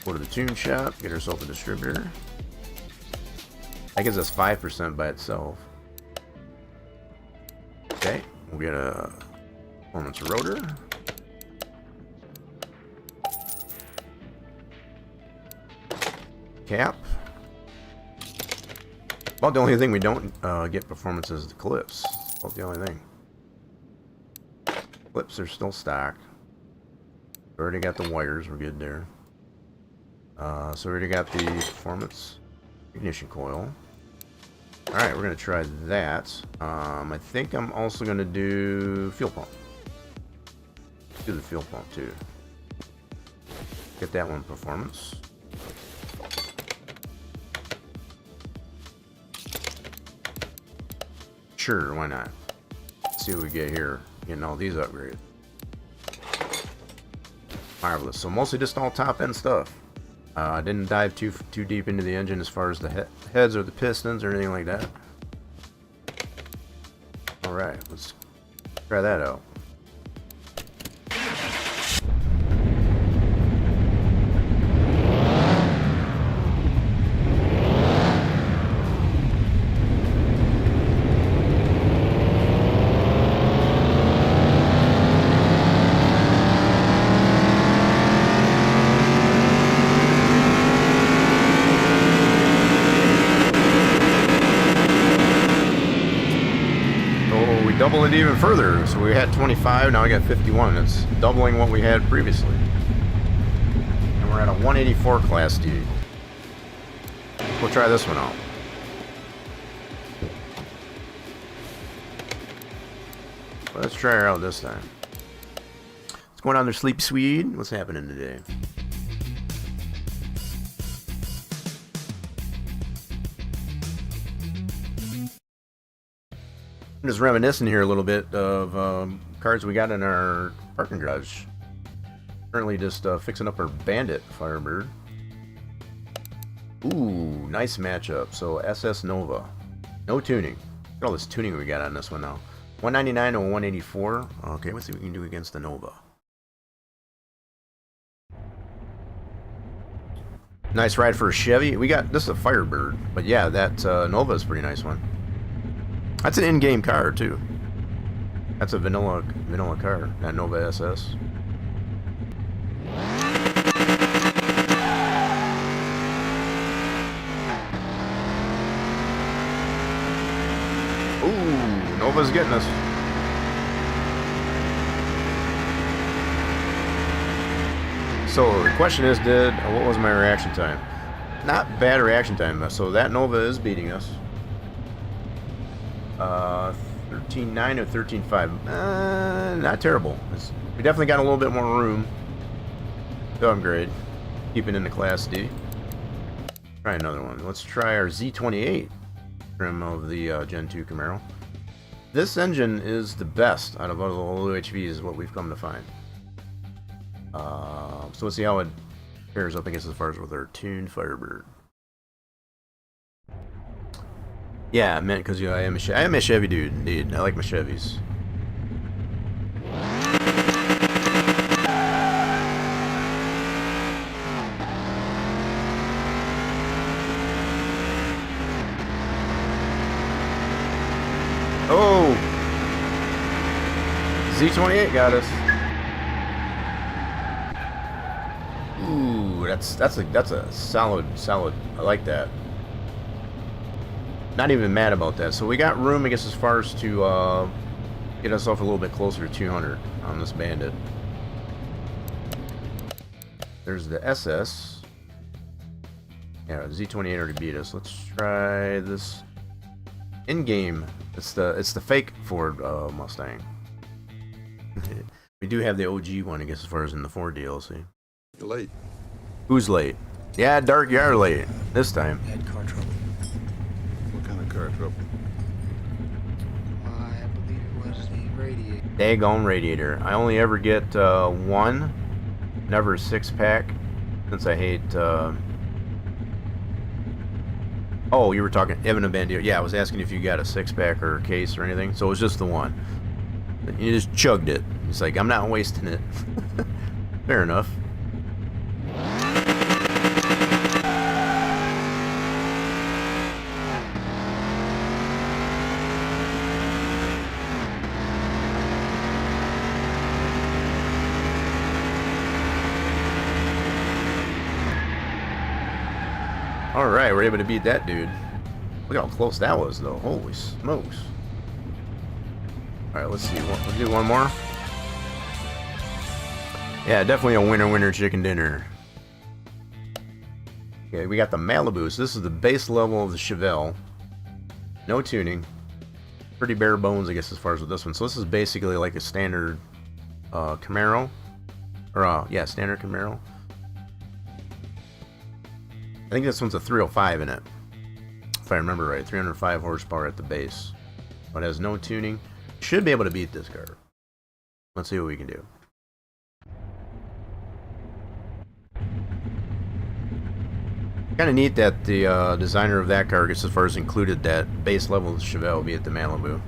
Go to the tune shop, get ourselves a distributor. That gives us 5% by itself. Okay, we'll get a performance rotor. Cap. About the only thing we don't get performance is the clips. About the only thing. Clips are still stock. We already got the wires, we're good there. So we already got the performance ignition coil. Alright, we're going to try that. I think I'm also going to do fuel pump. Do the fuel pump too. Get that one performance. Sure, why not? Let's see what we get here. Getting all these upgraded. Marvelous. So mostly just all top end stuff. I didn't dive too deep into the engine as far as the heads or the pistons or anything like that. Alright, let's try that out. Double it even further. So we had 25, now we got 51. It's doubling what we had previously. And we're at a 184 Class D. We'll try this one out. Let's try her out this time. What's going on there, Sleepy Swede? What's happening today? I'm just reminiscing here a little bit of cars we got in our parking garage. Currently just fixing up our Bandit Firebird. Ooh, nice matchup. So SS Nova. No tuning. Look at all this tuning we got on this one now. 199 to 184. Okay, let's see what we can do against the Nova. Nice ride for a Chevy. We got, this is a Firebird, but yeah, that Nova is a pretty nice one. That's an in-game car too. That's a vanilla car, that Nova SS. Ooh, Nova's getting us. So the question is, what was my reaction time? Not bad reaction time. So that Nova is beating us. 13.9 or 13.5. Not terrible. We definitely got a little bit more room to upgrade. Keeping in the Class D. Try another one. Let's try our Z28 trim of the Gen 2 Camaro. This engine is the best out of all the OHVs, is what we've come to find. So let's see how it pairs up, I guess, as far as with our tuned Firebird. Yeah, I meant because I am a Chevy dude, indeed. I like my Chevys. Oh, Z28 got us. Ooh, that's a solid. I like that. Not even mad about that. So we got room, I guess, as far as to get ourselves a little bit closer to 200 on this Bandit. There's the SS. Yeah, the Z28 already beat us. Let's try this in-game. It's the fake Ford Mustang. We do have the OG one, I guess, as far as in the Ford DLC. You're late. Who's late? Yeah, Dark, you're late. This time. Had car trouble. What kind of car trouble? I believe it was the radiator. Daggone radiator. I only ever get one, never a 6-pack, since I hate. Oh, you were talking Evan Bandit. Yeah, I was asking if you got a 6-pack or a case or anything. So it was just the one. You just chugged it. It's like, I'm not wasting it. Fair enough. Alright, we're able to beat that dude. Look how close that was, though. Holy smokes. Alright, let's see. We'll do one more. Yeah, definitely a winner chicken dinner. Okay, we got the Malibu. So this is the base level of the Chevelle. No tuning. Pretty bare bones, I guess, as far as with this one. So this is basically like a standard Camaro. Or, yeah, standard Camaro. I think this one's a 305 in it, if I remember right. 305 horsepower at the base, but has no tuning. Should be able to beat this car. Let's see what we can do. Kind of neat that the designer of that car, I guess, as far as included that base level of the Chevelle, be it the Malibu.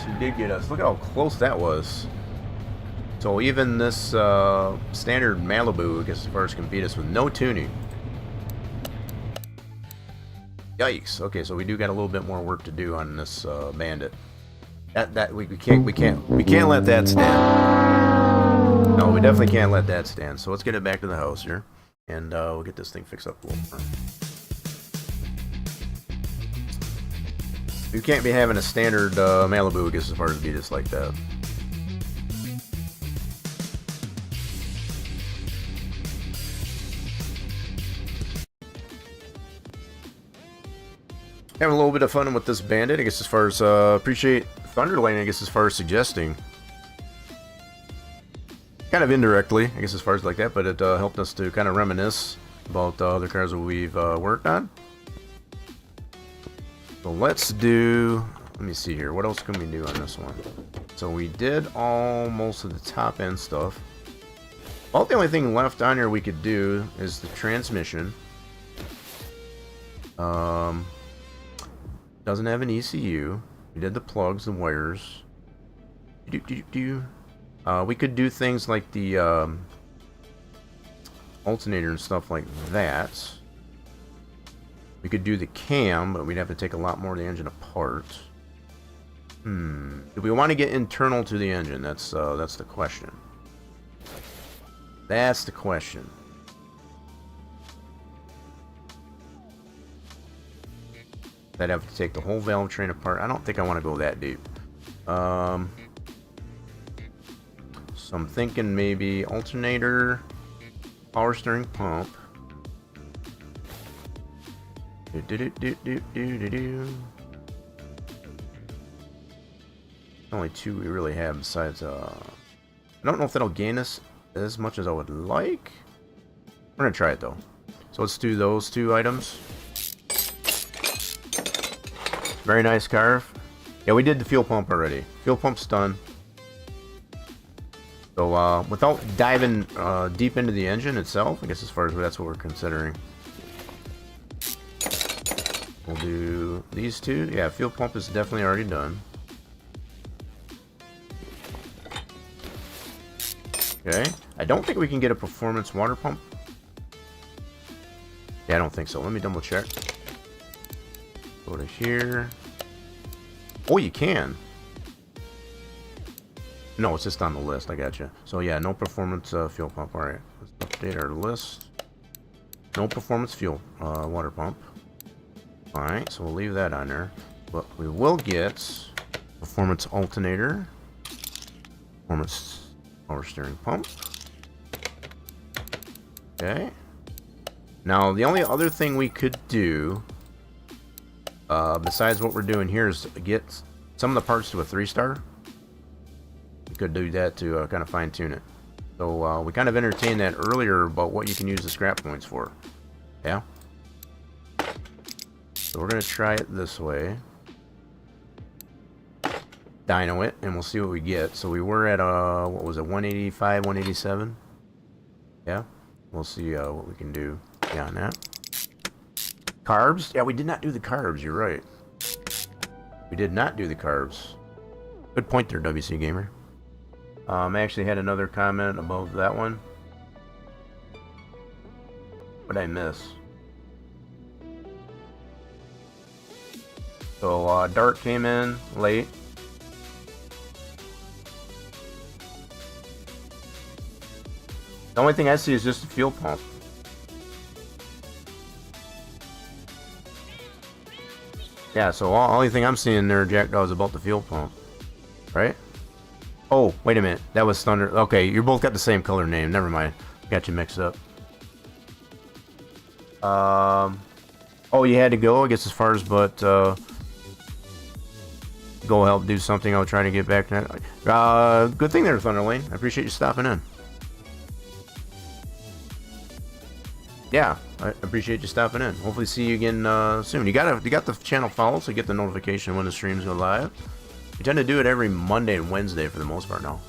She did get us. Look how close that was. So even this standard Malibu, I guess, as far as can beat us with no tuning. Yikes. Okay, so we do got a little bit more work to do on this Bandit. We can't let that stand. No, we definitely can't let that stand. So let's get it back to the house here, and we'll get this thing fixed up a little more. You can't be having a standard Malibu, I guess, as far as beat us like that. Having a little bit of fun with this Bandit, I guess, as far as appreciate Thunderlane, I guess, as far as suggesting. Kind of indirectly, I guess, as far as like that, but it helped us to kind of reminisce about other cars that we've worked on. So let's do, let me see here, what else can we do on this one? So we did most of the top end stuff. Well, the only thing left on here we could do is the transmission. Doesn't have an ECU. We did the plugs, the wires. We could do things like the alternator and stuff like that. We could do the cam, but we'd have to take a lot more of the engine apart. Do we want to get internal to the engine? That's the question. That's the question. I'd have to take the whole valve train apart. I don't think I want to go that deep. So I'm thinking maybe alternator, power steering pump. Only two we really have besides I don't know if that'll gain us as much as I would like. We're gonna try it though. So let's do those two items. Very nice carve. Yeah, we did the fuel pump already. Fuel pump's done. So without diving deep into the engine itself, I guess as far as that's what we're considering. We'll do these two. Yeah, fuel pump is definitely already done. Okay. I don't think we can get a performance water pump. Yeah, I don't think so. Let me double check. Go to here. Oh, you can. No, it's just on the list. I got you. So yeah, no performance fuel pump. All right, let's update our list. No performance fuel water pump. All right, so we'll leave that on there. But we will get performance alternator, performance power steering pump. Okay. Now the only other thing we could do, besides what we're doing here, is get some of the parts to a 3-star. We could do that to kind of fine tune it. So we kind of entertained that earlier about what you can use the scrap points for. Yeah. So we're gonna try it this way. Dyno it, and we'll see what we get. So we were at what was it, 185, 187? Yeah. We'll see what we can do beyond that. Carbs? Yeah, we did not do the carbs. You're right. We did not do the carbs. Good point there, WC Gamer. I actually had another comment above that one. What'd I miss? So Dart came in late. The only thing I see is just the fuel pump. Yeah, so the only thing I'm seeing there, Jackdaw, is about the fuel pump. Right? Oh, wait a minute. That was Thunder. Okay, you both got the same color name. Never mind. Got you mixed up. Oh, you had to go, I guess, as far as, but go help do something. I'll try to get back to that. Good thing there, Thunderlane. I appreciate you stopping in. Yeah, I appreciate you stopping in. Hopefully see you again soon. You got the channel followed, so you get the notification when the streams go live. We tend to do it every Monday and Wednesday for the most part now.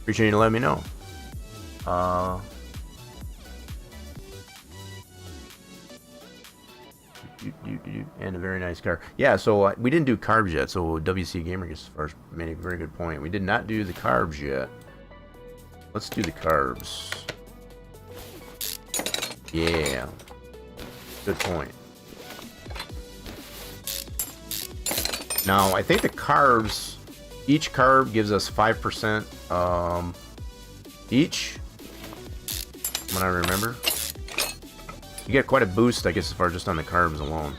Appreciate you letting me know. And a very nice car. Yeah, so we didn't do carbs yet, so WC Gamer gets first made a very good point. We did not do the carbs yet. Let's do the carbs. Yeah. Good point. Now, I think the carbs, each carb gives us 5% each. When I remember. You get quite a boost, I guess, as far as just on the carbs alone.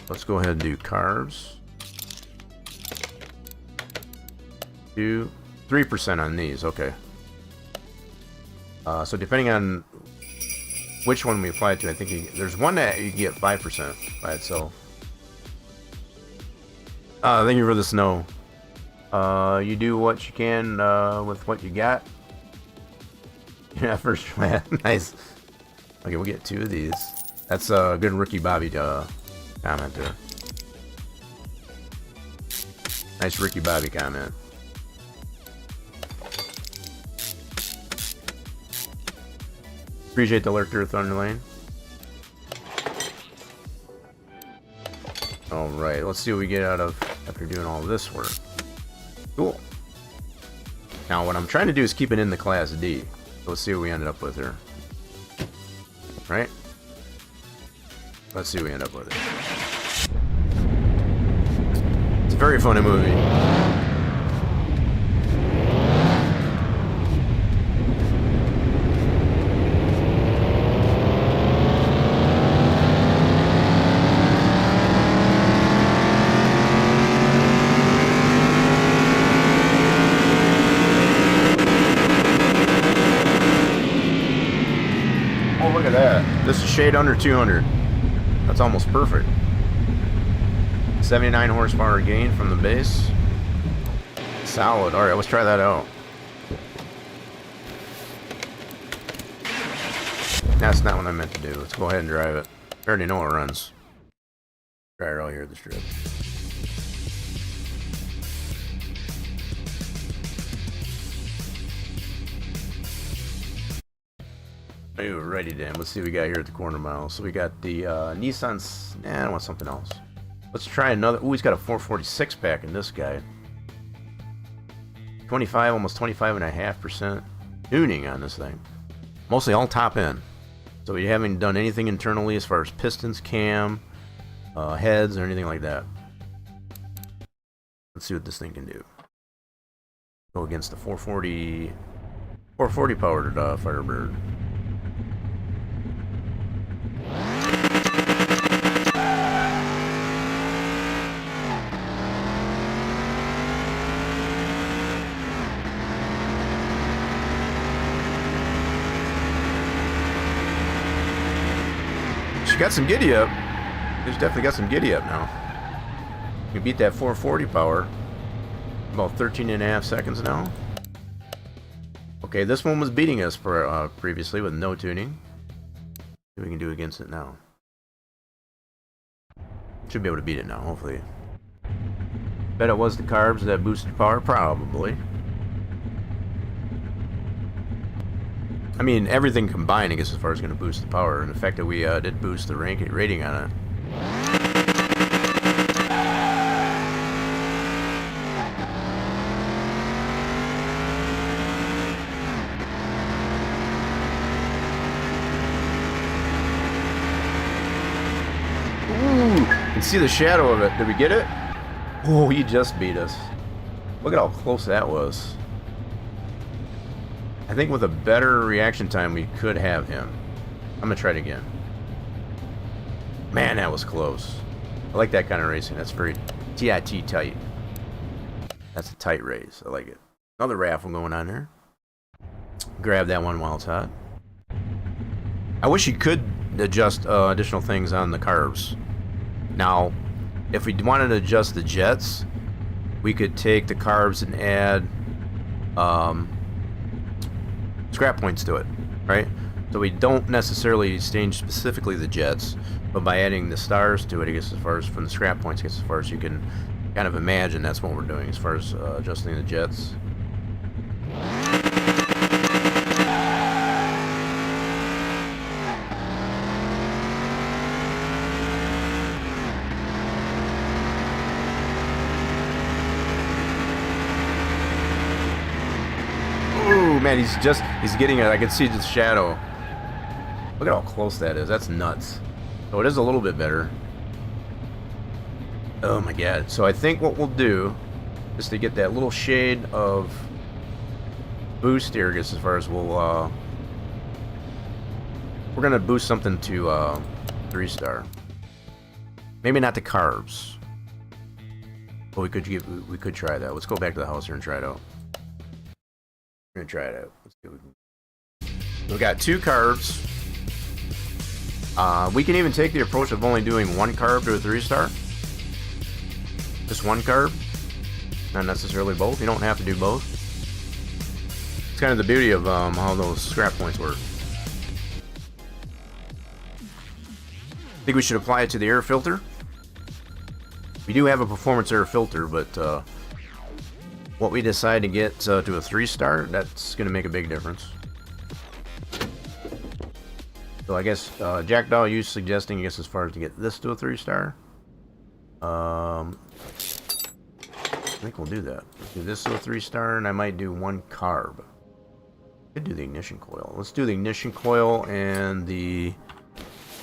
Let's go ahead and do carbs. Do 3% on these, okay. So depending on which one we apply it to, I think there's one that you get 5% by itself. Thank you for the snow. You do what you can with what you got. Yeah, first try. Nice. Okay, we'll get 2 of these. That's a good Rookie Bobby comment there. Nice Ricky Bobby comment. Appreciate the lurker, Thunderlane. Alright, let's see what we get out of after doing all this work. Cool. Now, what I'm trying to do is keep it in the Class D. So let's see what we ended up with here. Right? Let's see what we end up with. It's a very funny movie. Oh, look at that. This is shade under 200. That's almost perfect. 79 horsepower gain from the base. Solid. Alright, let's try that out. That's not what I meant to do. Let's go ahead and drive it. I already know it runs. Try it out here at the strip. Alrighty then, let's see what we got here at the corner mile. So we got the Nissan. Nah, I want something else. Let's try another. Ooh, he's got a 446 pack in this guy. 25, almost 25.5% tuning on this thing. Mostly all top end. So we haven't done anything internally as far as pistons, cam, heads, or anything like that. Let's see what this thing can do. Go against the 440 powered Firebird. She got some giddy up. She's definitely got some giddy up now. You beat that 440 power. About 13.5 seconds now. Okay, this one was beating us for previously with no tuning. See what we can do against it now. Should be able to beat it now, hopefully. Bet it was the carbs that boosted power, probably. I mean, everything combined, I guess, as far as going to boost the power, and the fact that we did boost the rating on it. Ooh, you can see the shadow of it. Did we get it? Oh, he just beat us. Look at how close that was. I think with a better reaction time, we could have him. I'm going to try it again. Man, that was close. I like that kind of racing. That's very TIT tight. That's a tight race. I like it. Another raffle going on there. Grab that one while it's hot. I wish you could adjust additional things on the carbs. Now, if we wanted to adjust the jets, we could take the carbs and add scrap points to it, right? So we don't necessarily change specifically the jets, but by adding the stars to it, I guess as far as from the scrap points, I guess as far as you can kind of imagine, that's what we're doing as far as adjusting the jets. Man, he's getting it. I can see the shadow. Look at how close that is. That's nuts. So it is a little bit better. Oh my god. So I think what we'll do is to get that little shade of boost here, I guess, as far as we're gonna boost something to 3-star. Maybe not the carbs. But we could try that. Let's go back to the house here and try it out. We're gonna try it out. Let's see what we can. We've got 2 carbs. We can even take the approach of only doing 1 carb to a 3-star. Just 1 carb, not necessarily both. You don't have to do both. It's kind of the beauty of how those scrap points work. I think we should apply it to the air filter. We do have a performance air filter, but what we decide to get to a 3-star, that's going to make a big difference. So I guess, Jackdaw, you suggesting, I guess, as far as to get this to a 3-star? I think we'll do that. Let's do this to a 3-star, and I might do 1 carb. Could do the ignition coil. Let's do the ignition coil and the...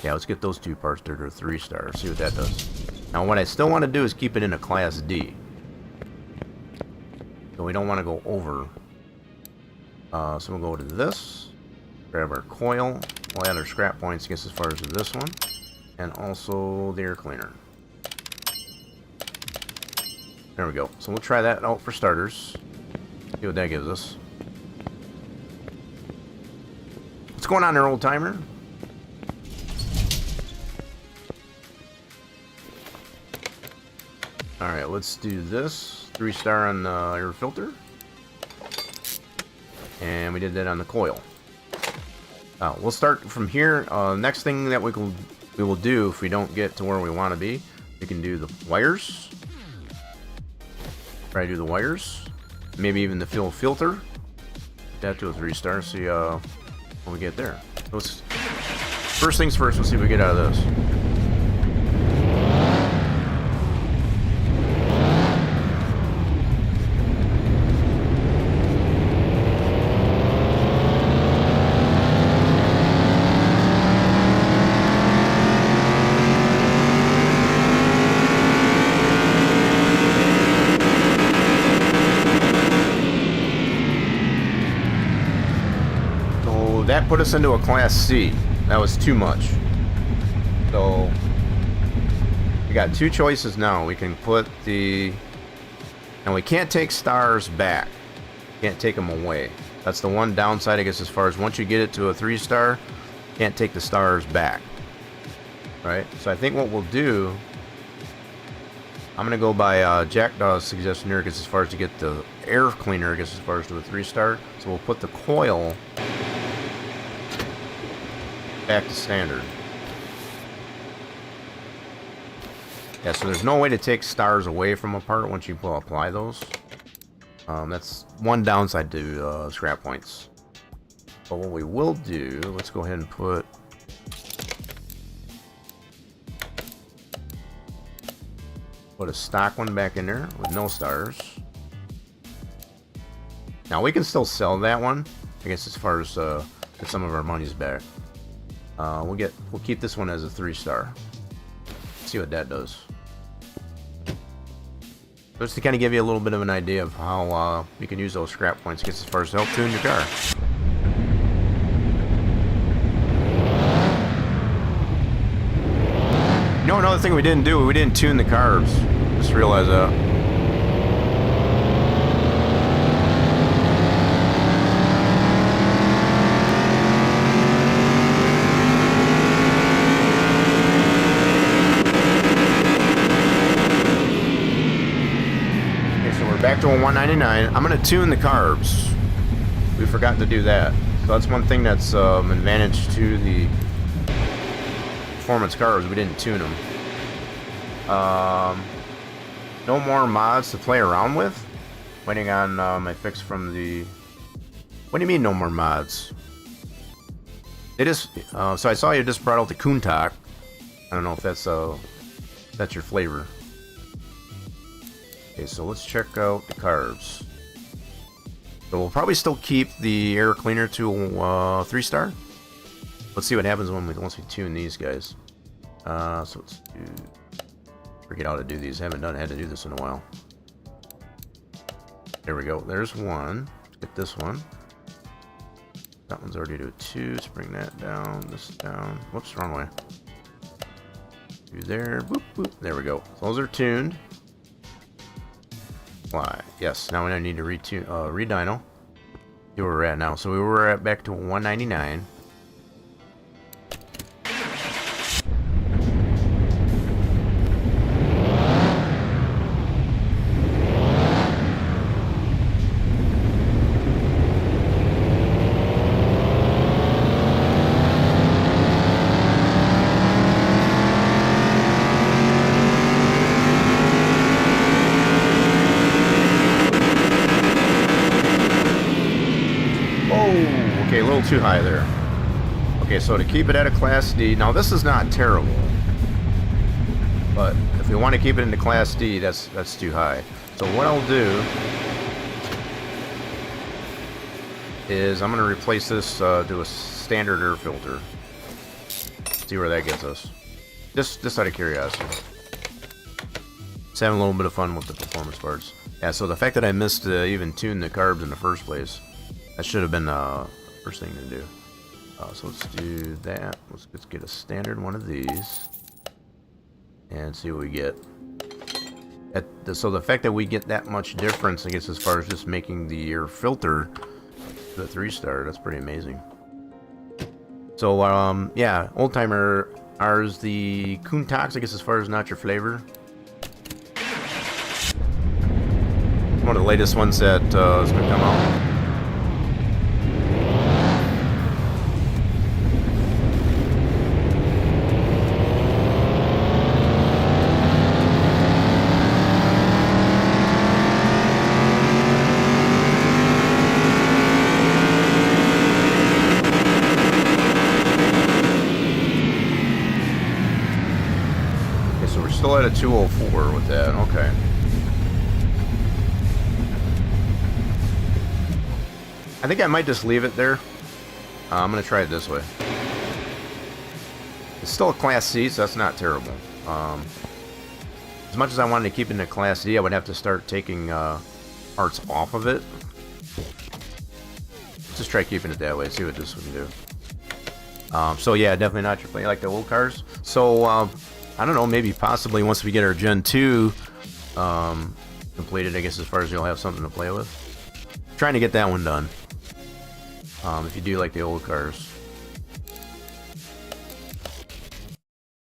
Yeah, let's get those 2 parts to a 3-star. See what that does. Now, what I still want to do is keep it in a Class D. So we don't want to go over. So we'll go to this. Grab our coil. We'll add our scrap points, I guess, as far as this one. And also the air cleaner. There we go. So we'll try that out for starters. See what that gives us. What's going on there, old timer? Alright, let's do this. 3-star on the air filter. And we did that on the coil. We'll start from here. Next thing that we will do if we don't get to where we want to be, we can do the wires. Try to do the wires. Maybe even the fuel filter. Get that to a 3-star. See what we get there. Let's, first things first, let's see what we get out of this. That put us into a Class C. That was too much. So we got 2 choices now. We can put the... And we can't take stars back. Can't take them away. That's the one downside, I guess, as far as once you get it to a 3-star, can't take the stars back. Right? So I think what we'll do... I'm going to go by Jackdaw's suggestion here, I guess, as far as to get the air cleaner, I guess, as far as to a 3-star. So we'll put the coil... back to standard. Yeah, so there's no way to take stars away from a part once you apply those. That's one downside to scrap points. But what we will do, let's go ahead and put a stock one back in there with no stars. Now we can still sell that one, I guess, as far as get some of our money's back. We'll keep this one as a 3-star. See what that does. Just to kind of give you a little bit of an idea of how you can use those scrap points, I guess, as far as to help tune your car. You know, another thing we didn't do, we didn't tune the carbs. Just realized that. Back to a 199. I'm going to tune the carbs. We forgot to do that. So that's one thing that's an advantage to the performance carbs. We didn't tune them. No more mods to play around with. Waiting on my fix from the... What do you mean no more mods? It is... so I saw you just brought out the Countach. I don't know if that's your flavor. Okay, so let's check out the carbs. So we'll probably still keep the air cleaner to 3-star. Let's see what happens once we tune these guys. So let's forget how to do these. Haven't had to do this in a while. There we go. There's one. Let's get this one. That one's already to a 2. Let's bring that down. This down. Whoops, wrong way. Do there. Boop, boop. There we go. So those are tuned. Yes, now we need to redyno. See where we're at now. So we were at back to 199. okay, a little too high there. Okay, so to keep it at a Class D, now this is not terrible, but if we want to keep it into Class D, that's too high. So what I'll do is I'm going to replace this to a standard air filter. See where that gets us. Just out of curiosity. Just having a little bit of fun with the performance parts. Yeah, so the fact that I missed to even tune the carbs in the first place, that should have been the first thing to do. So let's do that. Let's get a standard one of these and see what we get. So the fact that we get that much difference, I guess, as far as just making the air filter the 3-star, that's pretty amazing. So yeah, old timer ours, the Countach, I guess, as far as not your flavor. One of the latest ones that has been come out. Still at a 204 with that, okay. I think I might just leave it there. I'm gonna try it this way. It's still a Class C, so that's not terrible. As much as I wanted to keep it in a Class D, I would have to start taking parts off of it. Just try keeping it that way, see what this would do. So yeah, definitely not your play like the old cars. So I don't know, maybe possibly once we get our Gen 2 completed, I guess, as far as you'll have something to play with. Trying to get that one done. If you do like the old cars.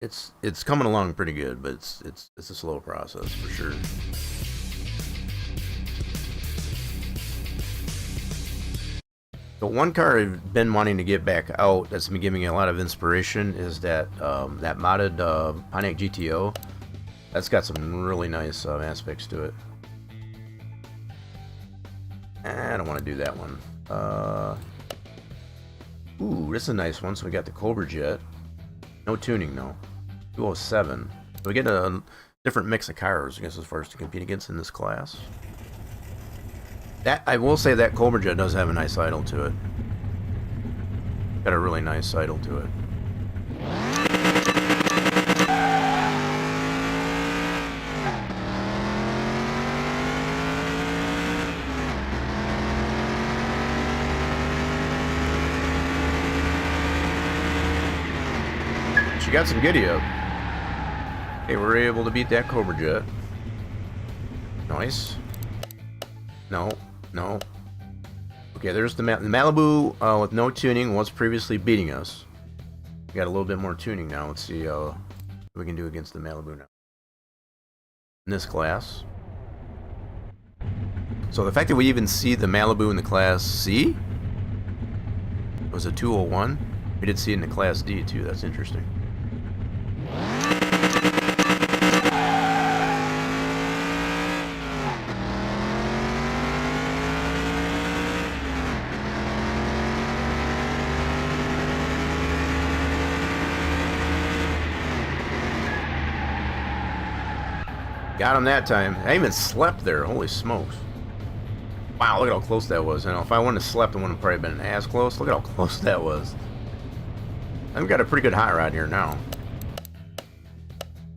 It's coming along pretty good, but it's a slow process for sure. The one car I've been wanting to get back out that's been giving me a lot of inspiration is that that modded Pontiac GTO. That's got some really nice aspects to it. I don't want to do that one. Ooh, this is a nice one. So we got the Cobra Jet. No tuning, though. 207. So we get a different mix of cars, I guess, as far as to compete against in this class. That, I will say that Cobra Jet does have a nice idle to it. Got a really nice idle to it. She got some giddy up. Okay, we're able to beat that Cobra Jet. Nice. No. No. Okay, there's the Malibu with no tuning was previously beating us. We got a little bit more tuning now. Let's see what we can do against the Malibu now. In this class. So the fact that we even see the Malibu in the Class C was a 201. We did see it in the Class D too. That's interesting. Got him that time. I even slept there. Holy smokes. Wow, look at how close that was. You know, if I wouldn't have slept, it wouldn't have probably been as close. Look at how close that was. I've got a pretty good hot rod here now.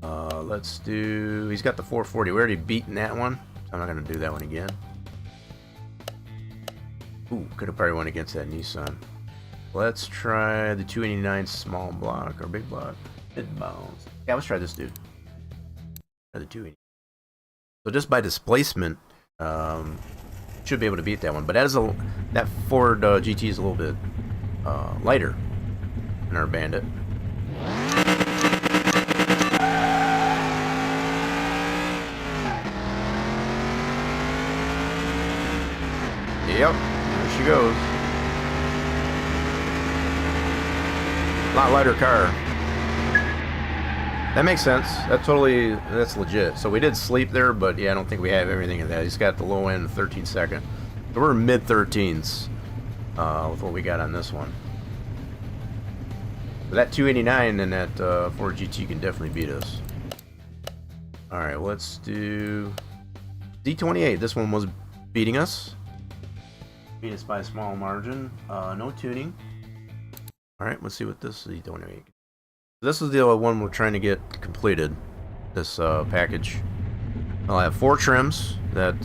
Let's do... He's got the 440. We already beaten that one. I'm not going to do that one again. Ooh, could have probably went against that Nissan. Let's try the 289 small block or big block. Mid bounds. Yeah, let's try this dude. Try the 280. So just by displacement, should be able to beat that one. But that Ford GT is a little bit lighter than our Bandit. Yep, there she goes. A lot lighter car. That makes sense. That's legit. So we did sleep there, but yeah, I don't think we have everything in that. He's got the low end 13 second. So we're mid 13s. with what we got on this one. But that 289 and that Ford GT can definitely beat us. Alright, let's do Z28. This one was beating us. Beat us by a small margin. No tuning. Alright, let's see what this Z28. This is the one we're trying to get completed. This package. I'll have 4 trims that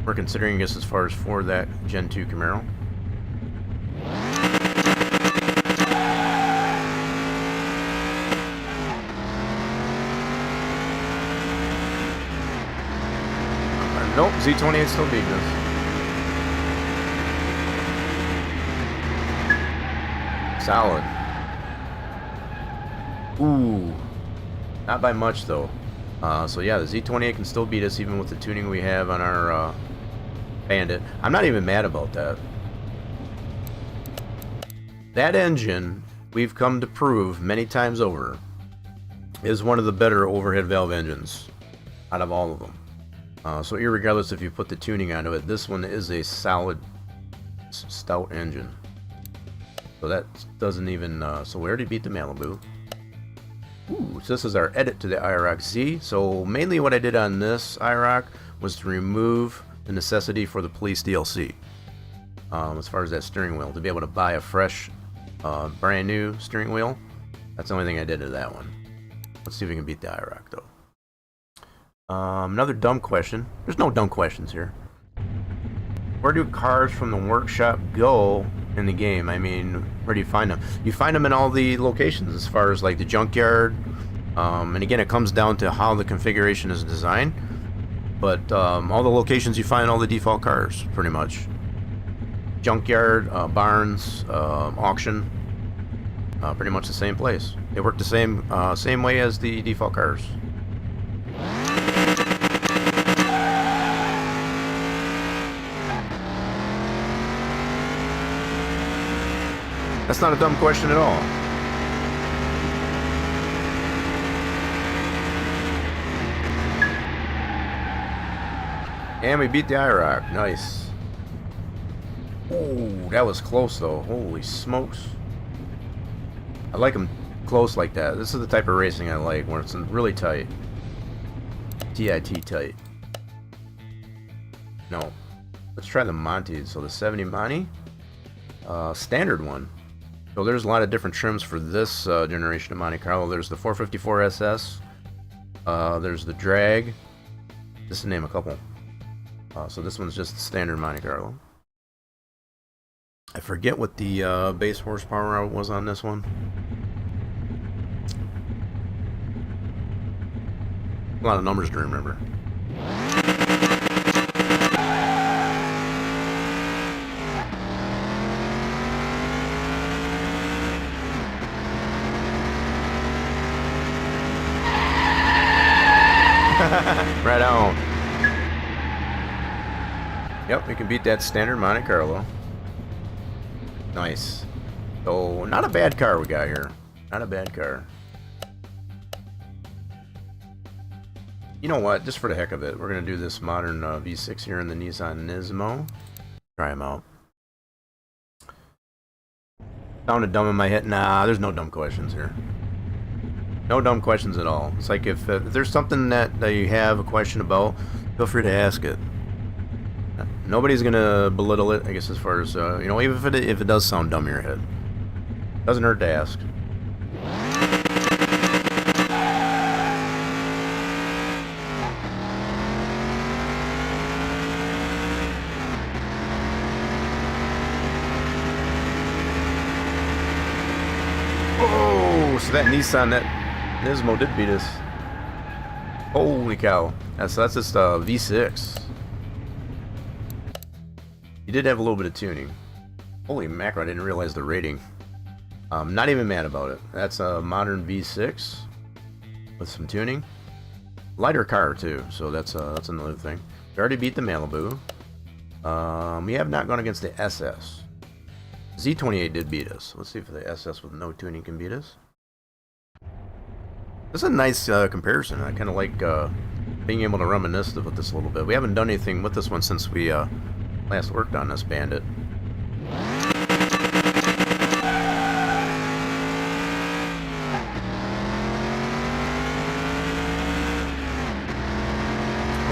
we're considering, I guess, as far as for that Gen 2 Camaro. Nope, Z28 still beating us. Solid. Ooh. Not by much, though. So yeah, the Z28 can still beat us even with the tuning we have on our Bandit. I'm not even mad about that. That engine, we've come to prove many times over, is one of the better overhead valve engines out of all of them. So irregardless if you put the tuning onto it, this one is a solid, stout engine. So that doesn't even... so we already beat the Malibu. Ooh, so this is our edit to the IROC Z. So mainly what I did on this IROC was to remove the necessity for the police DLC. As far as that steering wheel, to be able to buy a fresh, brand new steering wheel. That's the only thing I did to that one. Let's see if we can beat the IROC though. Another dumb question. There's no dumb questions here. Where do cars from the workshop go in the game? I mean, where do you find them? You find them in all the locations as far as like the junkyard. And again, it comes down to how the configuration is designed. But all the locations you find all the default cars, pretty much. Junkyard, barns, auction. Pretty much the same place. They work the same way as the default cars. That's not a dumb question at all. And we beat the IROC. Nice. Ooh, that was close though. Holy smokes. I like them close like that. This is the type of racing I like, where it's really tight. TIT tight. No. Let's try the Monty. So the 70 Monty. Standard one. So there's a lot of different trims for this generation of Monte Carlo. There's the 454 SS. There's the Drag. Just to name a couple. So this one's just the standard Monte Carlo. I forget what the base horsepower was on this one. A lot of numbers to remember. Right on. Yep, we can beat that standard Monte Carlo. Nice. So, not a bad car we got here. Not a bad car. You know what? Just for the heck of it, we're going to do this modern V6 here in the Nissan Nismo. Try them out. Sounded dumb in my head. Nah, there's no dumb questions here. No dumb questions at all. It's like if there's something that you have a question about, feel free to ask it. Nobody's gonna belittle it, I guess, as far as you know, even if it does sound dumb in your head. Doesn't hurt to ask. Oh, so that Nissan, that Nismo did beat us. Holy cow. That's just V6. You did have a little bit of tuning. Holy mackerel, I didn't realize the rating. Not even mad about it. That's a modern V6 with some tuning. Lighter car too, so that's another thing. We already beat the Malibu. We have not gone against the SS. Z28 did beat us. Let's see if the SS with no tuning can beat us. This is a nice comparison. I kind of like being able to reminisce with this a little bit. We haven't done anything with this one since we last worked on this Bandit.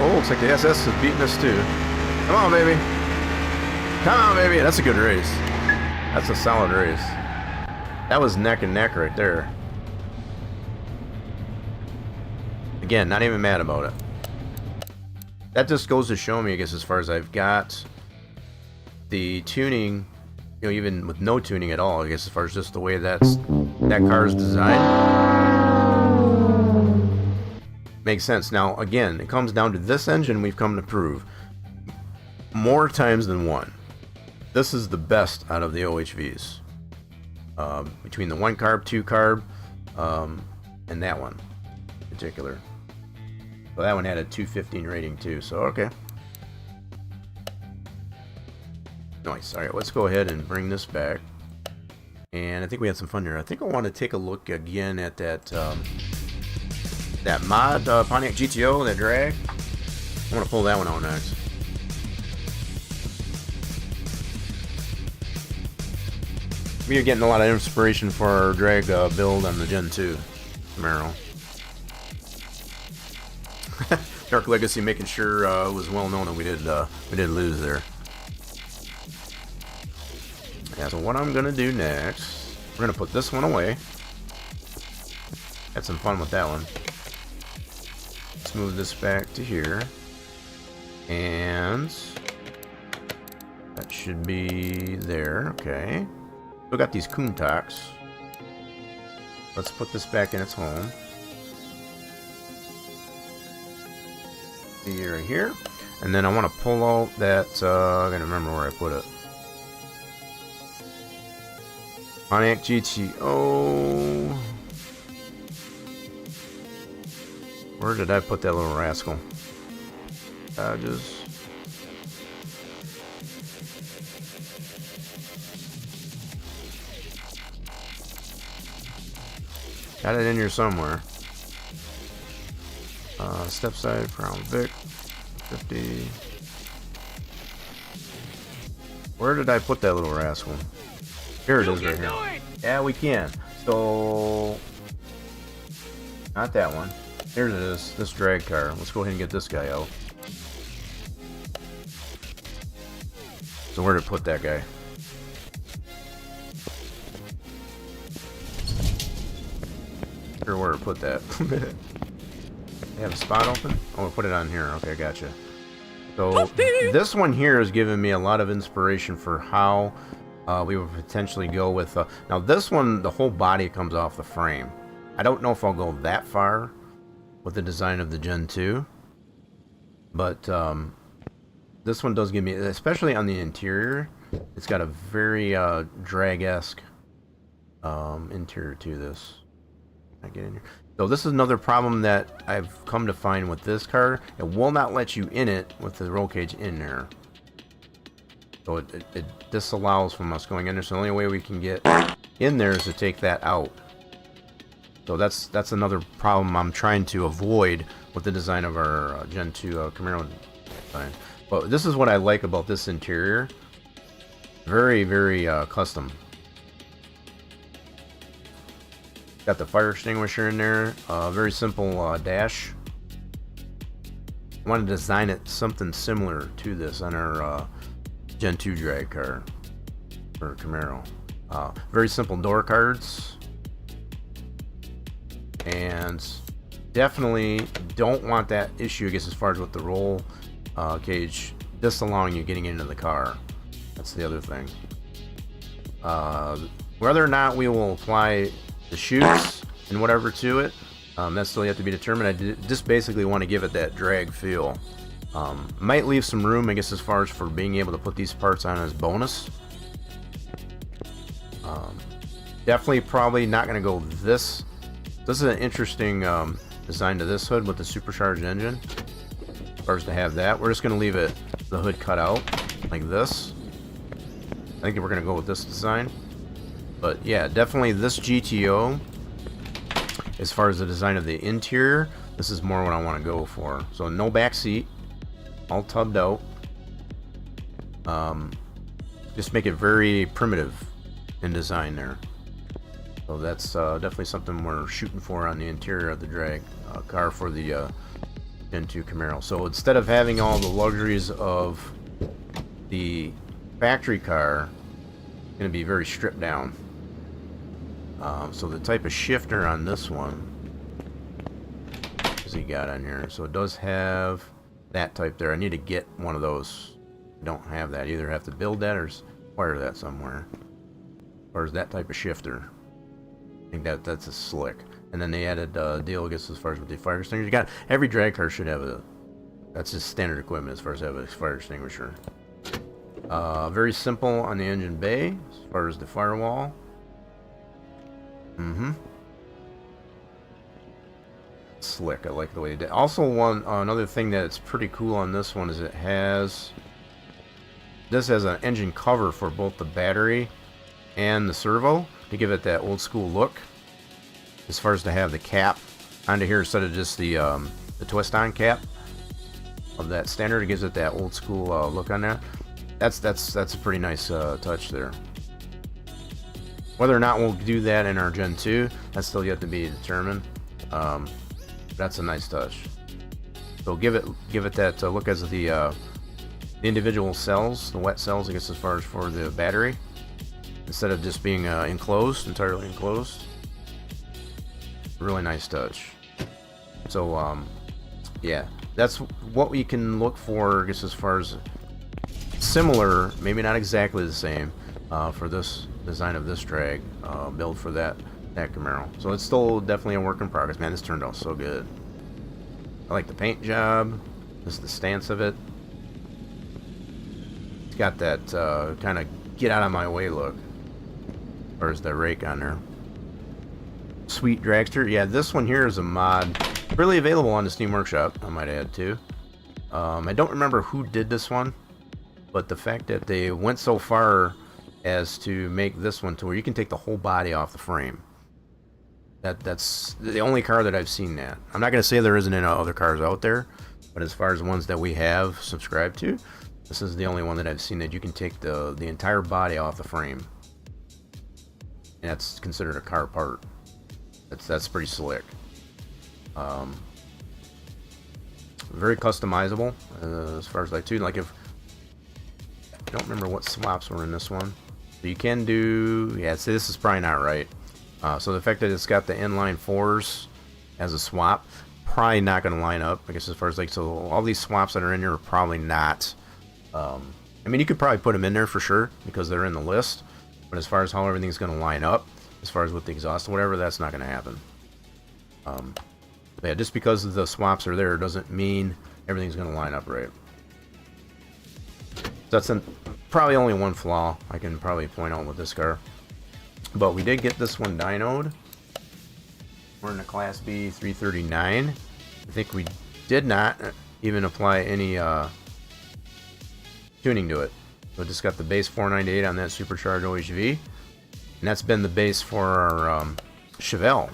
Oh, looks like the SS is beating us too. Come on, baby. Come on, baby. That's a good race. That's a solid race. That was neck and neck right there. Again, not even mad about it. That just goes to show me, I guess, as far as I've got the tuning, you know, even with no tuning at all, I guess, as far as just the way that car is designed. Makes sense. Now, again, it comes down to this engine we've come to prove more times than one. This is the best out of the OHVs. Between the 1 carb, 2 carb, and that one in particular. So that one had a 215 rating too, so okay. Nice. Alright, let's go ahead and bring this back. And I think we had some fun here. I think I want to take a look again at that that mod, Pontiac GTO, that drag. I want to pull that one out next. We are getting a lot of inspiration for our drag build on the Gen 2 Camaro. Dark Legacy making sure it was well known that we did lose there. Yeah, so what I'm gonna do next, we're gonna put this one away. Had some fun with that one. Let's move this back to here, and that should be there. Okay. We got these Countachs. Let's put this back in its home. Right here, and then I want to pull out that. I gotta remember where I put it. Pontiac GTO. Where did I put that little rascal? Just. Got it in here somewhere. Step side, Crown Vic, 50. Where did I put that little rascal? Here it is right here. Yeah, we can. So, not that one. Here it is, this drag car. Let's go ahead and get this guy out. So where did I put that guy? Sure where to put that. They have a spot open? Oh, we'll put it on here. Okay, gotcha. So this one here is giving me a lot of inspiration for how we would potentially go with. Now this one, the whole body comes off the frame. I don't know if I'll go that far with the design of the Gen 2, but this one does give me, especially on the interior, it's got a very drag-esque interior to this. Can I get in here? So this is another problem that I've come to find with this car. It will not let you in it with the roll cage in there. So it disallows from us going in there. So the only way we can get in there is to take that out. So that's another problem I'm trying to avoid with the design of our Gen 2 Camaro design. But this is what I like about this interior. Very, very custom. Got the fire extinguisher in there. Very simple dash. I want to design it something similar to this on our Gen 2 drag car for Camaro. Very simple door cards. And definitely don't want that issue, I guess, as far as with the roll cage disallowing you getting into the car. That's the other thing. Whether or not we will apply the chutes and whatever to it, that's still yet to be determined. I just basically want to give it that drag feel. Might leave some room, I guess, as far as for being able to put these parts on as bonus. Definitely probably not going to go this. This is an interesting design to this hood with the supercharged engine. As far as to have that, we're just going to leave it, the hood cut out like this. I think we're going to go with this design. But yeah, definitely this GTO, as far as the design of the interior, this is more what I want to go for. So no back seat, all tubbed out. Just make it very primitive in design there. So that's definitely something we're shooting for on the interior of the drag car for the Gen 2 Camaro. So instead of having all the luxuries of the factory car, it's going to be very stripped down. So the type of shifter on this one is he got on here. So it does have that type there. I need to get one of those. I don't have that. Either have to build that or acquire that somewhere. Or is that type of shifter? I think that's a slick. And then they added a deal, I guess, as far as with the fire extinguisher. You got every drag car should have a. That's just standard equipment as far as have a fire extinguisher. Very simple on the engine bay as far as the firewall. Slick. I like the way they did. Also, another thing that's pretty cool on this one is it has. This has an engine cover for both the battery and the servo to give it that old school look. As far as to have the cap onto here instead of just the twist-on cap of that standard, it gives it that old school look on there. That's a pretty nice touch there. Whether or not we'll do that in our Gen 2, that's still yet to be determined. That's a nice touch. So give it that look as the individual cells, the wet cells, I guess, as far as for the battery, instead of just being entirely enclosed. Really nice touch. So yeah, that's what we can look for, I guess, as far as similar, maybe not exactly the same, for this design of this drag build for that Camaro. So it's still definitely a work in progress. Man, this turned out so good. I like the paint job, just the stance of it. It's got that kind of get out of my way look. Where's the rake on there? Sweet dragster. Yeah, this one here is a mod, really available on the Steam Workshop, I might add too. I don't remember who did this one, but the fact that they went so far as to make this one to where you can take the whole body off the frame. That's the only car that I've seen that. I'm not going to say there isn't any other cars out there, but as far as the ones that we have subscribed to, this is the only one that I've seen that you can take the entire body off the frame. And that's considered a car part. That's pretty slick. Very customizable as far as like if I don't remember what swaps were in this one. So you can do, yeah, see, this is probably not right. So the fact that it's got the inline 4s as a swap, probably not going to line up, I guess, as far as like, so all these swaps that are in here are probably not, I mean, you could probably put them in there for sure because they're in the list, but as far as how everything's going to line up, as far as with the exhaust or whatever, that's not going to happen. Yeah, just because the swaps are there doesn't mean everything's going to line up right. That's probably only one flaw I can probably point out with this car. But we did get this one dynoed. We're in the Class B 339. I think we did not even apply any tuning to it. So just got the base 498 on that supercharged OHV. And that's been the base for our Chevelle.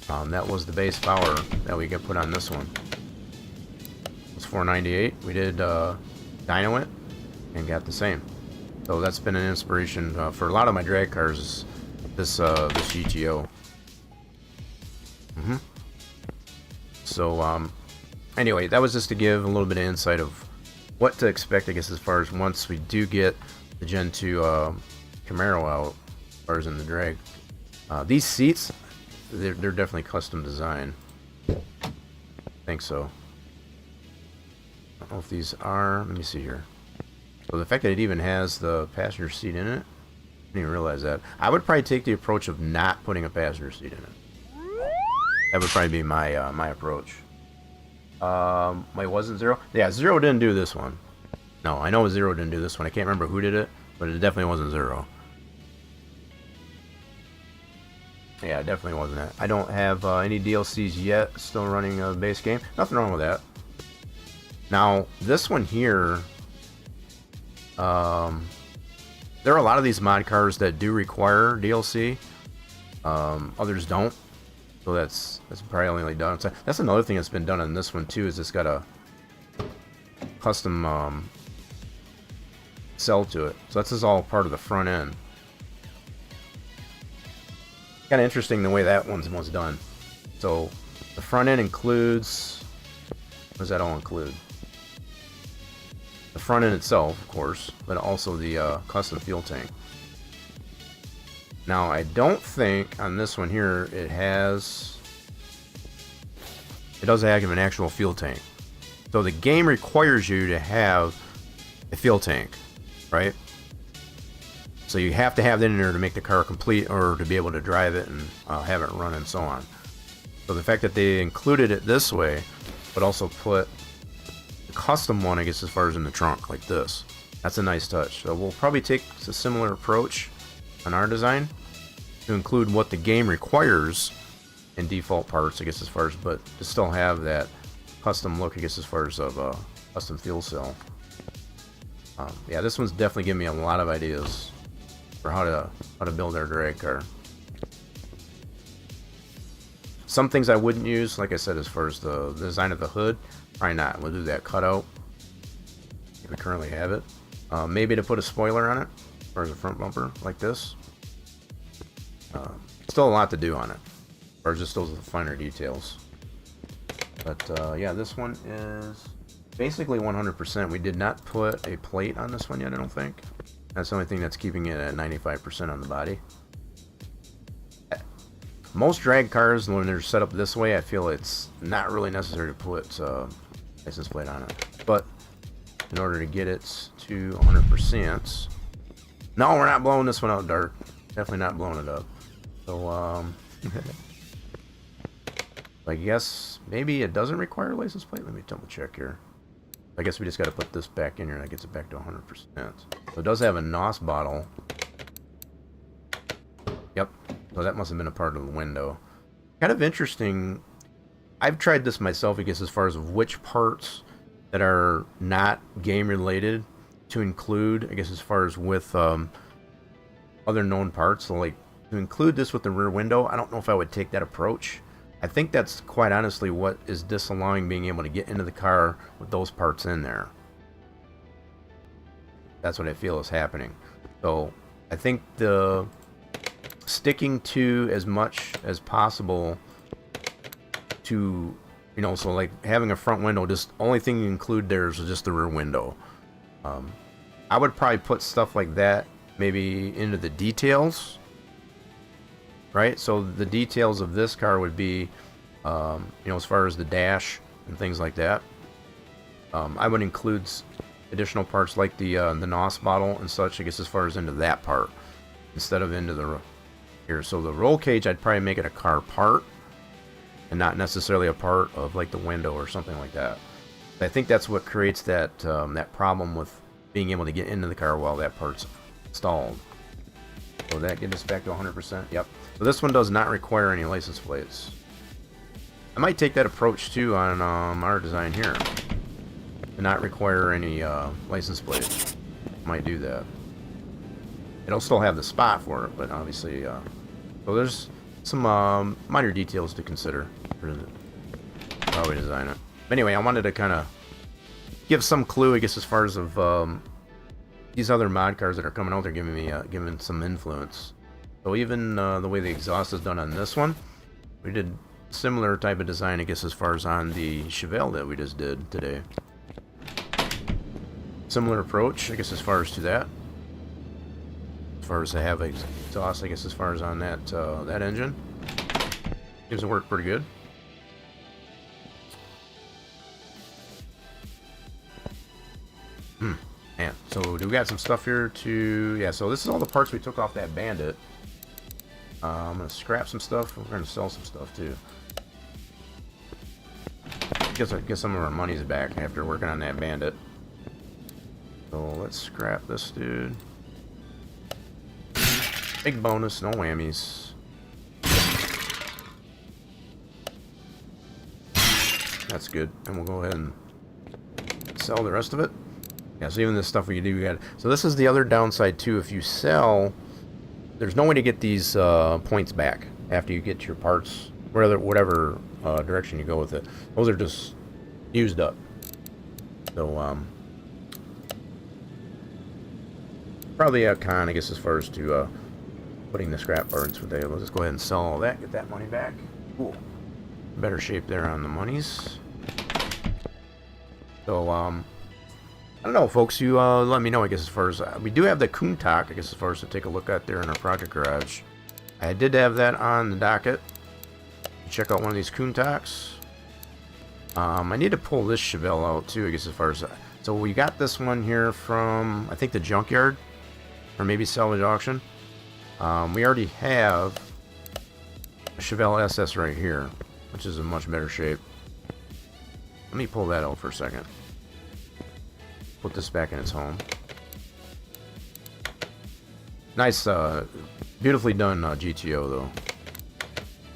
That was the base power that we got put on this one. It was 498. We did dyno it and got the same. So that's been an inspiration for a lot of my drag cars. This GTO. So anyway, that was just to give a little bit of insight of what to expect, I guess, as far as once we do get the Gen 2 Camaro out, as far as in the drag. These seats, they're definitely custom design. I think so. I don't know if these are. Let me see here. So the fact that it even has the passenger seat in it, I didn't even realize that. I would probably take the approach of not putting a passenger seat in it. That would probably be my my approach. Wait, wasn't Zero? Yeah, Zero didn't do this one. No, I know Zero didn't do this one. I can't remember who did it, but it definitely wasn't Zero. Yeah, it definitely wasn't that. I don't have any DLCs yet. Still running a base game. Nothing wrong with that. Now, this one here, there are a lot of these mod cars that do require DLC. Others don't. So that's probably only done. That's another thing that's been done on this one too. Is it's got a custom cell to it. So this is all part of the front end. Kind of interesting the way that one was done. So the front end includes, what does that all include? The front end itself, of course, but also the custom fuel tank. Now I don't think on this one here it doesn't have an actual fuel tank. So the game requires you to have a fuel tank, right? So you have to have that in there to make the car complete, or to be able to drive it and have it run and so on. So the fact that they included it this way, but also put the custom one, I guess, as far as in the trunk, like this. That's a nice touch. So we'll probably take a similar approach on our design to include what the game requires in default parts, I guess, as far as, but to still have that custom look, I guess, as far as of a custom fuel cell. Yeah, this one's definitely giving me a lot of ideas for how to build our drag car. Some things I wouldn't use, like I said, as far as the design of the hood, probably not. We'll do that cutout. We currently have it. Maybe to put a spoiler on it, as far as a front bumper, like this. Still a lot to do on it, or just those are the finer details. But yeah, this one is basically 100%. We did not put a plate on this one yet, I don't think. That's the only thing that's keeping it at 95% on the body. Most drag cars, when they're set up this way, I feel it's not really necessary to put license plate on it. But in order to get it to 100%, no, we're not blowing this one out dark. Definitely not blowing it up. So I guess maybe it doesn't require a license plate. Let me double check here. I guess we just got to put this back in here. That gets it back to 100%. So it does have a NOS bottle. Yep. So that must have been a part of the window. Kind of interesting. I've tried this myself, I guess, as far as which parts that are not game related to include, I guess, as far as with other known parts. So like to include this with the rear window, I don't know if I would take that approach. I think that's quite honestly what is disallowing being able to get into the car with those parts in there. That's what I feel is happening. So I think the sticking to as much as possible to, you know, so like having a front window, just only thing you include there is just the rear window. I would probably put stuff like that maybe into the details. Right, so the details of this car would be, you know, as far as the dash and things like that. I would include additional parts like the NOS bottle and such, I guess, as far as into that part, instead of into the here. So the roll cage, I'd probably make it a car part, and not necessarily a part of like the window or something like that. I think that's what creates that that problem with being able to get into the car while that part's installed. So that gets us back to 100%. Yep. So this one does not require any license plates. I might take that approach too on our design here, and not require any license plates. Might do that. It'll still have the spot for it, but obviously, so there's some minor details to consider for how we design it. Anyway, I wanted to kind of give some clue, I guess, as far as of these other mod cars that are coming out. They're giving me giving some influence. So even the way the exhaust is done on this one, we did similar type of design, I guess, as far as on the Chevelle that we just did today. Similar approach, I guess, as far as to that. As far as to have exhaust, I guess, as far as on that that engine, seems to work pretty good. Man, so do we got some stuff here to... Yeah, so this is all the parts we took off that Bandit. I'm going to scrap some stuff. We're going to sell some stuff, too. Get some of our monies back after working on that Bandit. So let's scrap this dude. Big bonus, no whammies. That's good. And we'll go ahead and sell the rest of it. Yeah, so even this stuff we do, we got. So this is the other downside too. If you sell, there's no way to get these points back after you get your parts, whatever direction you go with it. Those are just used up. So Probably a con, I guess, as far as to putting the scrap parts with it. Let's just go ahead and sell all that, get that money back. Cool. Better shape there on the monies. So, I don't know, folks. You let me know, I guess, as far as... we do have the Countach, I guess, as far as to take a look at there in our project garage. I did have that on the docket. Check out one of these Countachs. I need to pull this Chevelle out, too, I guess, as far as... so we got this one here from, I think, the junkyard. Or maybe salvage auction. We already have a Chevelle SS right here, which is in much better shape. Let me pull that out for a second. Put this back in its home. Nice, beautifully done GTO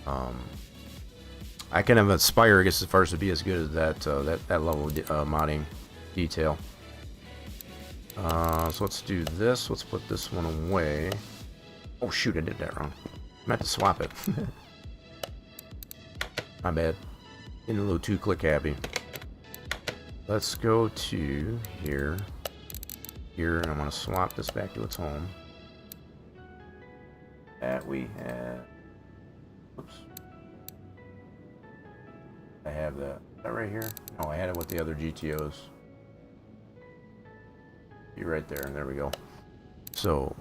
though. I kind of aspire, I guess, as far as to be as good as that level of modding detail. So let's do this. Let's put this one away. Oh shoot, I did that wrong. I meant to swap it. My bad. Getting a little too click happy. Let's go to here, and I want to swap this back to its home. That we have. Oops. I have that. Is that right here? No, I had it with the other GTOs. Be right there. There we go. So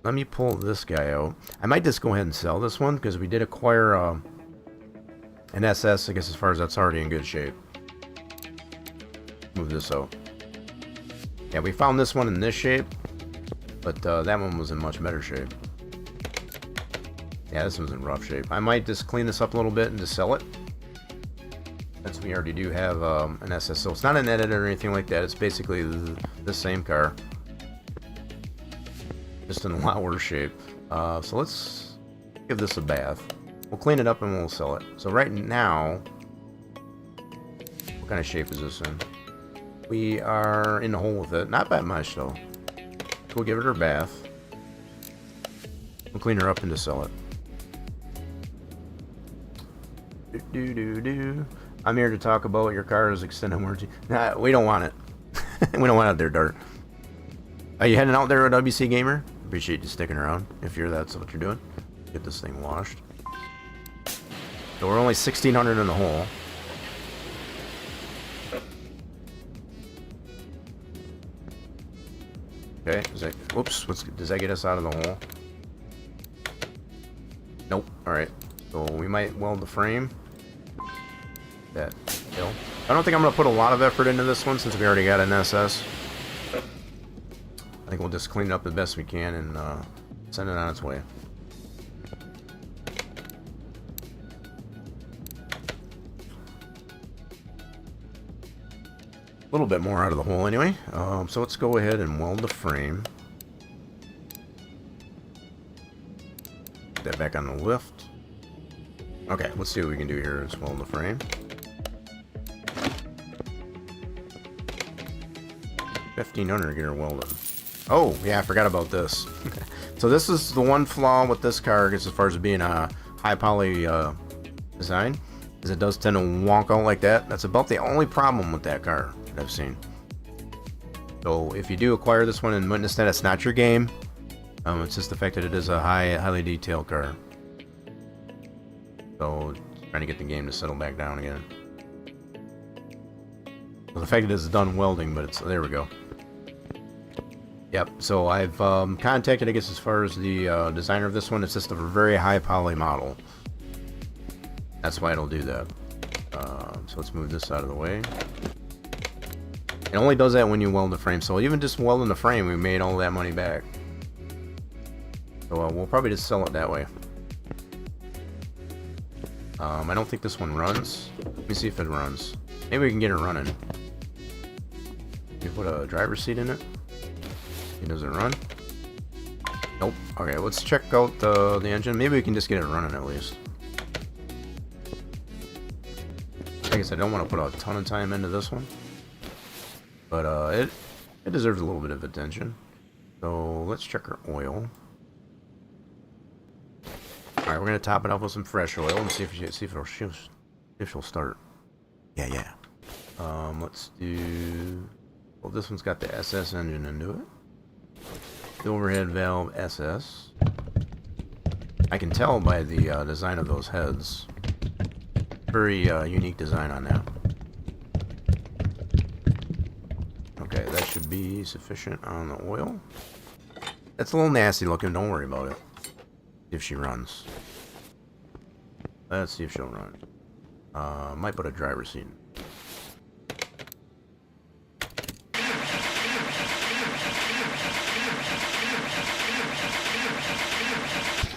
let me pull this guy out. I might just go ahead and sell this one because we did acquire an SS. I guess as far as that's already in good shape. Move this out. Yeah, we found this one in this shape, but that one was in much better shape. Yeah, this one's in rough shape. I might just clean this up a little bit and just sell it. Since we already do have an SS, so it's not an editor or anything like that. It's basically the same car, just in a lot worse shape. So let's give this a bath. We'll clean it up and we'll sell it. So right now, what kind of shape is this in? We are in the hole with it. Not that much though. We'll give it her bath. We'll clean her up and just sell it. I'm here to talk about your car's extended warranty. Nah, we don't want it. We don't want it there, Dart. Are you heading out there at WC Gamer? Appreciate you sticking around. If that's what you're doing, get this thing washed. So we're only 1,600 in the hole. Okay, whoops, does that get us out of the hole? Nope, alright. So we might weld the frame. That kill. I don't think I'm going to put a lot of effort into this one since we already got an SS. I think we'll just clean it up the best we can and send it on its way. A little bit more out of the hole anyway. So let's go ahead and weld the frame. Put that back on the lift. Okay, let's see what we can do here. Let's weld the frame. 1,500 to get her welded. Oh, yeah, I forgot about this. So this is the one flaw with this car, as far as being a high poly design, is it does tend to wonk out like that. That's about the only problem with that car that I've seen. So if you do acquire this one and witness that it's not your game, it's just the fact that it is a highly detailed car. So trying to get the game to settle back down again. Well, the fact that it's done welding, but it's there we go. Yep. So I've contacted, I guess, as far as the designer of this one. It's just a very high poly model. That's why it'll do that. So let's move this out of the way. It only does that when you weld the frame. So even just welding the frame, we made all that money back. So we'll probably just sell it that way. I don't think this one runs. Let me see if it runs. Maybe we can get it running. You put a driver's seat in it. It doesn't run. Nope. Okay, let's check out the engine. Maybe we can just get it running at least. I guess I don't want to put a ton of time into this one, but it deserves a little bit of attention. So let's check our oil. All right, we're gonna top it off with some fresh oil and see if she'll start. Yeah. Let's do. Well, this one's got the SS engine into it. The overhead valve SS. I can tell by the design of those heads. Very unique design on that. Okay, that should be sufficient on the oil. That's a little nasty looking, don't worry about it. If she runs. Let's see if she'll run. Might put a driver's seat in.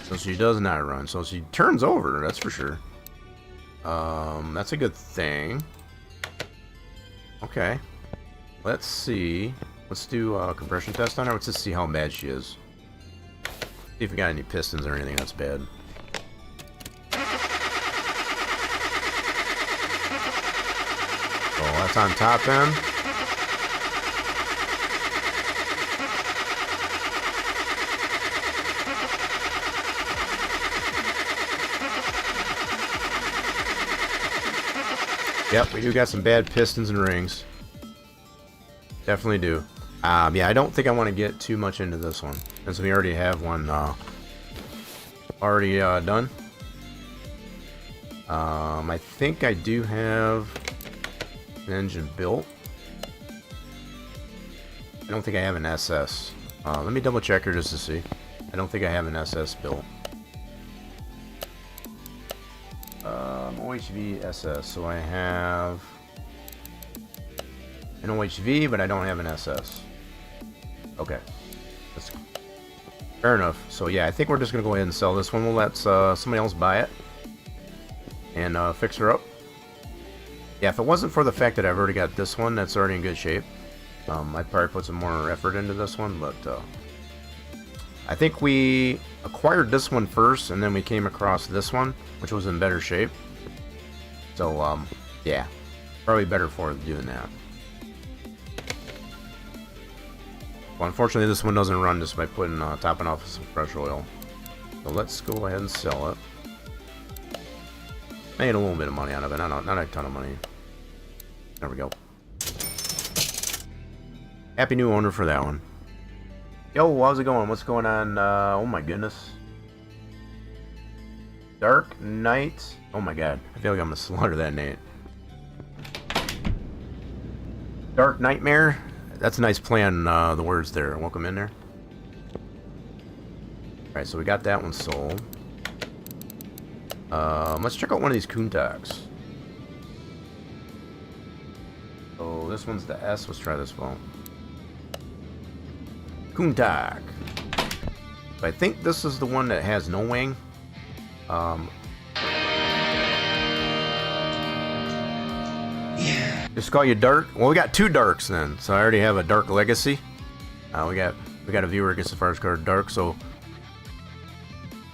So she does not run. So she turns over, that's for sure. That's a good thing. Okay. Let's see. Let's do a compression test on her. Let's just see how bad she is. See if we got any pistons or anything that's bad. Oh, that's on top end. Yep, we do got some bad pistons and rings. Definitely do. Yeah, I don't think I want to get too much into this one, since we already have one already done. I think I do have an engine built. I don't think I have an SS. Let me double check her just to see. I don't think I have an SS built. OHV SS. So I have an OHV, but I don't have an SS. Okay. That's fair enough. So yeah, I think we're just going to go ahead and sell this one. We'll let somebody else buy it and fix her up. Yeah, if it wasn't for the fact that I've already got this one that's already in good shape, I'd probably put some more effort into this one, but I think we acquired this one first, and then we came across this one, which was in better shape. So, yeah, probably better for doing that. Well, unfortunately, this one doesn't run just by putting topping off with some fresh oil. So let's go ahead and sell it. Made a little bit of money out of it, not a ton of money. There we go. Happy new owner for that one. Yo, how's it going? What's going on? Oh my goodness. Dark Knight. Oh my god. I feel like I'm gonna slaughter that name. Dark Nightmare. That's a nice play on the words there. Welcome in there. Alright, so we got that one sold. Let's check out one of these Countachs. So this one's the S. Let's try this one. Countach. I think this is the one that has no wing. Yeah. Just call you Dark. Well, we got two Darks then. So I already have a Dark Legacy. We got a viewer gets as far as card Dark. So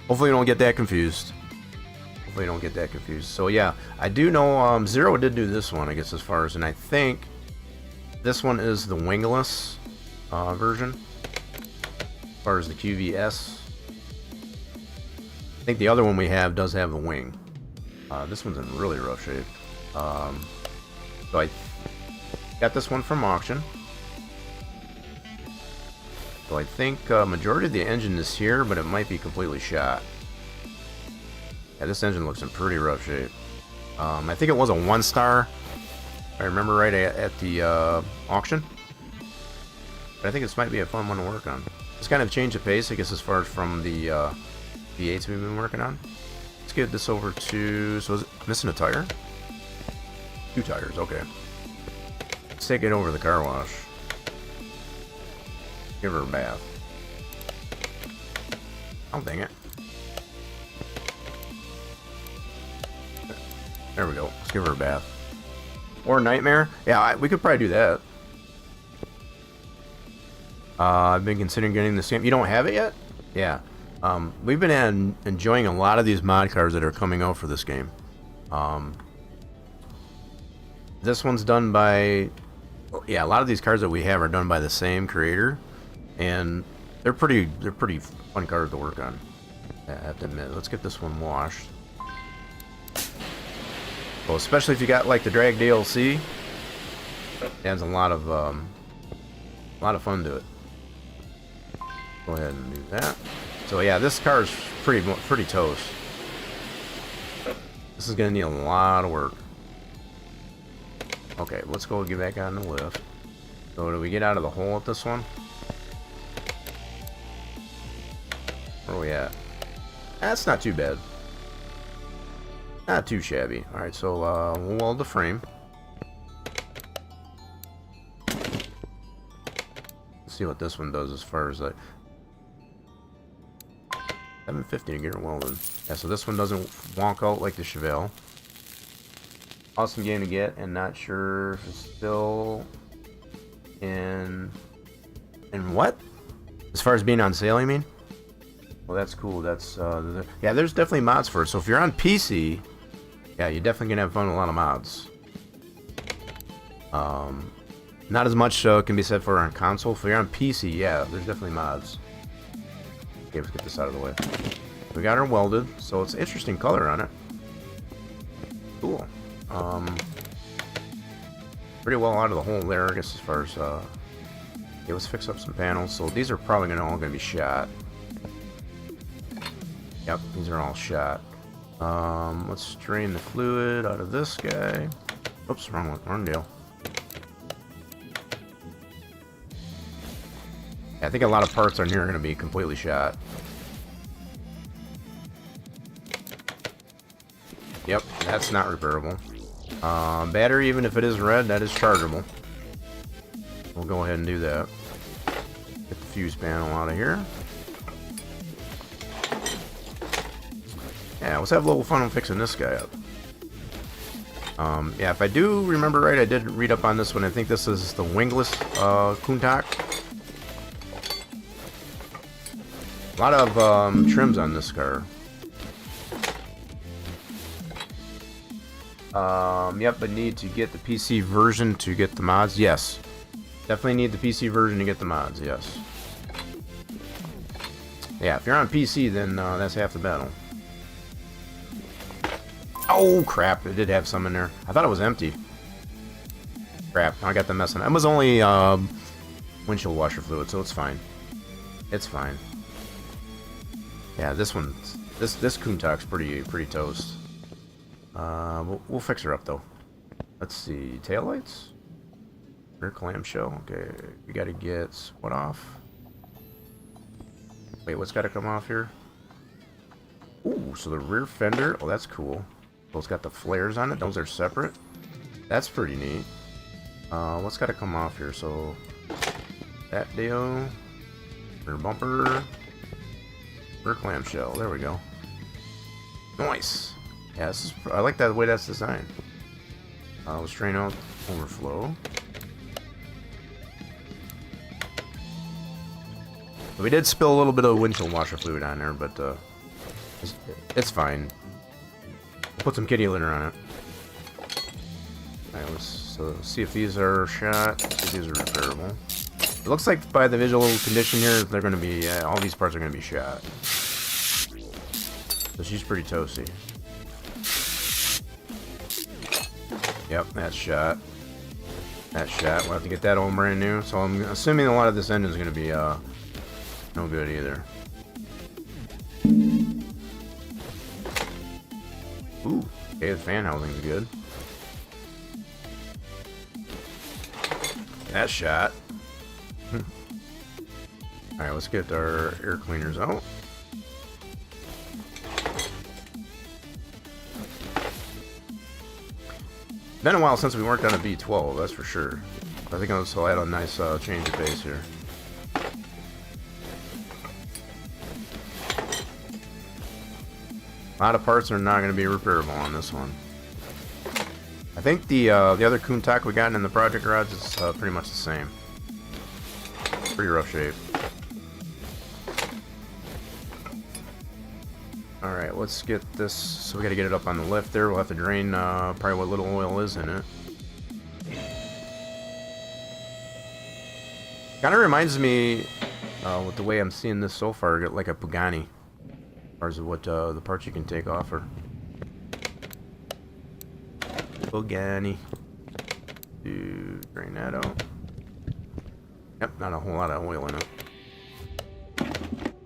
hopefully you don't get that confused. So yeah, I do know Zero did do this one, I guess, as far as, and I think this one is the wingless version. As far as the QVS, I think the other one we have does have the wing. This one's in really rough shape. So I got this one from auction. So I think majority of the engine is here, but it might be completely shot. Yeah, this engine looks in pretty rough shape. I think it was a 1-star, if I remember right, at the auction. But I think this might be a fun one to work on. It's kind of changed the pace, I guess, as far as from the V8s we've been working on. Let's get this over to... So is it missing a tire? 2 tires, okay. Let's take it over to the car wash. Give her a bath. Oh, dang it. There we go. Let's give her a bath. Or a Nightmare. Yeah, we could probably do that. I've been considering getting this game. You don't have it yet? Yeah. We've been enjoying a lot of these mod cars that are coming out for this game. This one's done by... Yeah, a lot of these cars that we have are done by the same creator. And they're pretty fun cars to work on, I have to admit. Let's get this one washed. Well, especially if you got like the drag DLC, it adds a lot of fun to it. Go ahead and do that. So yeah, this car is pretty toast. This is gonna need a lot of work. Okay, let's go get back on the lift. So do we get out of the hole at this one? Where are we at? That's not too bad. Not too shabby. Alright, so we'll weld the frame. Let's see what this one does as far as like 750 to get it welded. Yeah, so this one doesn't wonk out like the Chevelle. Awesome game to get, and not sure if it's still in what? As far as being on sale, you mean? Well, that's cool. That's yeah, there's definitely mods for it. So if you're on PC, yeah, you're definitely gonna have fun with a lot of mods. Not as much can be said for on console. If you're on PC, yeah, there's definitely mods. Okay, let's get this out of the way. We got her welded, so it's an interesting color on it. Cool. Pretty well out of the hole there, I guess, as far as okay, let's fix up some panels. So these are probably all gonna be shot. Yep, these are all shot. Let's drain the fluid out of this guy. Oops, wrong deal. Yeah, I think a lot of parts on here are going to be completely shot. Yep, that's not repairable. Battery, even if it is red, that is chargeable. We'll go ahead and do that. Get the fuse panel out of here. Yeah, let's have a little fun fixing this guy up. Yeah, if I do remember right, I did read up on this one. I think this is the wingless Countach. A lot of trims on this car. Yep, but need to get the PC version to get the mods. Yes, definitely need the PC version to get the mods. Yes. Yeah, if you're on PC, then that's half the battle. Oh crap! It did have some in there. I thought it was empty. Crap! I got the mess on it. It was only windshield washer fluid, so it's fine. It's fine. Yeah, this Countach's pretty toast. We'll fix her up though. Let's see, taillights, rear clamshell. Okay, we gotta get what off? Wait, what's gotta come off here? Ooh, so the rear fender. Oh, that's cool. So it's got the flares on it. Those are separate. That's pretty neat. What's gotta come off here? So that deal. Rear bumper. Rear clamshell. There we go. Nice. Yeah, I like that way that's designed. Let's drain out overflow. We did spill a little bit of windshield washer fluid on there, but it's fine. We'll put some kitty litter on it. Alright, let's see if these are shot. See if these are repairable. It looks like by the visual condition here, they're going to be all these parts are going to be shot. So she's pretty toasty. Yep, that's shot. That's shot. We'll have to get that all brand new. So I'm assuming a lot of this engine is going to be no good either. Ooh, okay, the fan housing is good. That's shot. Alright, let's get our air cleaners out. Been a while since we worked on a V12, that's for sure. I think this will add a nice change of pace here. A lot of parts are not going to be repairable on this one. I think the other Countach we got in the project garage is pretty much the same. Pretty rough shape. Alright, let's get this. So we got to get it up on the lift there. We'll have to drain probably what little oil is in it. Kind of reminds me, with the way I'm seeing this so far, like a Pagani. As far as what the parts you can take off her. Pagani. Drain that out. Yep, not a whole lot of oil in it.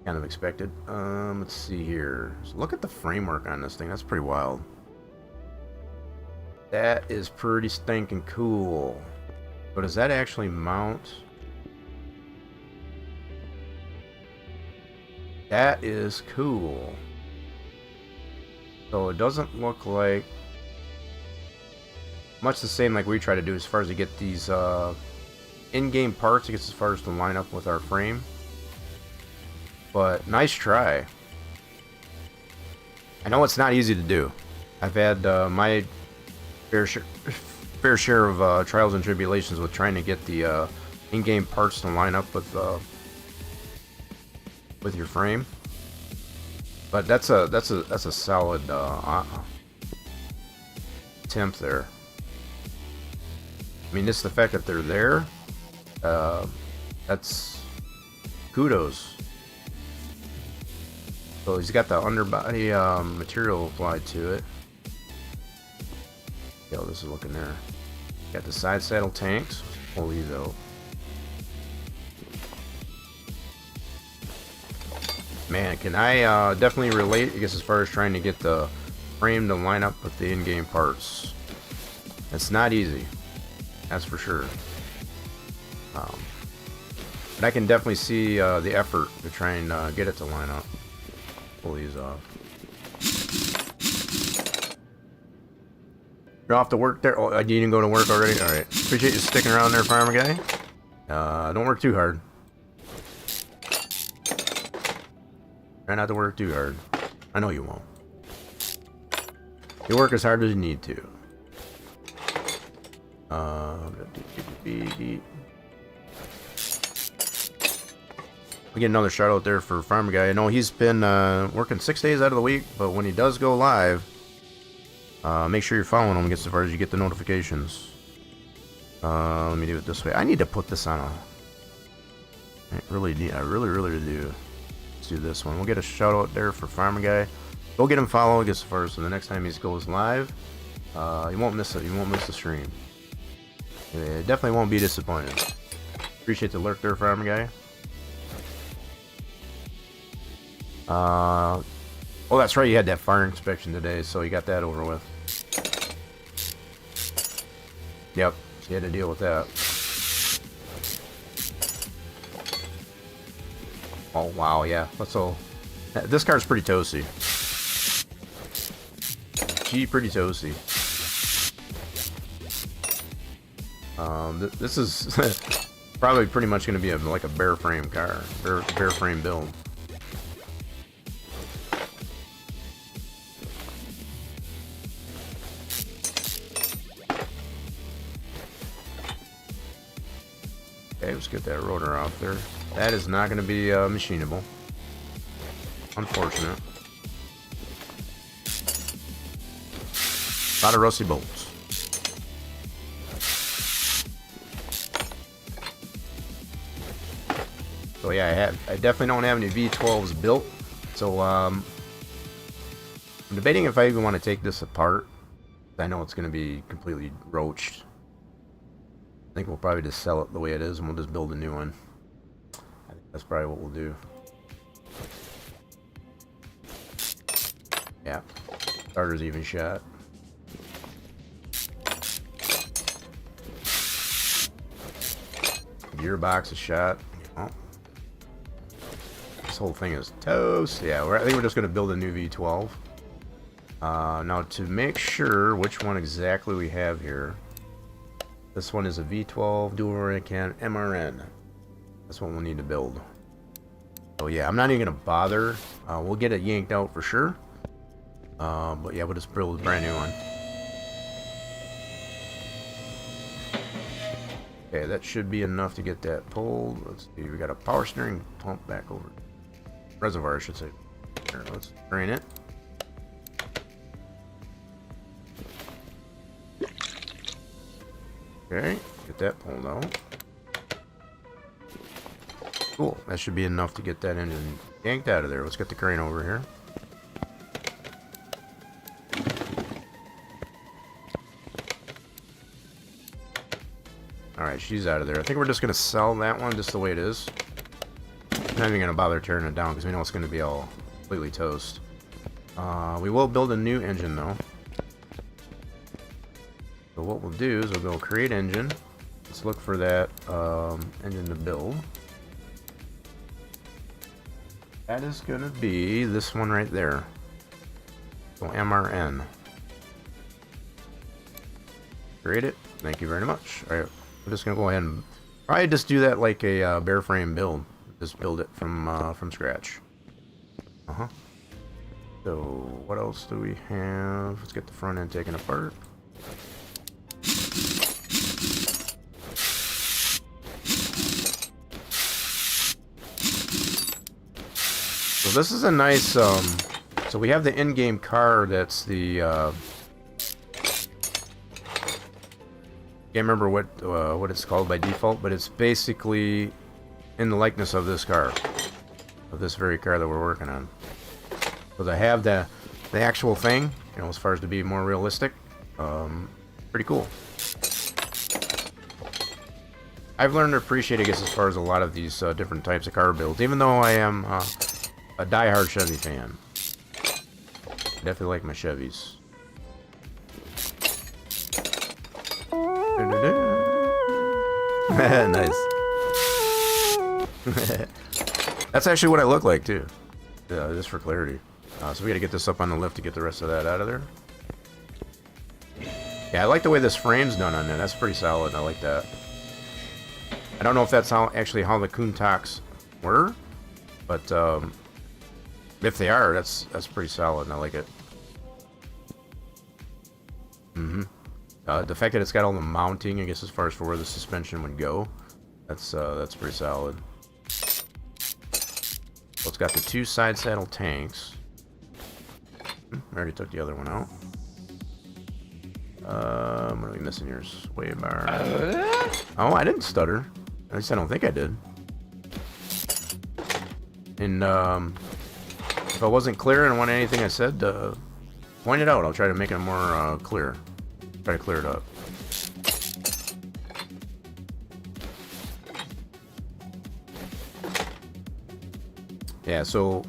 kind of expected. Let's see here. So look at the framework on this thing. That's pretty wild. That is pretty stinking cool. But does that actually mount? That is cool. So it doesn't look like much the same like we try to do as far as to get these in-game parts. It gets as far as to line up with our frame. But nice try. I know it's not easy to do. I've had my fair share of trials and tribulations with trying to get the in-game parts to line up with your frame. But that's a solid attempt there. I mean, just the fact that they're there, that's kudos. So he's got the underbody material applied to it. Yo, this is looking there. Got the side saddle tanks. Pull these out. Man, can I definitely relate, I guess, as far as trying to get the frame to line up with the in-game parts. It's not easy. That's for sure. But I can definitely see the effort to try and get it to line up. Pull these off. You're off to work there? Oh, you didn't go to work already? Alright. Appreciate you sticking around there, farmer guy. Don't work too hard. Try not to work too hard. I know you won't. You work as hard as you need to. We get another shout out there for farmer guy. I know he's been working 6 days out of the week, but when he does go live, make sure you're following him as far as you get the notifications. Let me do it this way. I need to put this on a. I really do. Let's do this one. We'll get a shout out there for farmer guy. Go get him followed as far as so the next time he goes live, you won't miss it. You won't miss the stream. Yeah, definitely won't be disappointed. Appreciate the lurk there, farmer guy. Oh, that's right. You had that fire inspection today, so you got that over with. Yep, you had to deal with that. Oh wow, yeah. So this car's pretty toasty. Pretty toasty. This is probably pretty much going to be like a bare frame car, bare frame build. Okay, let's get that rotor off there. That is not going to be machinable. Unfortunate. A lot of rusty bolts. So yeah, I definitely don't have any V12s built. So I'm debating if I even want to take this apart. I know it's going to be completely roached. I think we'll probably just sell it the way it is and we'll just build a new one. I think that's probably what we'll do. Yeah, starter's even shot. Gearbox is shot. Oh. This whole thing is toast. Yeah, I think we're just going to build a new V12. Now to make sure which one exactly we have here. This one is a V12 dual can MRN. That's what we'll need to build. So yeah, I'm not even going to bother. We'll get it yanked out for sure. But yeah, we'll just build a brand new one. Okay, that should be enough to get that pulled. Let's see, we got a power steering pump back over. Reservoir, I should say. Here, let's drain it. Okay, get that pulled out. Cool, that should be enough to get that engine yanked out of there. Let's get the crane over here. Alright, she's out of there. I think we're just going to sell that one just the way it is. not even gonna bother tearing it down because we know it's gonna be all completely toast. We will build a new engine though. So what we'll do is we'll go create engine. Let's look for that engine to build. That is gonna be this one right there. So MRN. Create it. Thank you very much. All right, I'm just gonna go ahead and probably just do that like a bare frame build. Just build it from scratch. So what else do we have? Let's get the front end taken apart. So this is a nice, so we have the in-game car that's the, can't remember what it's called by default, but it's basically in the likeness of this car, of this very car that we're working on. So they have the actual thing, you know, as far as to be more realistic. Pretty cool. I've learned to appreciate, I guess, as far as a lot of these different types of car builds, even though I am a die-hard Chevy fan. Definitely like my Chevys. Nice. That's actually what I look like too. Just for clarity. So we gotta get this up on the lift to get the rest of that out of there. Yeah, I like the way this frame's done on there. That's pretty solid. I like that. I don't know if that's actually how the Countachs were, but if they are, that's pretty solid, and I like it. The fact that it's got all the mounting, I guess, as far as for where the suspension would go, that's pretty solid. So it's got the 2 side saddle tanks. I already took the other one out. What are we missing here? Sway bar. Oh, I didn't stutter. At least I don't think I did. And if I wasn't clear and want anything I said, point it out. I'll try to make it more clear. Try to clear it up. Yeah, so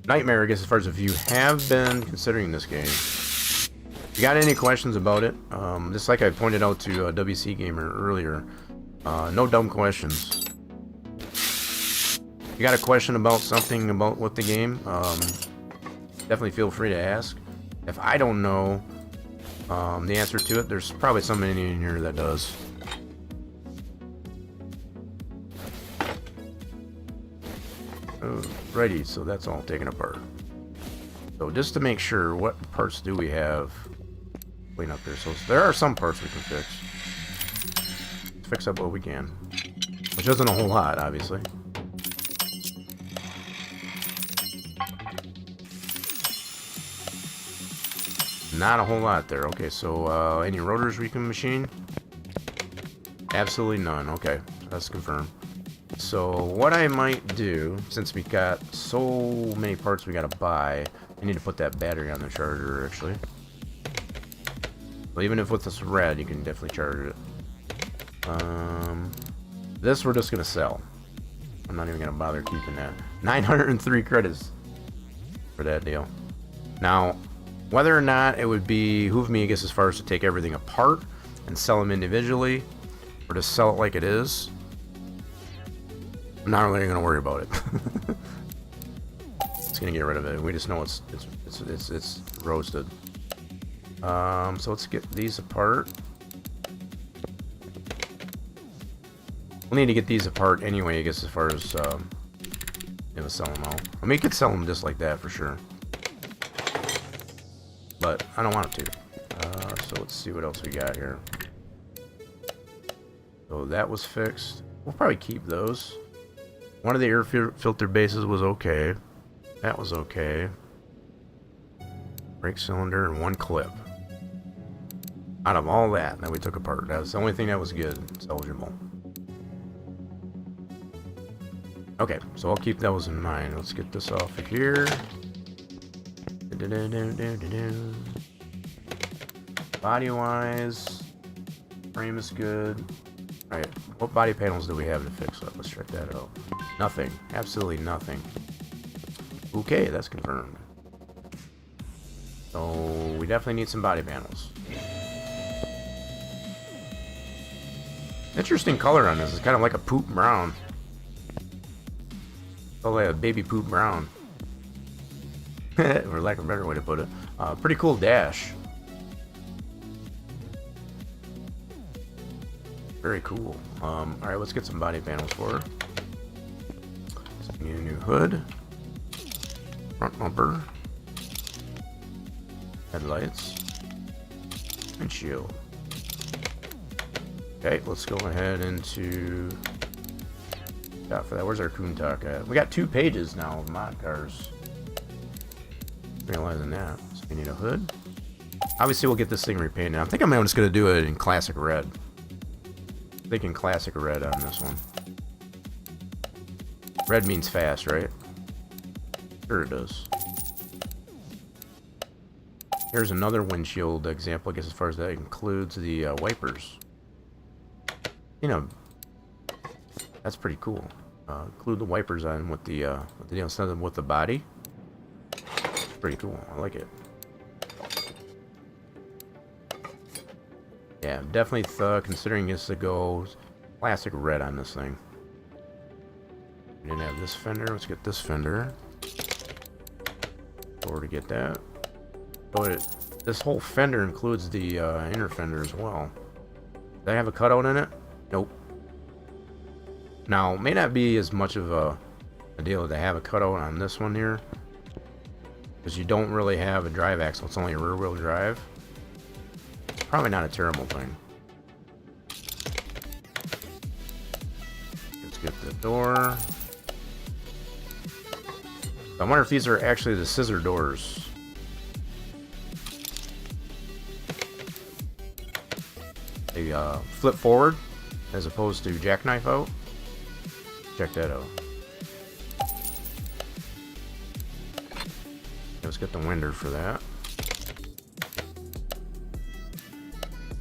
Nightmare, I guess, as far as if you have been considering this game, if you got any questions about it, just like I pointed out to WC Gamer earlier, no dumb questions. If you got a question about something about with the game, definitely feel free to ask. If I don't know the answer to it, there's probably somebody in here that does. Alrighty, so that's all taken apart. So just to make sure, what parts do we have clean up there? So there are some parts we can fix. Let's fix up what we can, which isn't a whole lot, obviously. Not a whole lot there. Okay, so any rotors we can machine? Absolutely none. Okay, that's confirmed. So what I might do, since we got so many parts we gotta buy, I need to put that battery on the charger actually. Well, even if with this red, you can definitely charge it. This we're just gonna sell. I'm not even gonna bother keeping that. 903 credits for that deal. Now, whether or not it would behoove me, I guess, as far as to take everything apart and sell them individually, or to sell it like it is, I'm not really gonna worry about it. It's gonna get rid of it. We just know it's roasted. So let's get these apart. We'll need to get these apart anyway, I guess, as far as you know, sell them out. I mean, you could sell them just like that for sure, but I don't want to. So let's see what else we got here. So that was fixed. We'll probably keep those. One of the air filter bases was okay. That was okay. Brake cylinder and one clip. Out of all that we took apart, that was the only thing that was good, salvageable. Okay, so I'll keep those in mind. Let's get this off of here. Body wise, frame is good. Alright, What body panels do we have to fix up? Let's check that out. Nothing. Absolutely nothing. Okay, that's confirmed. So we definitely need some body panels. Interesting color on this. It's kind of like a poop brown. Oh, like a baby poop brown. Or lack of a better way to put it. Pretty cool dash. Very cool. Alright, let's get some body panels for her. So we need a new hood. Front bumper. Headlights. Windshield. Okay, let's go ahead into... Got for that. Where's our Countach at? We got 2 pages now of mod cars. Realizing that. So we need a hood. Obviously, we'll get this thing repainted. I think I'm just going to do it in classic red. I'm thinking classic red on this one. Red means fast, right? Sure it does. Here's another windshield example, I guess, as far as that includes the wipers. You know, that's pretty cool. Include the wipers on with the something with the body. Pretty cool. I like it. Yeah, definitely considering this to go classic red on this thing. We didn't have this fender. Let's get this fender. Or to get that. So this whole fender includes the inner fender as well. Does that have a cutout in it? Nope. Now, it may not be as much of a deal to have a cutout on this one here, because you don't really have a drive axle. It's only a rear wheel drive. Probably not a terrible thing. Let's get the door. I wonder if these are actually the scissor doors. They flip forward as opposed to jackknife out. Check that out. Let's get the winder for that.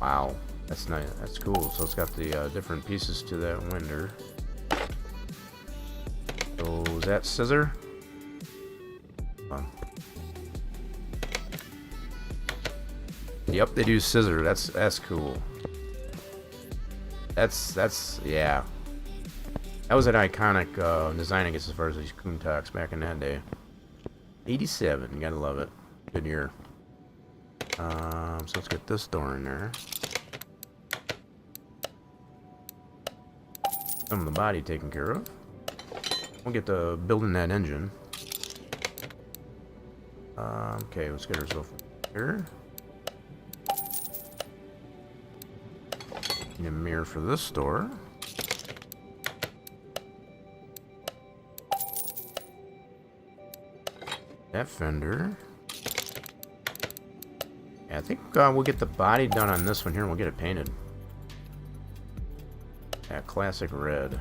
Wow, that's nice. That's cool. So it's got the different pieces to that winder. So is that scissor? Yep, they do scissor. That's cool. That's yeah. That was an iconic design, I guess, as far as these Countachs back in that day. 87, you gotta love it. Good year. So let's get this door in there. Some of the body taken care of. We'll get to building that engine. Okay, let's get ourselves here. Need a mirror for this door. That fender. Yeah, I think we'll get the body done on this one here and we'll get it painted. Yeah, classic red.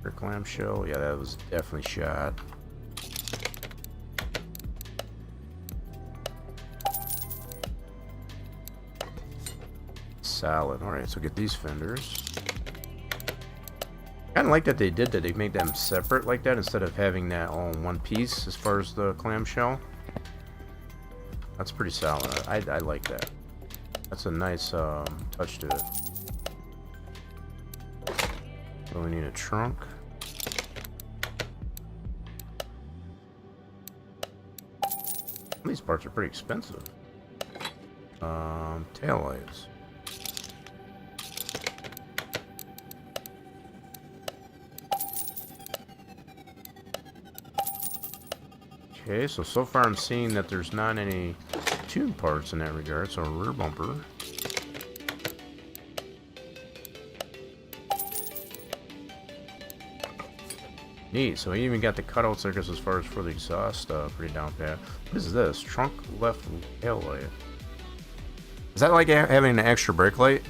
Rear clamshell. Yeah, that was definitely shot. Solid. Alright, so get these fenders. Kind of like that they did that. They made them separate like that instead of having that all in one piece as far as the clamshell. That's pretty solid. I like that. That's a nice touch to it. So we need a trunk. These parts are pretty expensive. Taillights. Okay, so far I'm seeing that there's not any tune parts in that regard. So rear bumper. Neat. So he even got the cutouts there, as far as for the exhaust, pretty down pat. What is this? Trunk left tail light. Is that like having an extra brake light? I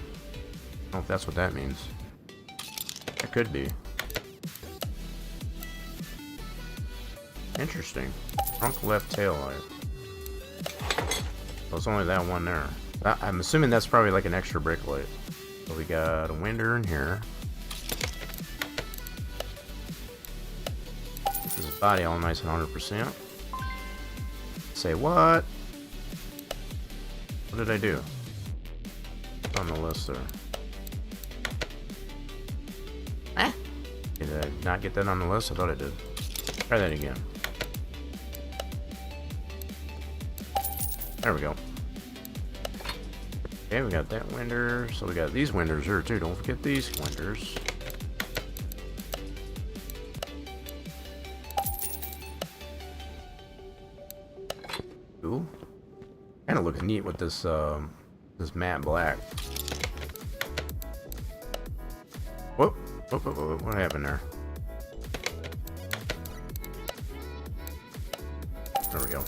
don't know if that's what that means. It could be. Interesting. Trunk left tail light. Well, it's only that one there. I'm assuming that's probably like an extra brake light. So we got a winder in here. This is body all nice and 100%. Say what? What did I do? On the list there. Eh? Did I not get that on the list? I thought I did. Try that again. There we go. Okay, we got that winder. So we got these winders here too. Don't forget these winders. Cool. Kind of looks neat with this this matte black. Whoop. Whoop, whoop, whoop. What happened there? There we go.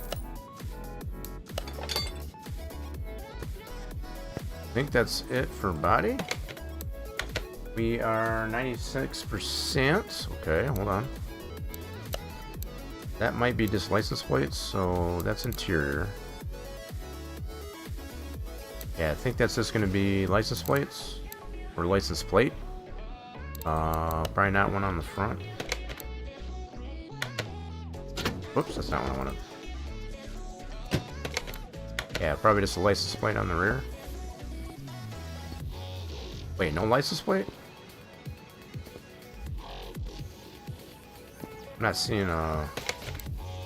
I think that's it for body. We are 96%. Okay, hold on. That might be just license plates, so that's interior. Yeah, I think that's just going to be license plates or license plate. Probably not one on the front. Whoops, that's not what I wanted. Yeah, probably just a license plate on the rear. Wait, no license plate? I'm not seeing a...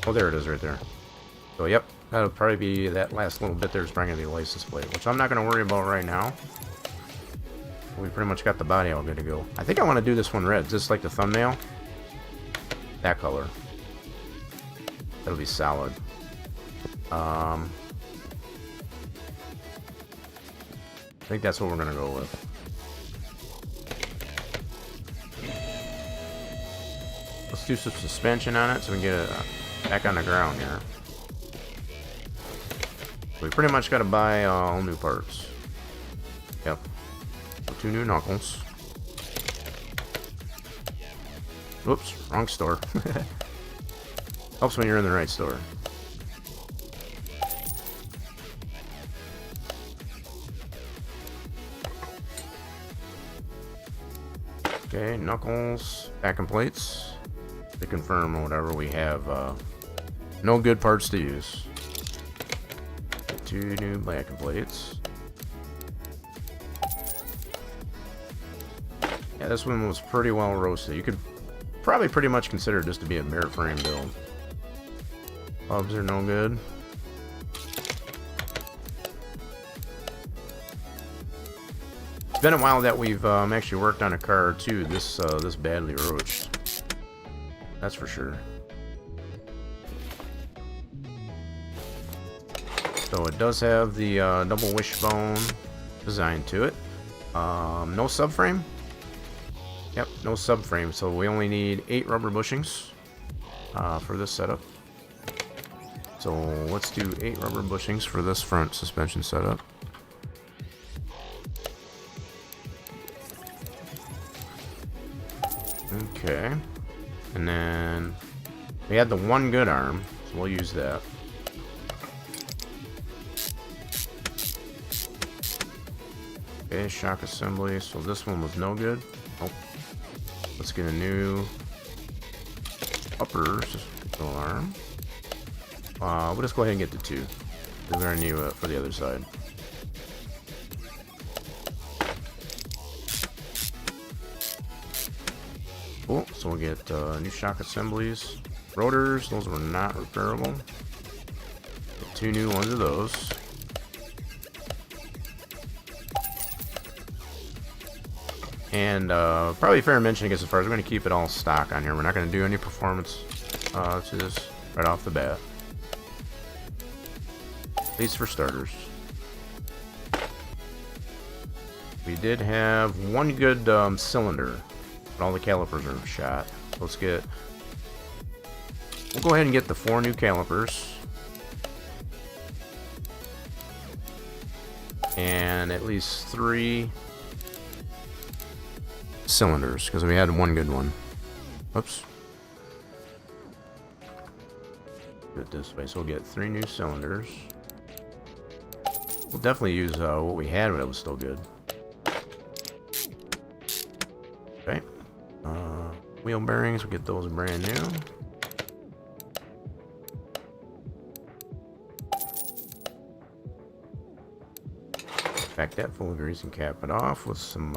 Oh, there it is right there. So, yep, that'll probably be that last little bit there is bringing the license plate, which I'm not going to worry about right now. We pretty much got the body all good to go. I think I want to do this one red, just like the thumbnail. That color. That'll be solid. I think that's what we're going to go with. Let's do some suspension on it so we can get it back on the ground here. We pretty much got to buy all new parts. Yep. 2 new knuckles. Whoops, wrong store. Helps when you're in the right store. Okay, knuckles, backing plates. To confirm whatever we have, no good parts to use. 2 new backing plates. Yeah, this one was pretty well roasted. You could probably pretty much consider this to be a mirror frame build. Hubs are no good. It's been a while that we've actually worked on a car too. This badly roached. That's for sure. So it does have the double wishbone design to it. No subframe. Yep, no subframe. So we only need 8 rubber bushings for this setup. So let's do 8 rubber bushings for this front suspension setup. Okay. And then we had the one good arm, so we'll use that. Okay, shock assembly. So this one was no good. Oh, let's get a new upper control arm. We'll just go ahead and get the 2. We're gonna need it for the other side. Cool, so we'll get new shock assemblies. Rotors, those were not repairable. Get 2 new ones of those. And probably fair mention, I guess, as far as we're going to keep it all stock on here. We're not going to do any performance to this right off the bat. At least for starters. We did have one good cylinder. But all the calipers are shot. We'll go ahead and get the 4 new calipers. And at least 3 cylinders, because we had one good one. Oops. Do it this way. So we'll get 3 new cylinders. We'll definitely use what we had when it was still good. Okay. Wheel bearings, we get those brand new. Pack that full of grease and cap it off with some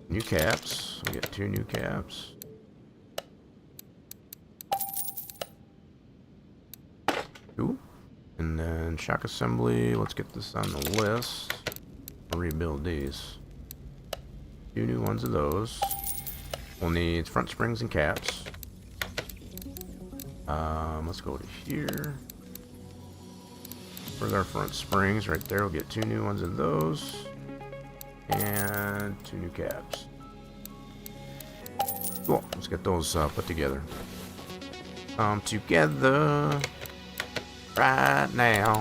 new caps. We get 2 new caps. Ooh. And then shock assembly. Let's get this on the list. I'll rebuild these. 2 new ones of those. We'll need front springs and caps. Let's go to here. Where's our front springs? Right there. We'll get 2 new ones of those. And 2 new caps. Cool. Let's get those put together. Together right now.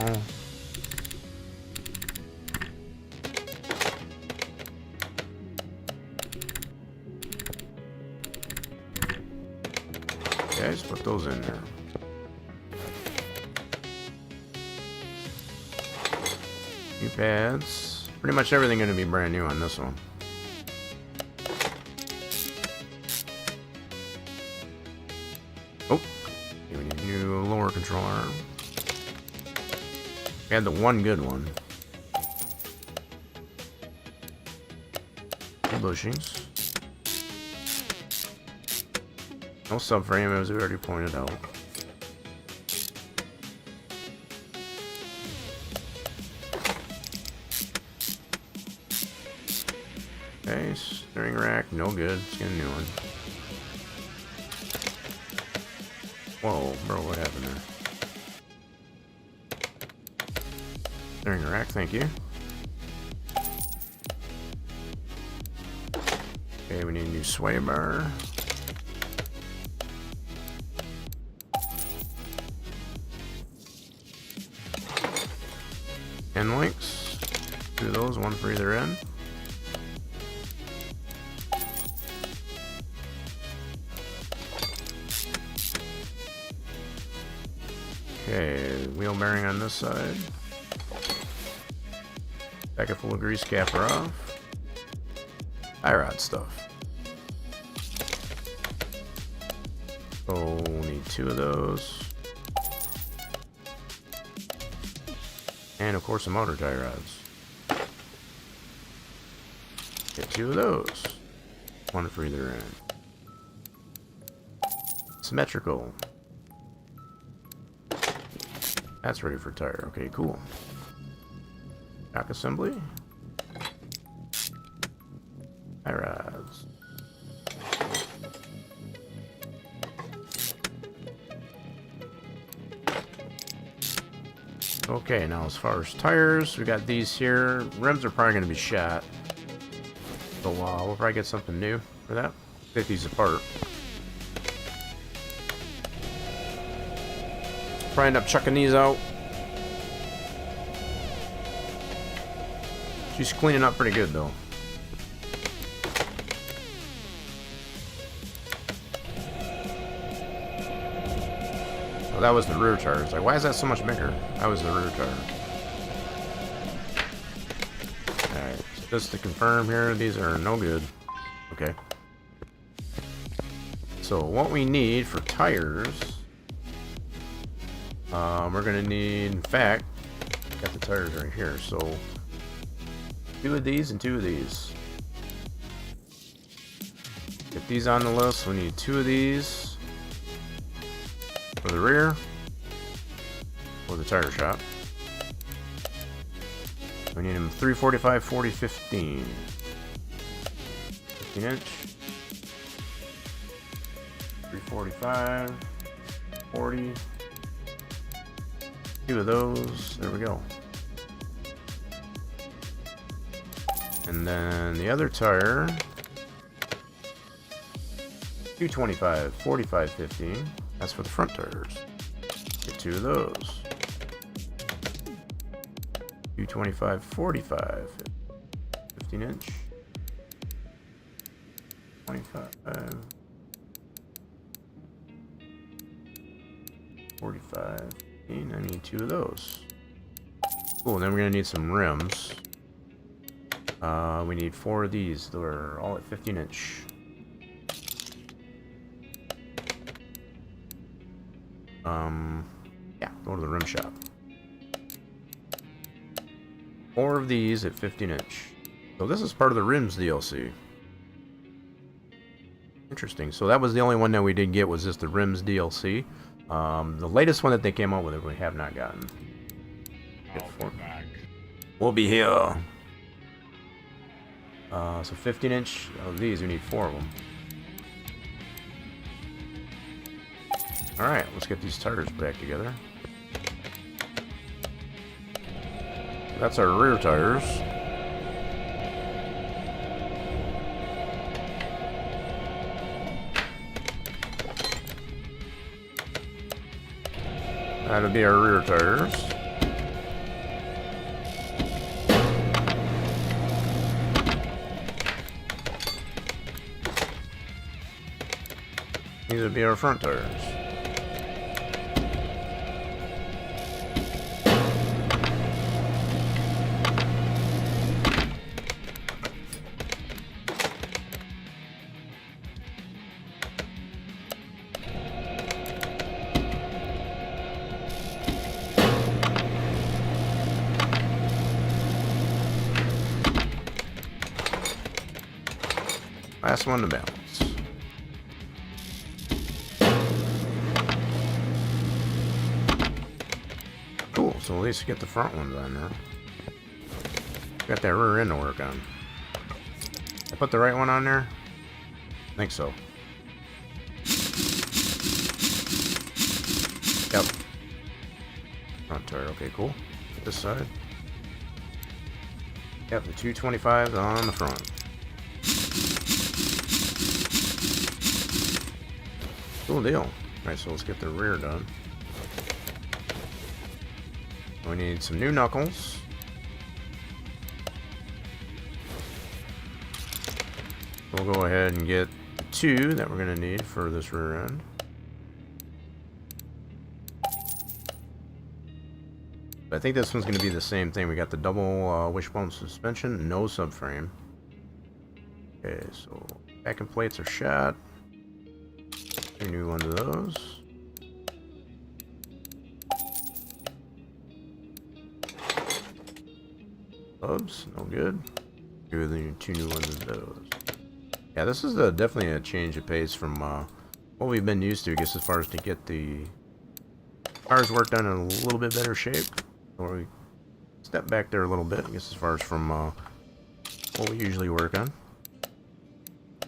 Okay, let's put those in there. New pads. Pretty much everything going to be brand new on this one. Oh, we need a new lower control arm. We had the one good one. Two bushings. No subframe, as we already pointed out. Okay, steering rack, no good. Let's get a new one. Whoa, bro, what happened there? Steering rack, thank you. Okay, we need a new sway bar. End links. 2 of those, 1 for either end. Okay, wheel bearing on this side. Packet full of grease, cap her off. Tie rod stuff. Oh, we'll need 2 of those. And of course, some motor tie rods. Get 2 of those. 1 for either end. Symmetrical. That's ready for tire. Okay, cool. Shock assembly. Tie rods. Okay, now as far as tires, we got these here. Rims are probably going to be shot. So we'll probably get something new for that. Take these apart. Probably end up chucking these out. She's cleaning up pretty good though. Oh, that was the rear tire. It's like, why is that so much bigger? That was the rear tire. Alright, so just to confirm here, these are no good. Okay. So what we need for tires, we're gonna need, in fact, got the tires right here, so 2 of these and 2 of these. Get these on the list. We need 2 of these for the rear for the tire shop. We need them 345, 40, 15. 15 inch. 345, 40. 2 of those. There we go. And then the other tire, 225, 45, 15. That's for the front tires. Get 2 of those. 225, 45, 15 inch. 25, 45, 15. I need 2 of those. Cool, then we're gonna need some rims. We need 4 of these. They're all at 15-inch. Yeah, go to the rim shop. 4 of these at 15-inch. So this is part of the rims DLC. Interesting. So that was the only one that we did get, was just the rims DLC. The latest one that they came out with, we have not gotten. We'll be here. So 15-inch of these, we need 4 of them. Alright, let's get these tires back together. That's our rear tires. That'll be our rear tires. These would be our front tires. Last one to balance. Cool, so at least get the front ones on there. Got that rear end to work on. I put the right one on there? I think so. Yep. Front tire, okay, cool. This side. Yep, the 225s on the front. Cool deal. Alright, so let's get the rear done. We need some new knuckles. We'll go ahead and get the 2 that we're going to need for this rear end. I think this one's going to be the same thing. We got the double wishbone suspension, no subframe. Okay, so backing plates are shot. 2 new ones of those. Hubs, no good. Do the 2 new ones of those. Yeah, this is definitely a change of pace from what we've been used to, I guess, as far as to get the cars worked on in a little bit better shape. Or we step back there a little bit, I guess, as far as from what we usually work on.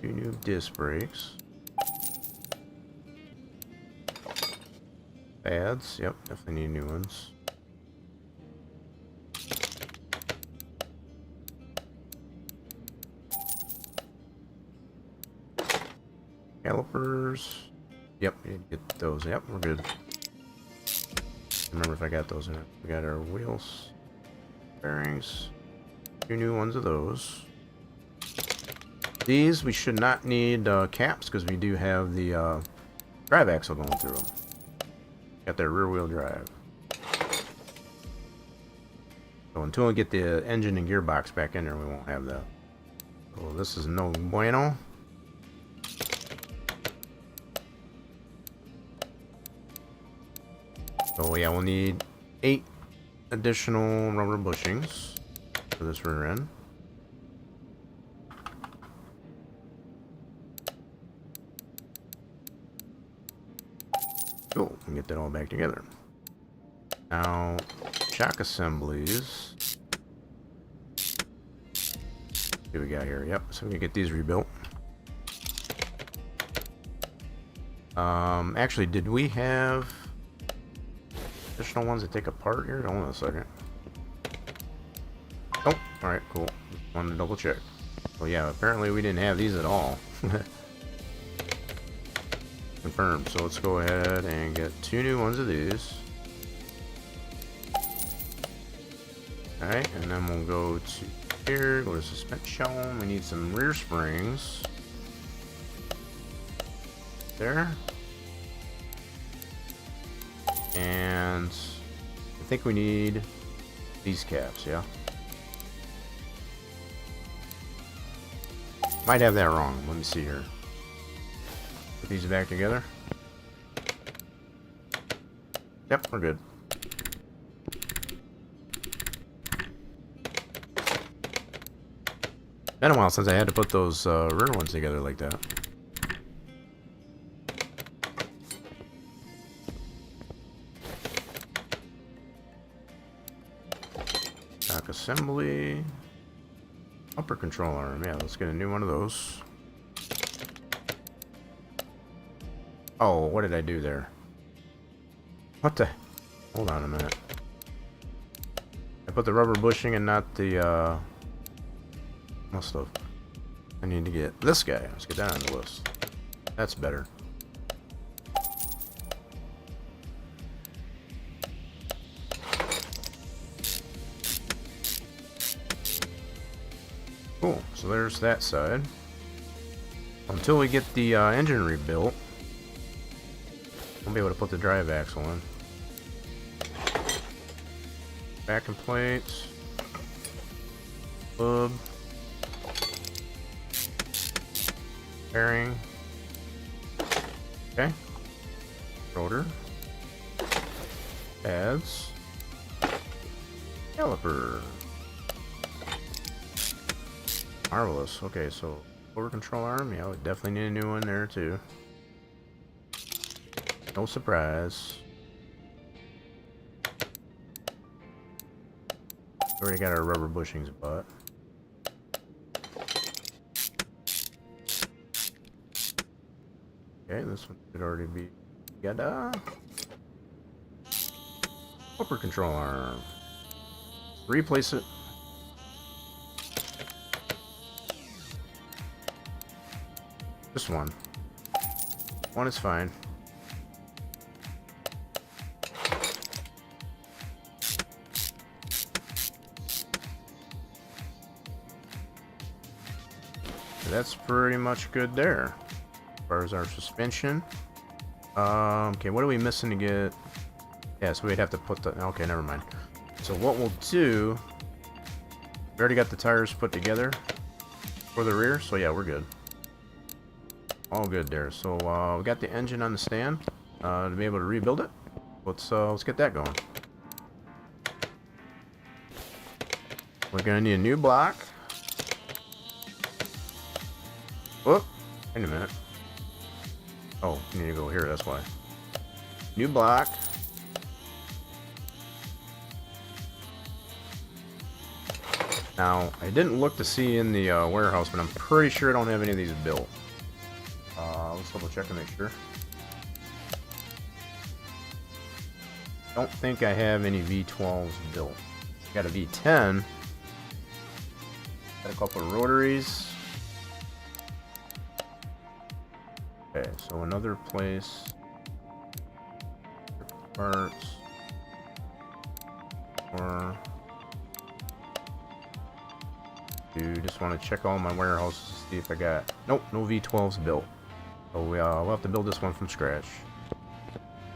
2 new disc brakes. Pads, yep, definitely need new ones. Calipers, yep, we need to get those, yep, we're good. Remember if I got those in it. We got our wheels, bearings, 2 new ones of those. These we should not need caps because we do have the drive axle going through them. Got their rear wheel drive. So until we get the engine and gearbox back in there, we won't have that. So this is no bueno. So yeah, we'll need 8 additional rubber bushings for this rear end. Cool, we can get that all back together. Now, shock assemblies. What do we got here? Yep, so we can get these rebuilt. Actually, did we have additional ones that take apart here? Hold on a second. Oh, alright, cool. Just wanted to double check. Well, yeah, apparently we didn't have these at all. Confirmed. So let's go ahead and get 2 new ones of these. Alright, and then we'll go to here, go to suspension. We need some rear springs. There. And I think we need these caps, yeah. Might have that wrong. Let me see here. Put these back together. Yep, we're good. Been a while since I had to put those rear ones together like that. Back assembly. Upper control arm. Yeah, let's get a new one of those. Oh, what did I do there? What the? Hold on a minute. I put the rubber bushing and not the, must have. I need to get this guy. Let's get that on the list. That's better. Cool. So there's that side. Until we get the engine rebuilt, we'll be able to put the drive axle in. Backing plates. Hub. Bearing. Okay. Rotor. Pads. Caliper. Marvelous. Okay, so lower control arm. Yeah, we definitely need a new one there too. No surprise. Already got our rubber bushings, but okay, this one should already be got upper control arm. Replace it. This one. One is fine. That's pretty much good there. As far as our suspension. Okay, what are we missing to get? Yeah, so we'd have to put the... Okay, never mind. So what we'll do... We already got the tires put together for the rear, so yeah, we're good. All good there. So we got the engine on the stand to be able to rebuild it. Let's get that going. We're gonna need a new block. Whoop! Wait a minute. Oh, you need to go here. That's why. New block. Now I didn't look to see in the warehouse, but I'm pretty sure I don't have any of these built. Let's double check to make sure. Don't think I have any V12s built. Got a V10. Got a couple of rotaries. Okay, so another place. Parts. Or do just want to check all my warehouses to see if I got. Nope, no V12s built. So we'll have to build this one from scratch.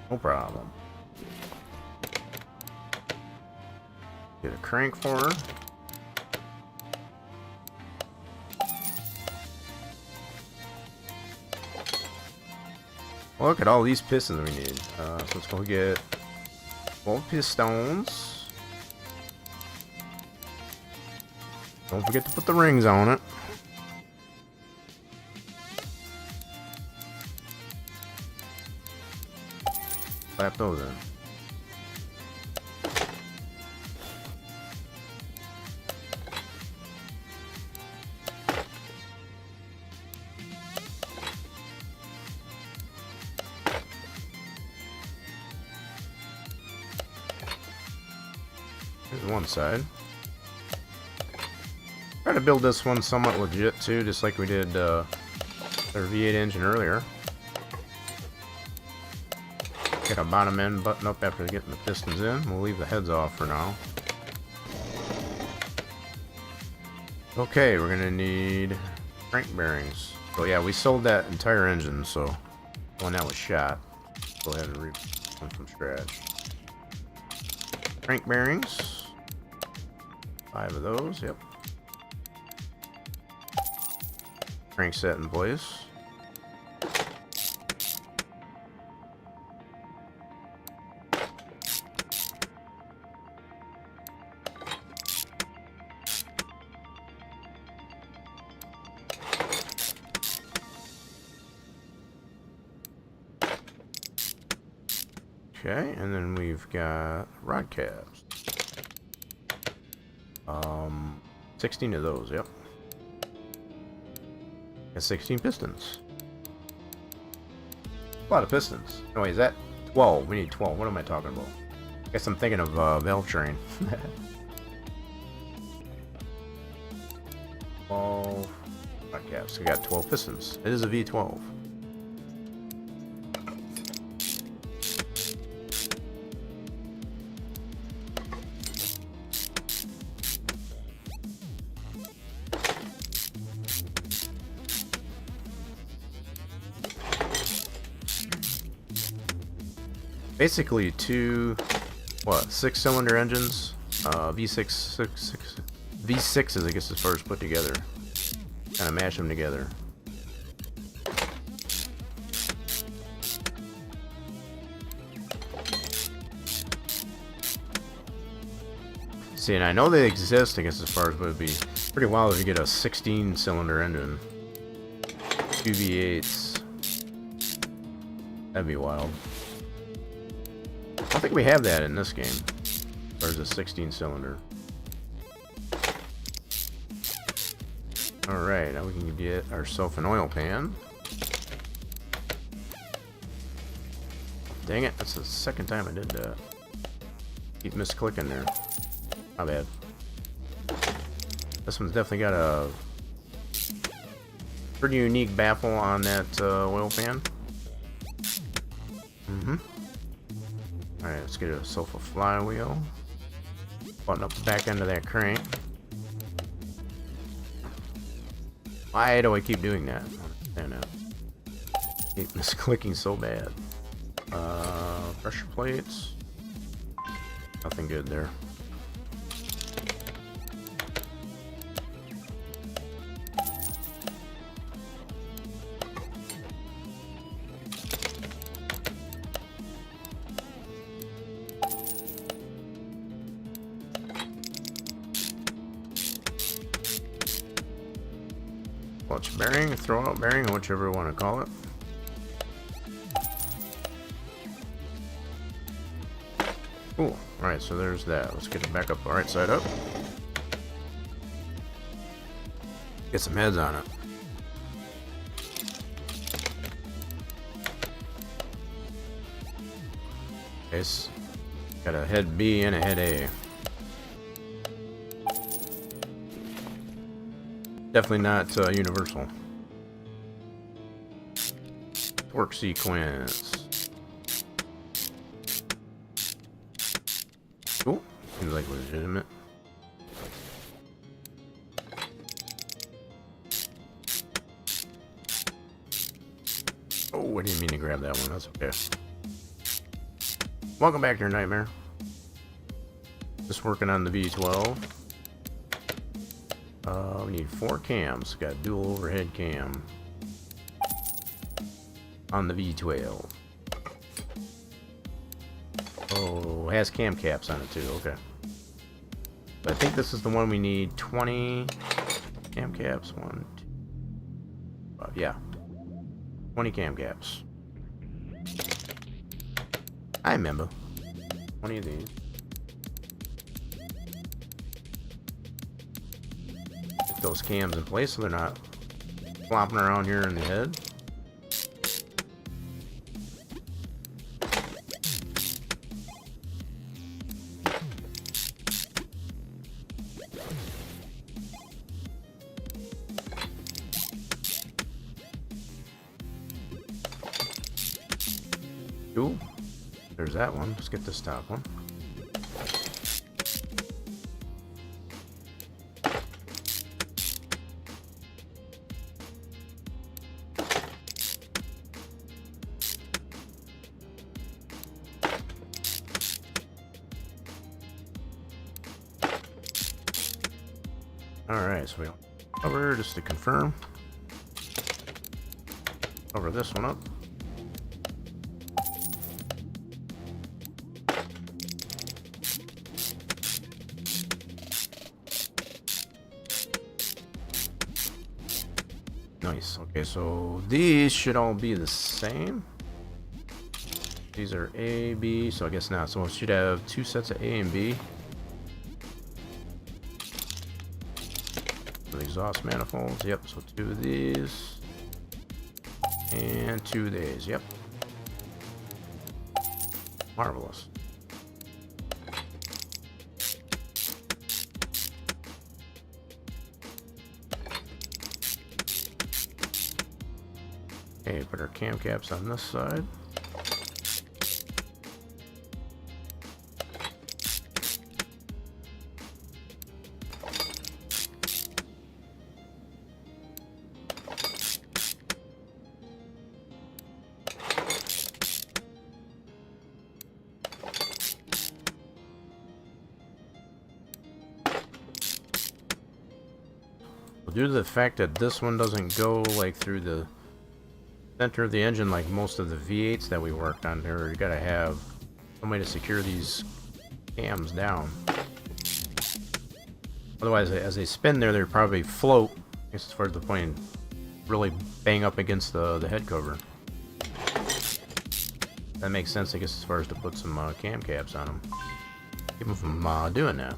No problem. Get a crank for her. Look at all these pistons we need. So let's go get 12 pistons. Don't forget to put the rings on it. Slap those in. Here's one side. Try to build this one somewhat legit too, just like we did our V8 engine earlier. Get a bottom end button up after getting the pistons in. We'll leave the heads off for now. Okay, we're gonna need crank bearings. So yeah, we sold that entire engine, so one that was shot. Go ahead and rebuild one from scratch. Crank bearings. 5 of those, yep. Crankset in place. Okay, and then we've got rod caps. 16 of those, yep. And 16 pistons. A lot of pistons. Oh, wait, is that 12? We need 12. What am I talking about? I guess I'm thinking of valve train. 12 rod caps. We got 12 pistons. It is a V12. Basically two, what, 6-cylinder engines, V6s, I guess, as far as put together. Kind of mash them together. See, and I know they exist, I guess, as far as, but it'd be pretty wild if you get a 16-cylinder engine. 2 V8s. That'd be wild. I think we have that in this game. There's a 16-cylinder. Alright, now we can get ourselves an oil pan. Dang it, that's the second time I did that. Keep misclicking there. Not bad. This one's definitely got a pretty unique baffle on that oil pan. Alright, let's get ourselves a flywheel. Button up the back end of that crank. Why do I keep doing that? I don't understand that. Keep misclicking so bad. Pressure plates. Nothing good there. Clutch bearing, throw out bearing, whichever you want to call it. Cool. Alright, so there's that. Let's get it back up the right side up. Get some heads on it. Okay, so got a head B and a head A. Definitely not universal. Torque sequence. Cool. Seems like legitimate. Oh, I didn't mean to grab that one. That's okay. Welcome back to your nightmare. Just working on the V12. We need 4 cams. Got dual overhead cam on the V12. Oh, it has cam caps on it too. Okay. But I think this is the one we need 20 cam caps. 1, 2, 5, yeah. 20 cam caps. I remember. 20 of these. Those cams in place so they're not flopping around here in the head. Cool. There's that one. Let's get this top one. Alright, so we cover just to confirm. Cover this one up. Nice. Okay, so these should all be the same. These are A, B, so I guess not. So it should have two sets of A and B. The exhaust manifolds, yep, so two of these. And two of these, yep. Marvelous. Okay, put our cam caps on this side. Due to the fact that this one doesn't go like through the center of the engine like most of the V8s that we worked on there, you gotta have some way to secure these cams down. Otherwise, as they spin there, they'll probably float, as far as the plane really bang up against the head cover. That makes sense, I guess, as far as to put some cam caps on them. Keep them from doing that.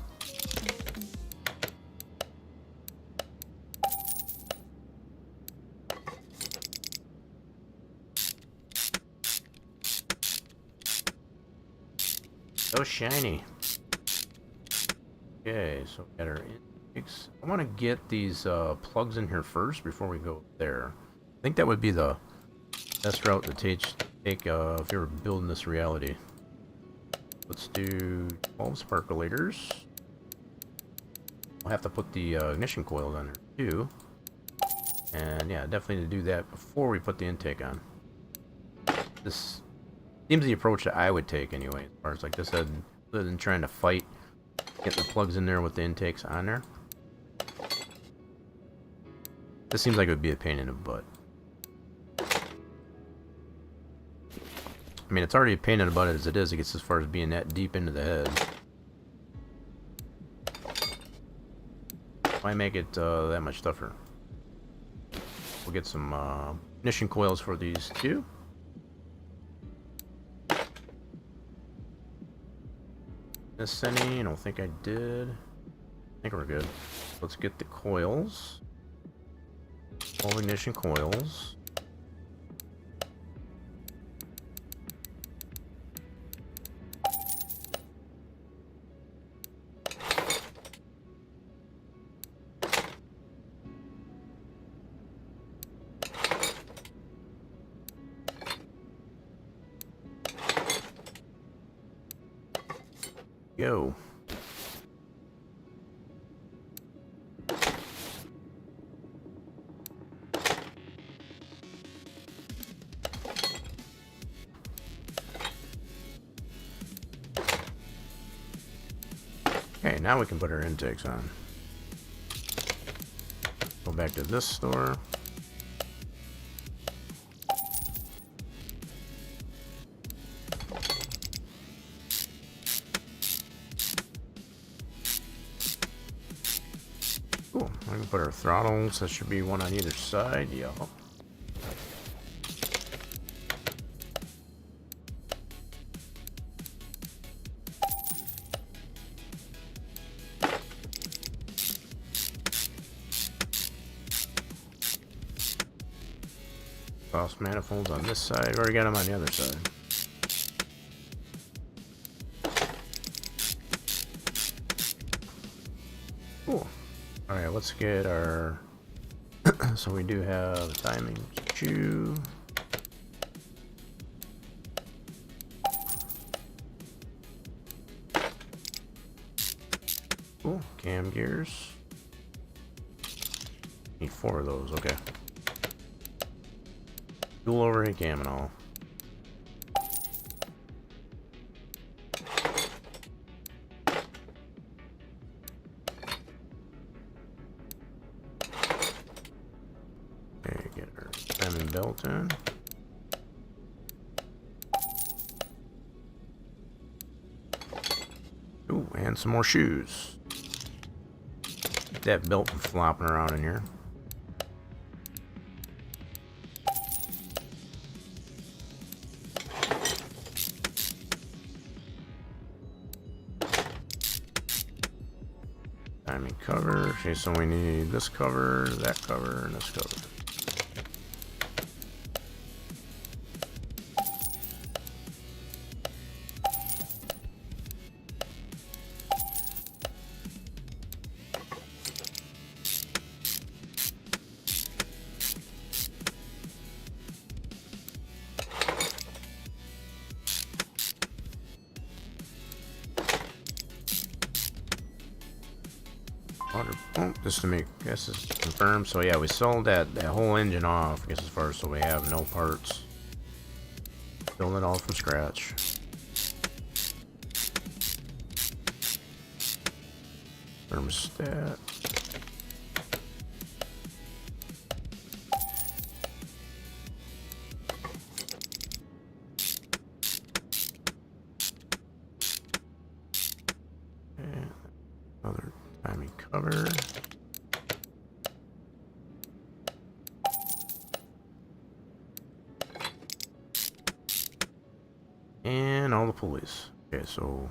So shiny. Okay, so we got our intakes. I want to get these plugs in here first before we go there. I think that would be the best route to take if you were building this reality. Let's do 12 sparkulators. I'll have to put the ignition coils on there too. And yeah, definitely to do that before we put the intake on. This seems the approach that I would take anyway, as far as like this, other than trying to fight getting the plugs in there with the intakes on there. This seems like it would be a pain in the butt. I mean, it's already a pain in the butt as it is. It gets as far as being that deep into the head. Why make it that much tougher? We'll get some ignition coils for these two. Miss any? I don't think I did. I think we're good. Let's get the coils. All ignition coils. Go. Okay, now we can put our intakes on. Go back to this store. Cool. I can put our throttles. That should be one on either side. Yeah. Exhaust manifolds on this side. We've already got them on the other side. Cool. Alright, let's get our... so we do have timing chew. Cool. Cam gears. Need 4 of those, okay. Dual overhead cam and all. Okay, get our timing belt in. And some more shoes. Get that belt from flopping around in here. Timing cover. Okay, so we need this cover, that cover, and this cover. Water pump, just to make, I guess it's confirmed. So yeah, we sold that whole engine off, I guess, as far as, so we have no parts. Build it all from scratch. Thermostat. And another timing cover. And all the pulleys. Okay, so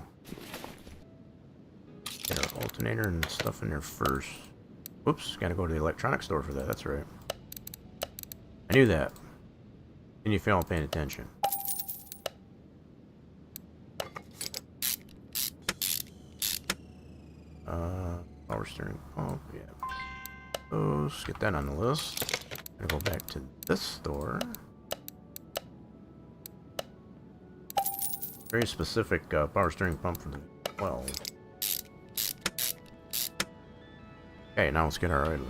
get our alternator and stuff in there first. Whoops, gotta go to the electronics store for that, that's right. I knew that. And you fail paying attention. Power steering pump, yeah. Those, get that on the list. Gonna go back to this store. Very specific power steering pump for the 12. Okay, now let's get our idlers.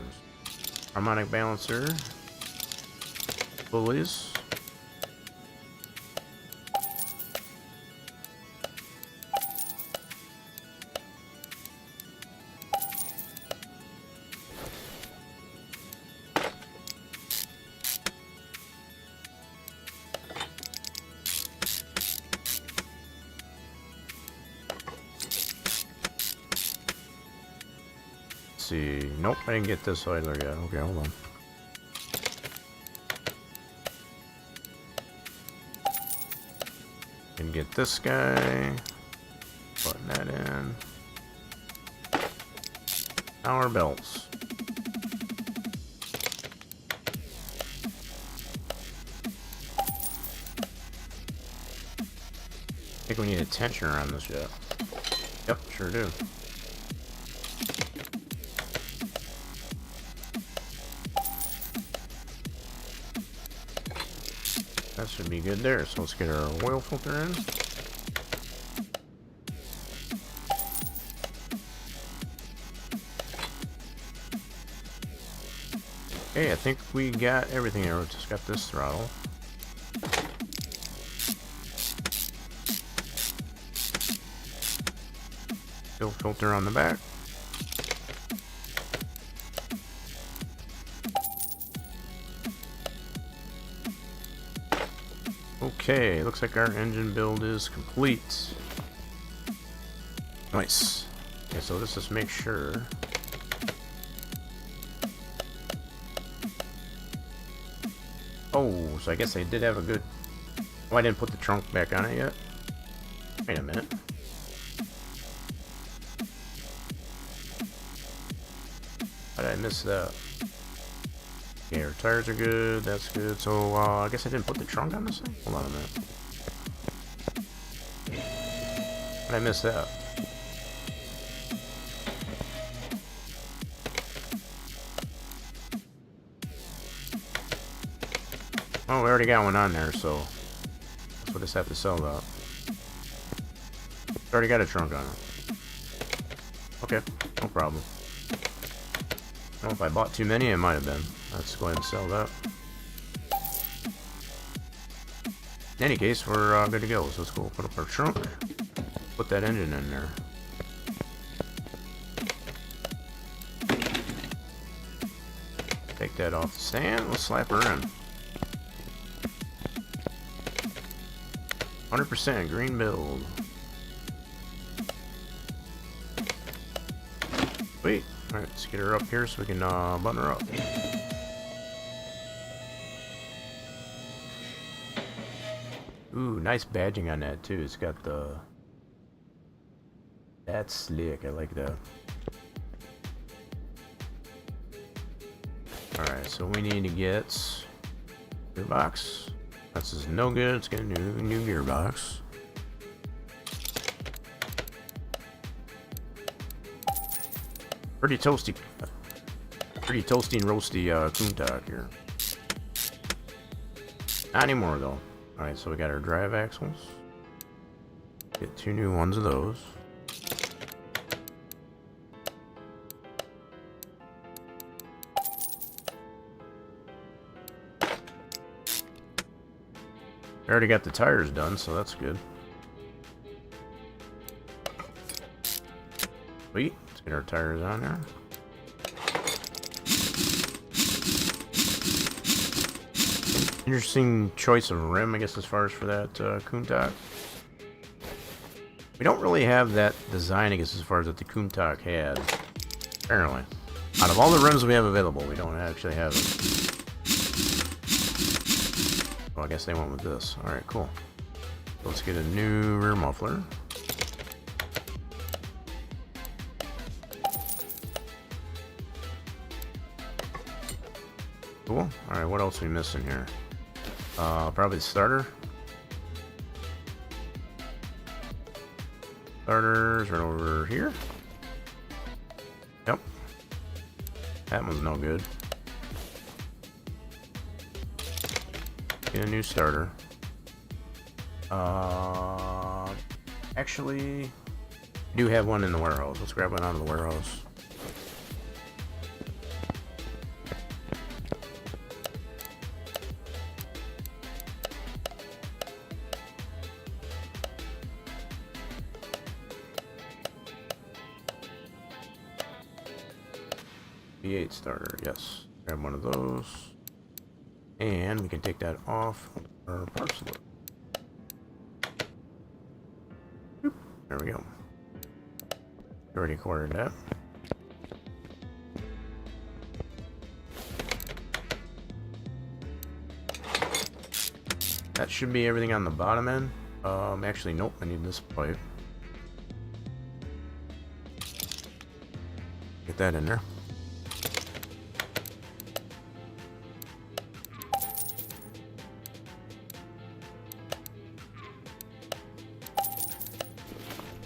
Harmonic balancer. Pulleys. See, nope, I didn't get this idler yet. Okay, hold on. Can get this guy. Putting that in. Power belts. I think we need a tensioner on this yet. Yep, sure do. That should be good there. So let's get our oil filter in. Okay, I think we got everything here. We just got this throttle. Oil filter on the back. Okay, looks like our engine build is complete. Nice. Okay, so let's just make sure. Oh, so I guess I did have a good... Oh, I didn't put the trunk back on it yet. Wait a minute. How did I miss that? Okay, our tires are good, that's good. So, I guess I didn't put the trunk on this thing? Hold on a minute. How did I miss that? Oh, we already got one on there, so that's what I just have to sell that. Already got a trunk on it. Okay, no problem. I don't know if I bought too many, it might have been. Let's go ahead and sell that. In any case, we're good to go. So let's go put up our trunk. Put that engine in there. Take that off the stand. Let's slap her in. 100% green build. Sweet. Alright, let's get her up here so we can button her up. Ooh, nice badging on that too. It's got the... That's slick. I like that. Alright, so we need to get gearbox. This is no good. Let's get a new gearbox. Pretty toasty and roasty Countach here. Not anymore though. Alright, so we got our drive axles. Get 2 new ones of those. I already got the tires done, so that's good. Sweet. Let's get our tires on there. Interesting choice of rim, I guess, as far as for that Countach. We don't really have that design, I guess, as far as that the Countach had. Apparently. Out of all the rims we have available, we don't actually have it. Well, I guess they went with this. Alright, cool. Let's get a new rear muffler. Cool. Alright, what else are we missing here? Probably the starter. Starter's right over here. Yep. That one's no good. Get a new starter. Actually, I do have one in the warehouse. Let's grab one out of the warehouse. V8 starter, yes. Grab one of those. And we can take that off our parts load. There we go. Already quartered that. That should be everything on the bottom end. Actually, nope, I need this pipe. Get that in there.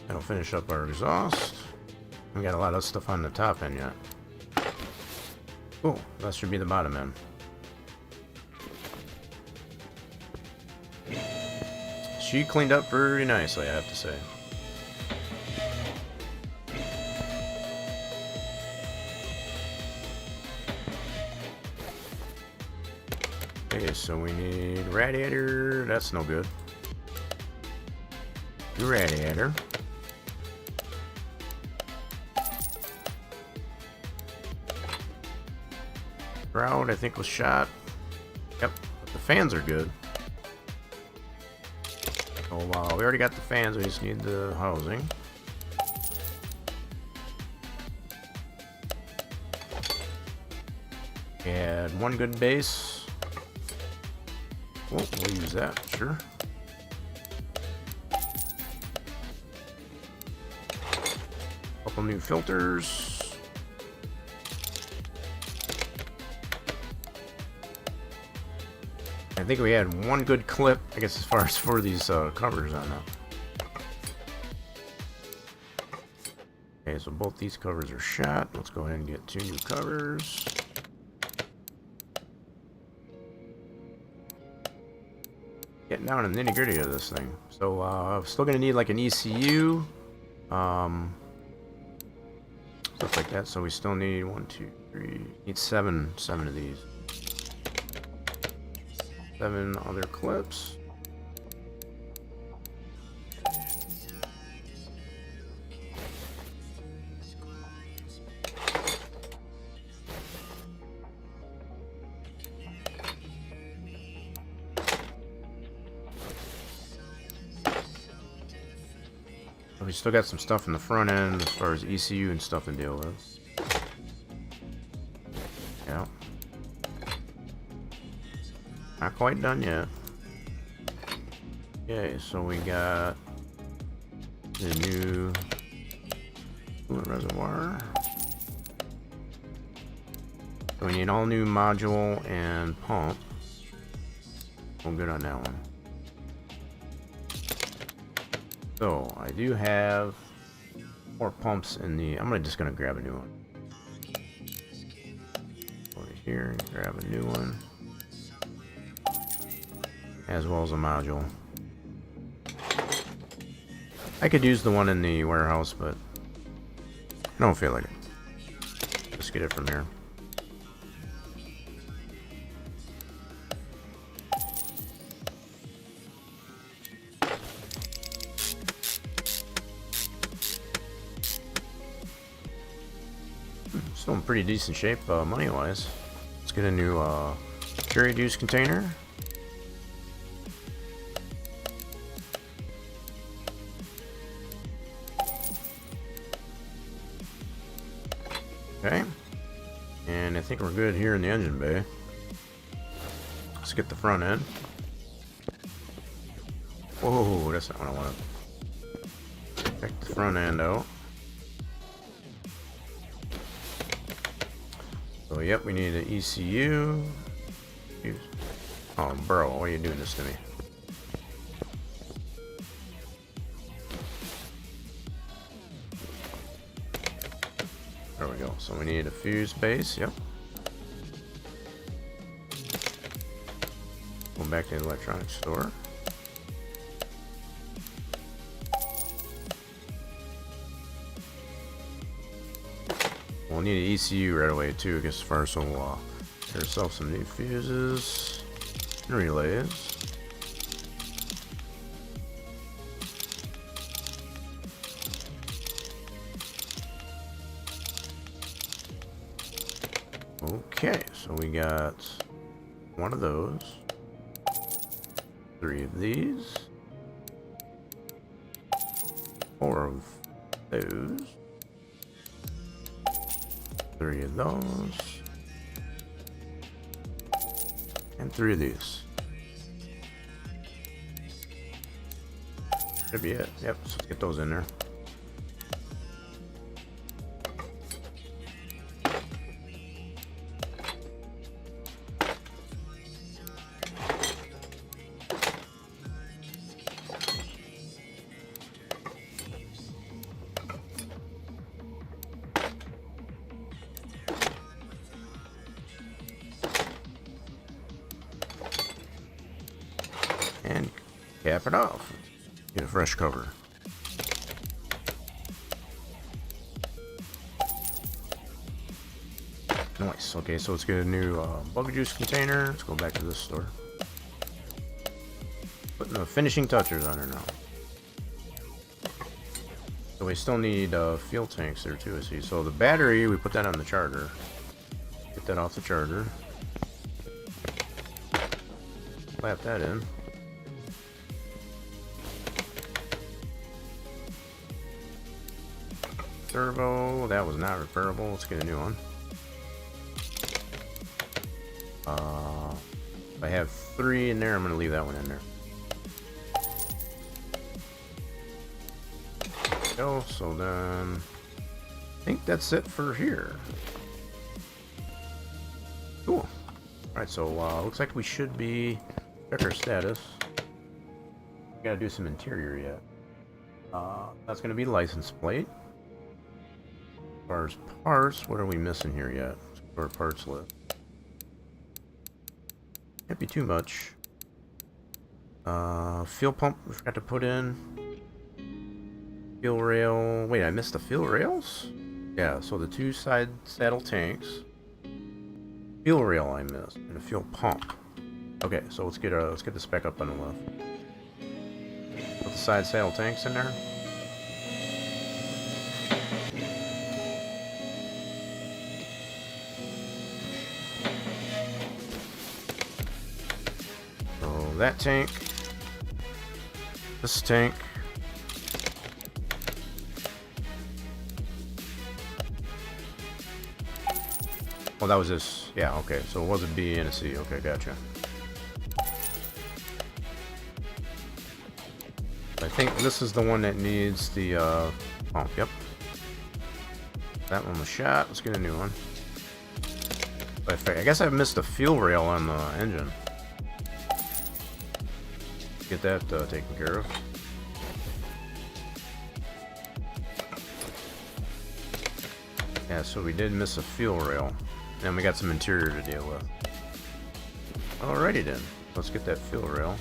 That'll finish up our exhaust. We got a lot of stuff on the top end yet. Cool, that should be the bottom end. She cleaned up very nicely, I have to say. Okay, so we need radiator. That's no good. New radiator. Shroud, I think, was shot. Yep, but the fans are good. Oh wow, we already got the fans, we just need the housing. Add one good base. Oh, we'll use that, sure. Couple new filters. I think we had one good clip, I guess, as far as for these covers on that. Okay, so both these covers are shot. Let's go ahead and get 2 new covers. Getting down to the nitty gritty of this thing. So I'm still gonna need like an ECU, stuff like that. So we still need 1, 2, 3, need seven of these. 7 other clips. We still got some stuff in the front end as far as ECU and stuff to deal with. quite done yet. Okay, so we got the new coolant reservoir. So we need all new module and pump. We're good on that one. So I do have 4 pumps in the. I'm just gonna grab a new one. Over here and grab a new one, as well as a module. I could use the one in the warehouse, but I don't feel like it. Just get it from here. Still in pretty decent shape money-wise. Let's get a new cherry juice container. Okay. And I think we're good here in the engine bay. Let's get the front end. Whoa, that's not what I want. Check the front end out. So, yep, we need an ECU. Oh, bro, why are you doing this to me? There we go. So we need a fuse base. Yep. Go back to the electronics store. We'll need an ECU right away too, I guess, first. So we'll get ourselves some new fuses and relays. Okay, so we got 1 of those, 3 of these, 4 of those, 3 of those, and 3 of these. Should be it. Yep, so let's get those in there. And cap it off. Get a fresh cover. Nice. Okay, so let's get a new bug juice container. Let's go back to this store. Putting the finishing touches on her now. So we still need fuel tanks there too, I see. So the battery, we put that on the charger. Get that off the charger. Slap that in. Turbo, that was not repairable. Let's get a new one. If I have 3 in there, I'm gonna leave that one in there. Go. So then, I think that's it for here. Cool. All right. So looks like we should be check our status. We gotta do some interior yet. That's gonna be license plate. As far as parts, what are we missing here yet? For parts list. Can't be too much. Fuel pump we forgot to put in. Fuel rail. Wait, I missed the fuel rails? Yeah, so the 2 side saddle tanks. Fuel rail I missed, and a fuel pump. Okay, so let's get the spec up on the left. Put the side saddle tanks in there. That tank, this tank, oh, that was this, yeah, okay, so it was a B and a C, okay, gotcha. I think this is the one that needs the pump. Yep. That one was shot. Let's get a new one. I guess I missed the fuel rail on the engine. Get that taken care of. Yeah, so we did miss a fuel rail. And we got some interior to deal with. Alrighty then. Let's get that fuel rail.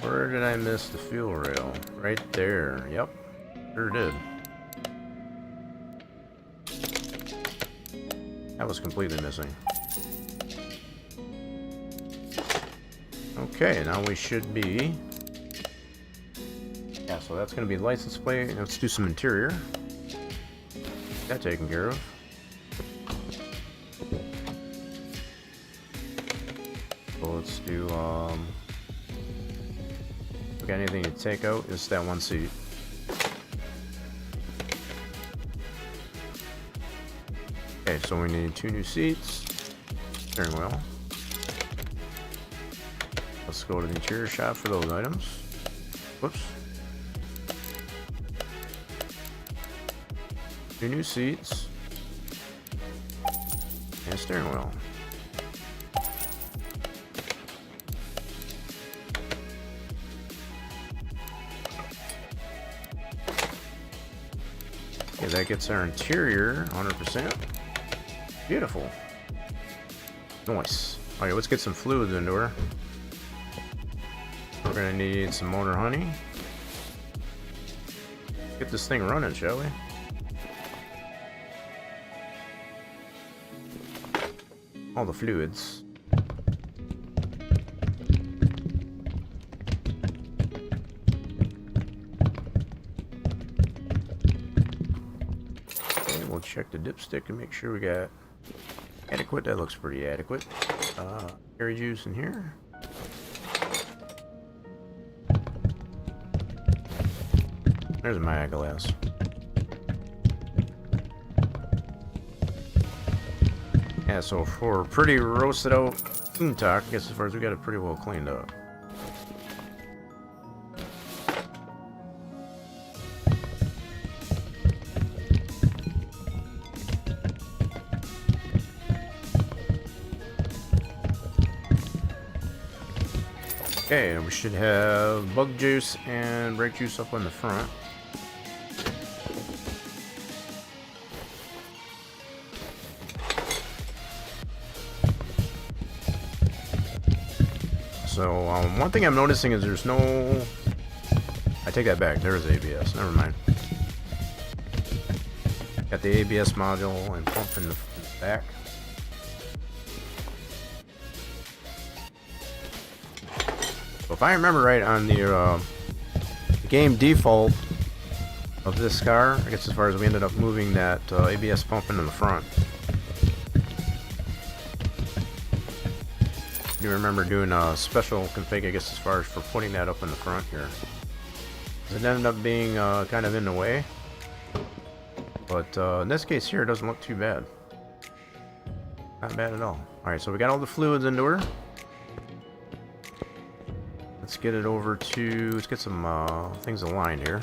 Where did I miss the fuel rail? Right there. Yep. Sure did. That was completely missing. Okay, now we should be... Yeah, so that's going to be the license plate. Let's do some interior. Get that taken care of. So let's do, we got anything to take out? Just that one seat. Okay, so we need 2 new seats. Steering wheel. Let's go to the interior shop for those items. Whoops. 2 new seats. And a steering wheel. Okay, that gets our interior 100%. Beautiful. Nice. Alright, let's get some fluids into her. We're gonna need some motor honey. Get this thing running, shall we? All the fluids. Okay, we'll check the dipstick and make sure we got adequate. That looks pretty adequate. Cherry juice in here. There's my glass. Yeah, so for pretty roasted out Countach, I guess as far as we got it pretty well cleaned up. Okay, and we should have bug juice and brake juice up on the front. So, one thing I'm noticing is there's no... I take that back, there is ABS, never mind. Got the ABS module and pump in the back. So if I remember right, on the game default of this car, I guess as far as we ended up moving that ABS pump into the front. I remember doing a special config, I guess, as far as for putting that up in the front here. It ended up being kind of in the way, but in this case here, it doesn't look too bad. Not bad at all. Alright, so we got all the fluids into her. Let's get it over to, let's get some things aligned here.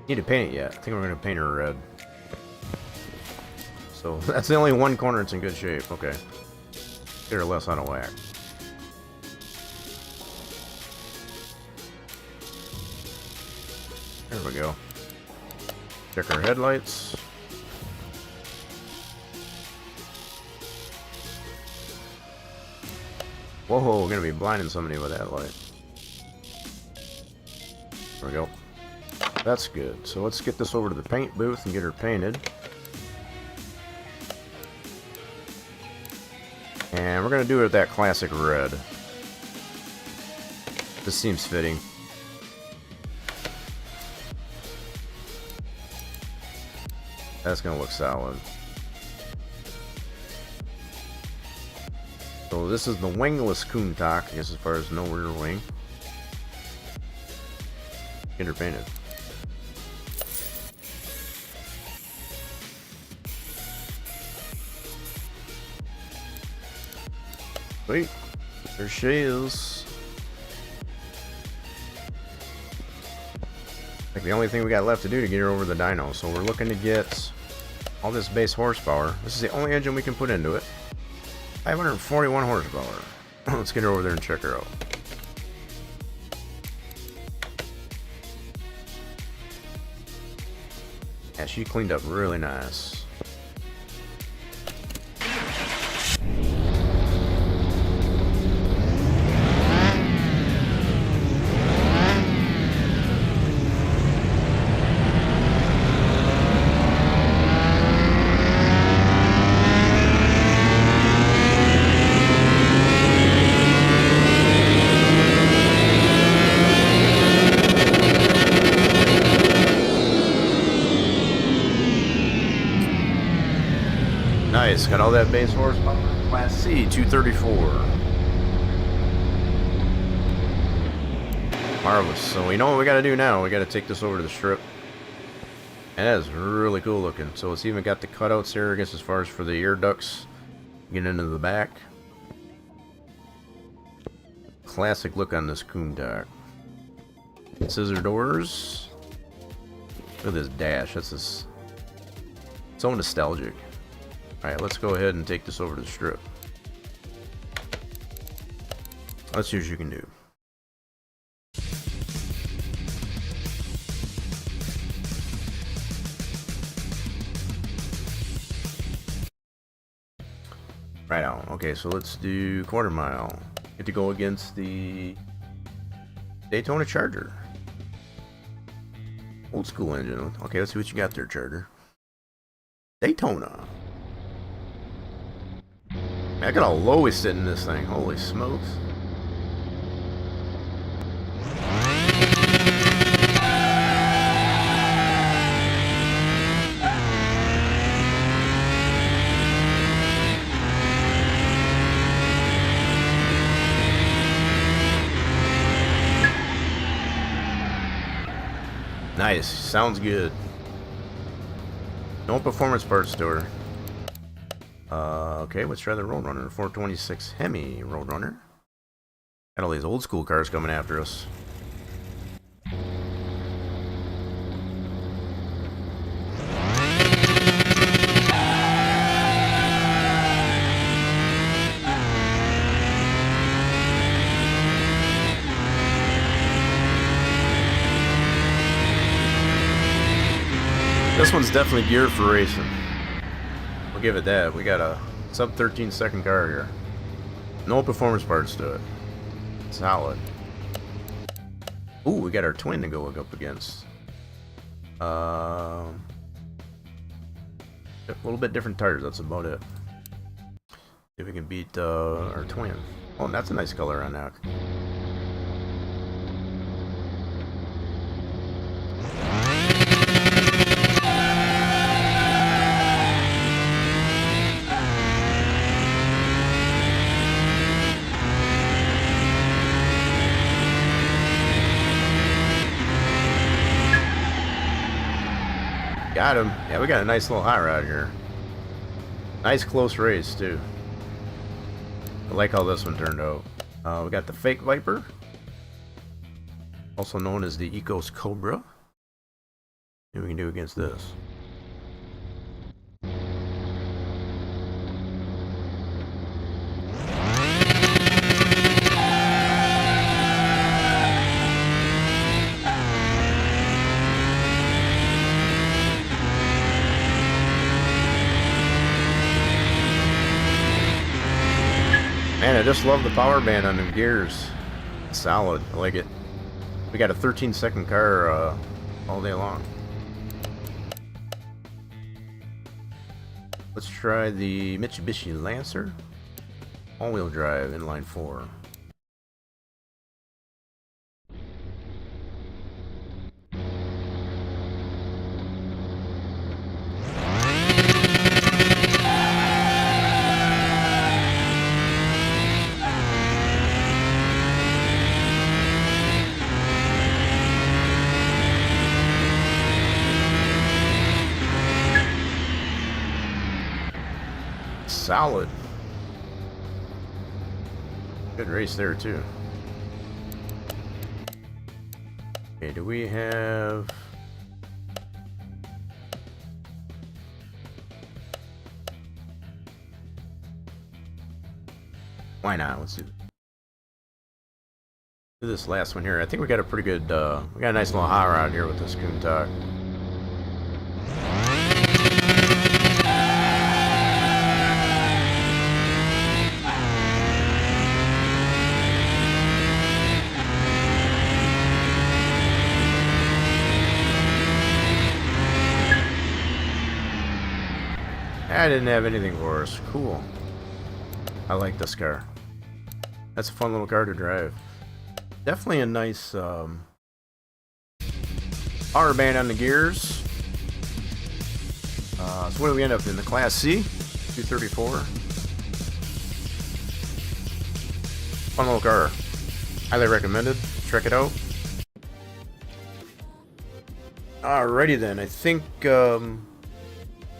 Need to paint it yet. I think we're going to paint her red. So that's the only one corner that's in good shape. Okay. Get her less out of whack. There we go. Check our headlights. Whoa, we're gonna be blinding somebody with that light. There we go. That's good. So let's get this over to the paint booth and get her painted. And we're going to do it with that classic red. This seems fitting. That's going to look solid. So this is the wingless Countach, I guess, as far as no rear wing. Get her painted. Wait, there she is. Like the only thing we got left to do to get her over the dyno. So we're looking to get all this base horsepower. This is the only engine we can put into it. 541 horsepower. Let's get her over there and check her out. Yeah, she cleaned up really nice. Nice, got all that base horsepower. Class C 234. Marvelous. So we know what we got to do now. We got to take this over to the strip. And that is really cool looking. So it's even got the cutouts here, I guess, as far as for the air ducts. Get into the back. Classic look on this Countach. Scissor doors. Look at this dash. That's just so nostalgic. Alright, let's go ahead and take this over to the strip. Let's see what you can do. Right on. Okay, so let's do quarter mile. Get to go against the Daytona Charger. Old school engine. Okay, let's see what you got there, Charger. Daytona. Man, I got a lowest in this thing. Holy smokes. Nice. Sounds good. No performance parts store. Okay, let's try the Roadrunner. 426 Hemi Roadrunner. Got all these old school cars coming after us. This one's definitely geared for racing. We'll give it that. We got a sub 13 second car here. No performance parts to it. Solid. Ooh, we got our twin to go up against. A little bit different tires, that's about it. See if we can beat our twin. Oh, that's a nice color on that. Got him. Yeah, we got a nice little hot rod here. Nice close race, too. I like how this one turned out. We got the Fake Viper, also known as the Ecos Cobra. See what we can do against this. Man, I just love the power band on them gears. Solid. I like it. We got a 13 second car all day long. Let's try the Mitsubishi Lancer. All-wheel drive, inline 4. Solid. Good race there too. Okay, do we have... Why not? Let's do this last one here. I think we got a pretty good, we got a nice little hot rod here with this Countach. I didn't have anything for us. Cool. I like this car. That's a fun little car to drive. Definitely a nice power band on the gears. So what do we end up in? The Class C? 234. Fun little car. Highly recommended. Check it out. Alrighty then. I think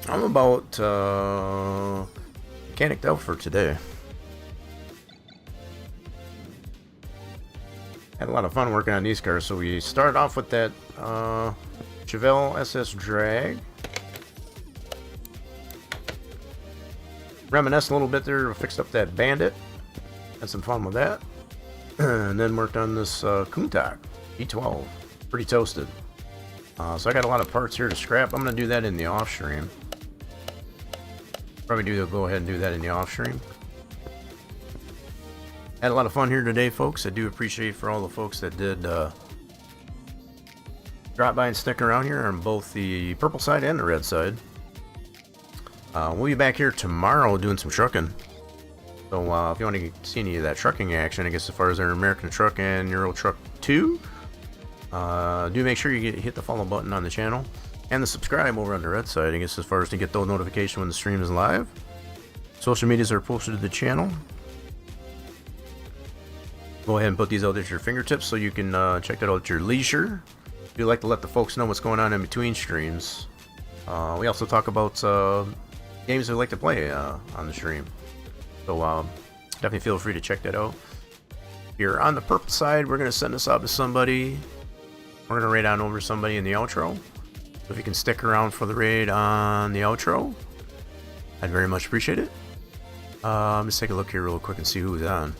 I'm about mechanicked out for today. Had a lot of fun working on these cars. So we started off with that Chevelle SS Drag. Reminisced a little bit there, fixed up that Bandit. Had some fun with that. And then worked on this Countach E12. Pretty toasted. So I got a lot of parts here to scrap. I'm going to do that in the off stream. Probably go ahead and do that in the off stream. Had a lot of fun here today, folks. I do appreciate for all the folks that did drop by and stick around here on both the purple side and the red side. We'll be back here tomorrow doing some trucking. So if you want to see any of that trucking action, I guess as far as our American Truck and Euro Truck 2, do make sure you hit the follow button on the channel and the subscribe over on the red side, I guess, as far as to get those notifications when the stream is live. Social medias are posted to the channel. Go ahead and put these out at your fingertips so you can check that out at your leisure. If you'd like to let the folks know what's going on in between streams. We also talk about games we like to play on the stream. So definitely feel free to check that out. Here on the purple side, we're going to send this out to somebody. We're going to raid on over somebody in the outro. So if you can stick around for the raid on the outro, I'd very much appreciate it. Let's take a look here real quick and see who's on.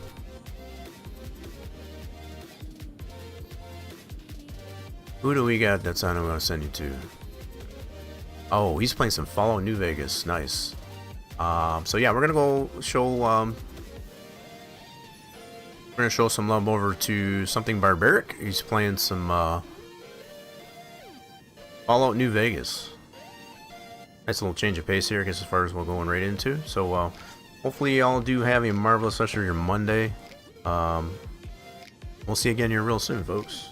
Who do we got that's on I'm going to send you to? Oh, he's playing some Fallout New Vegas. Nice. So yeah, we're going to go show... we're going to show some love over to Something Barbaric. He's playing some... Fallout New Vegas. Nice little change of pace here, I guess, as far as we're going right into. So, hopefully y'all do have a marvelous rest of your Monday. We'll see you again here real soon, folks.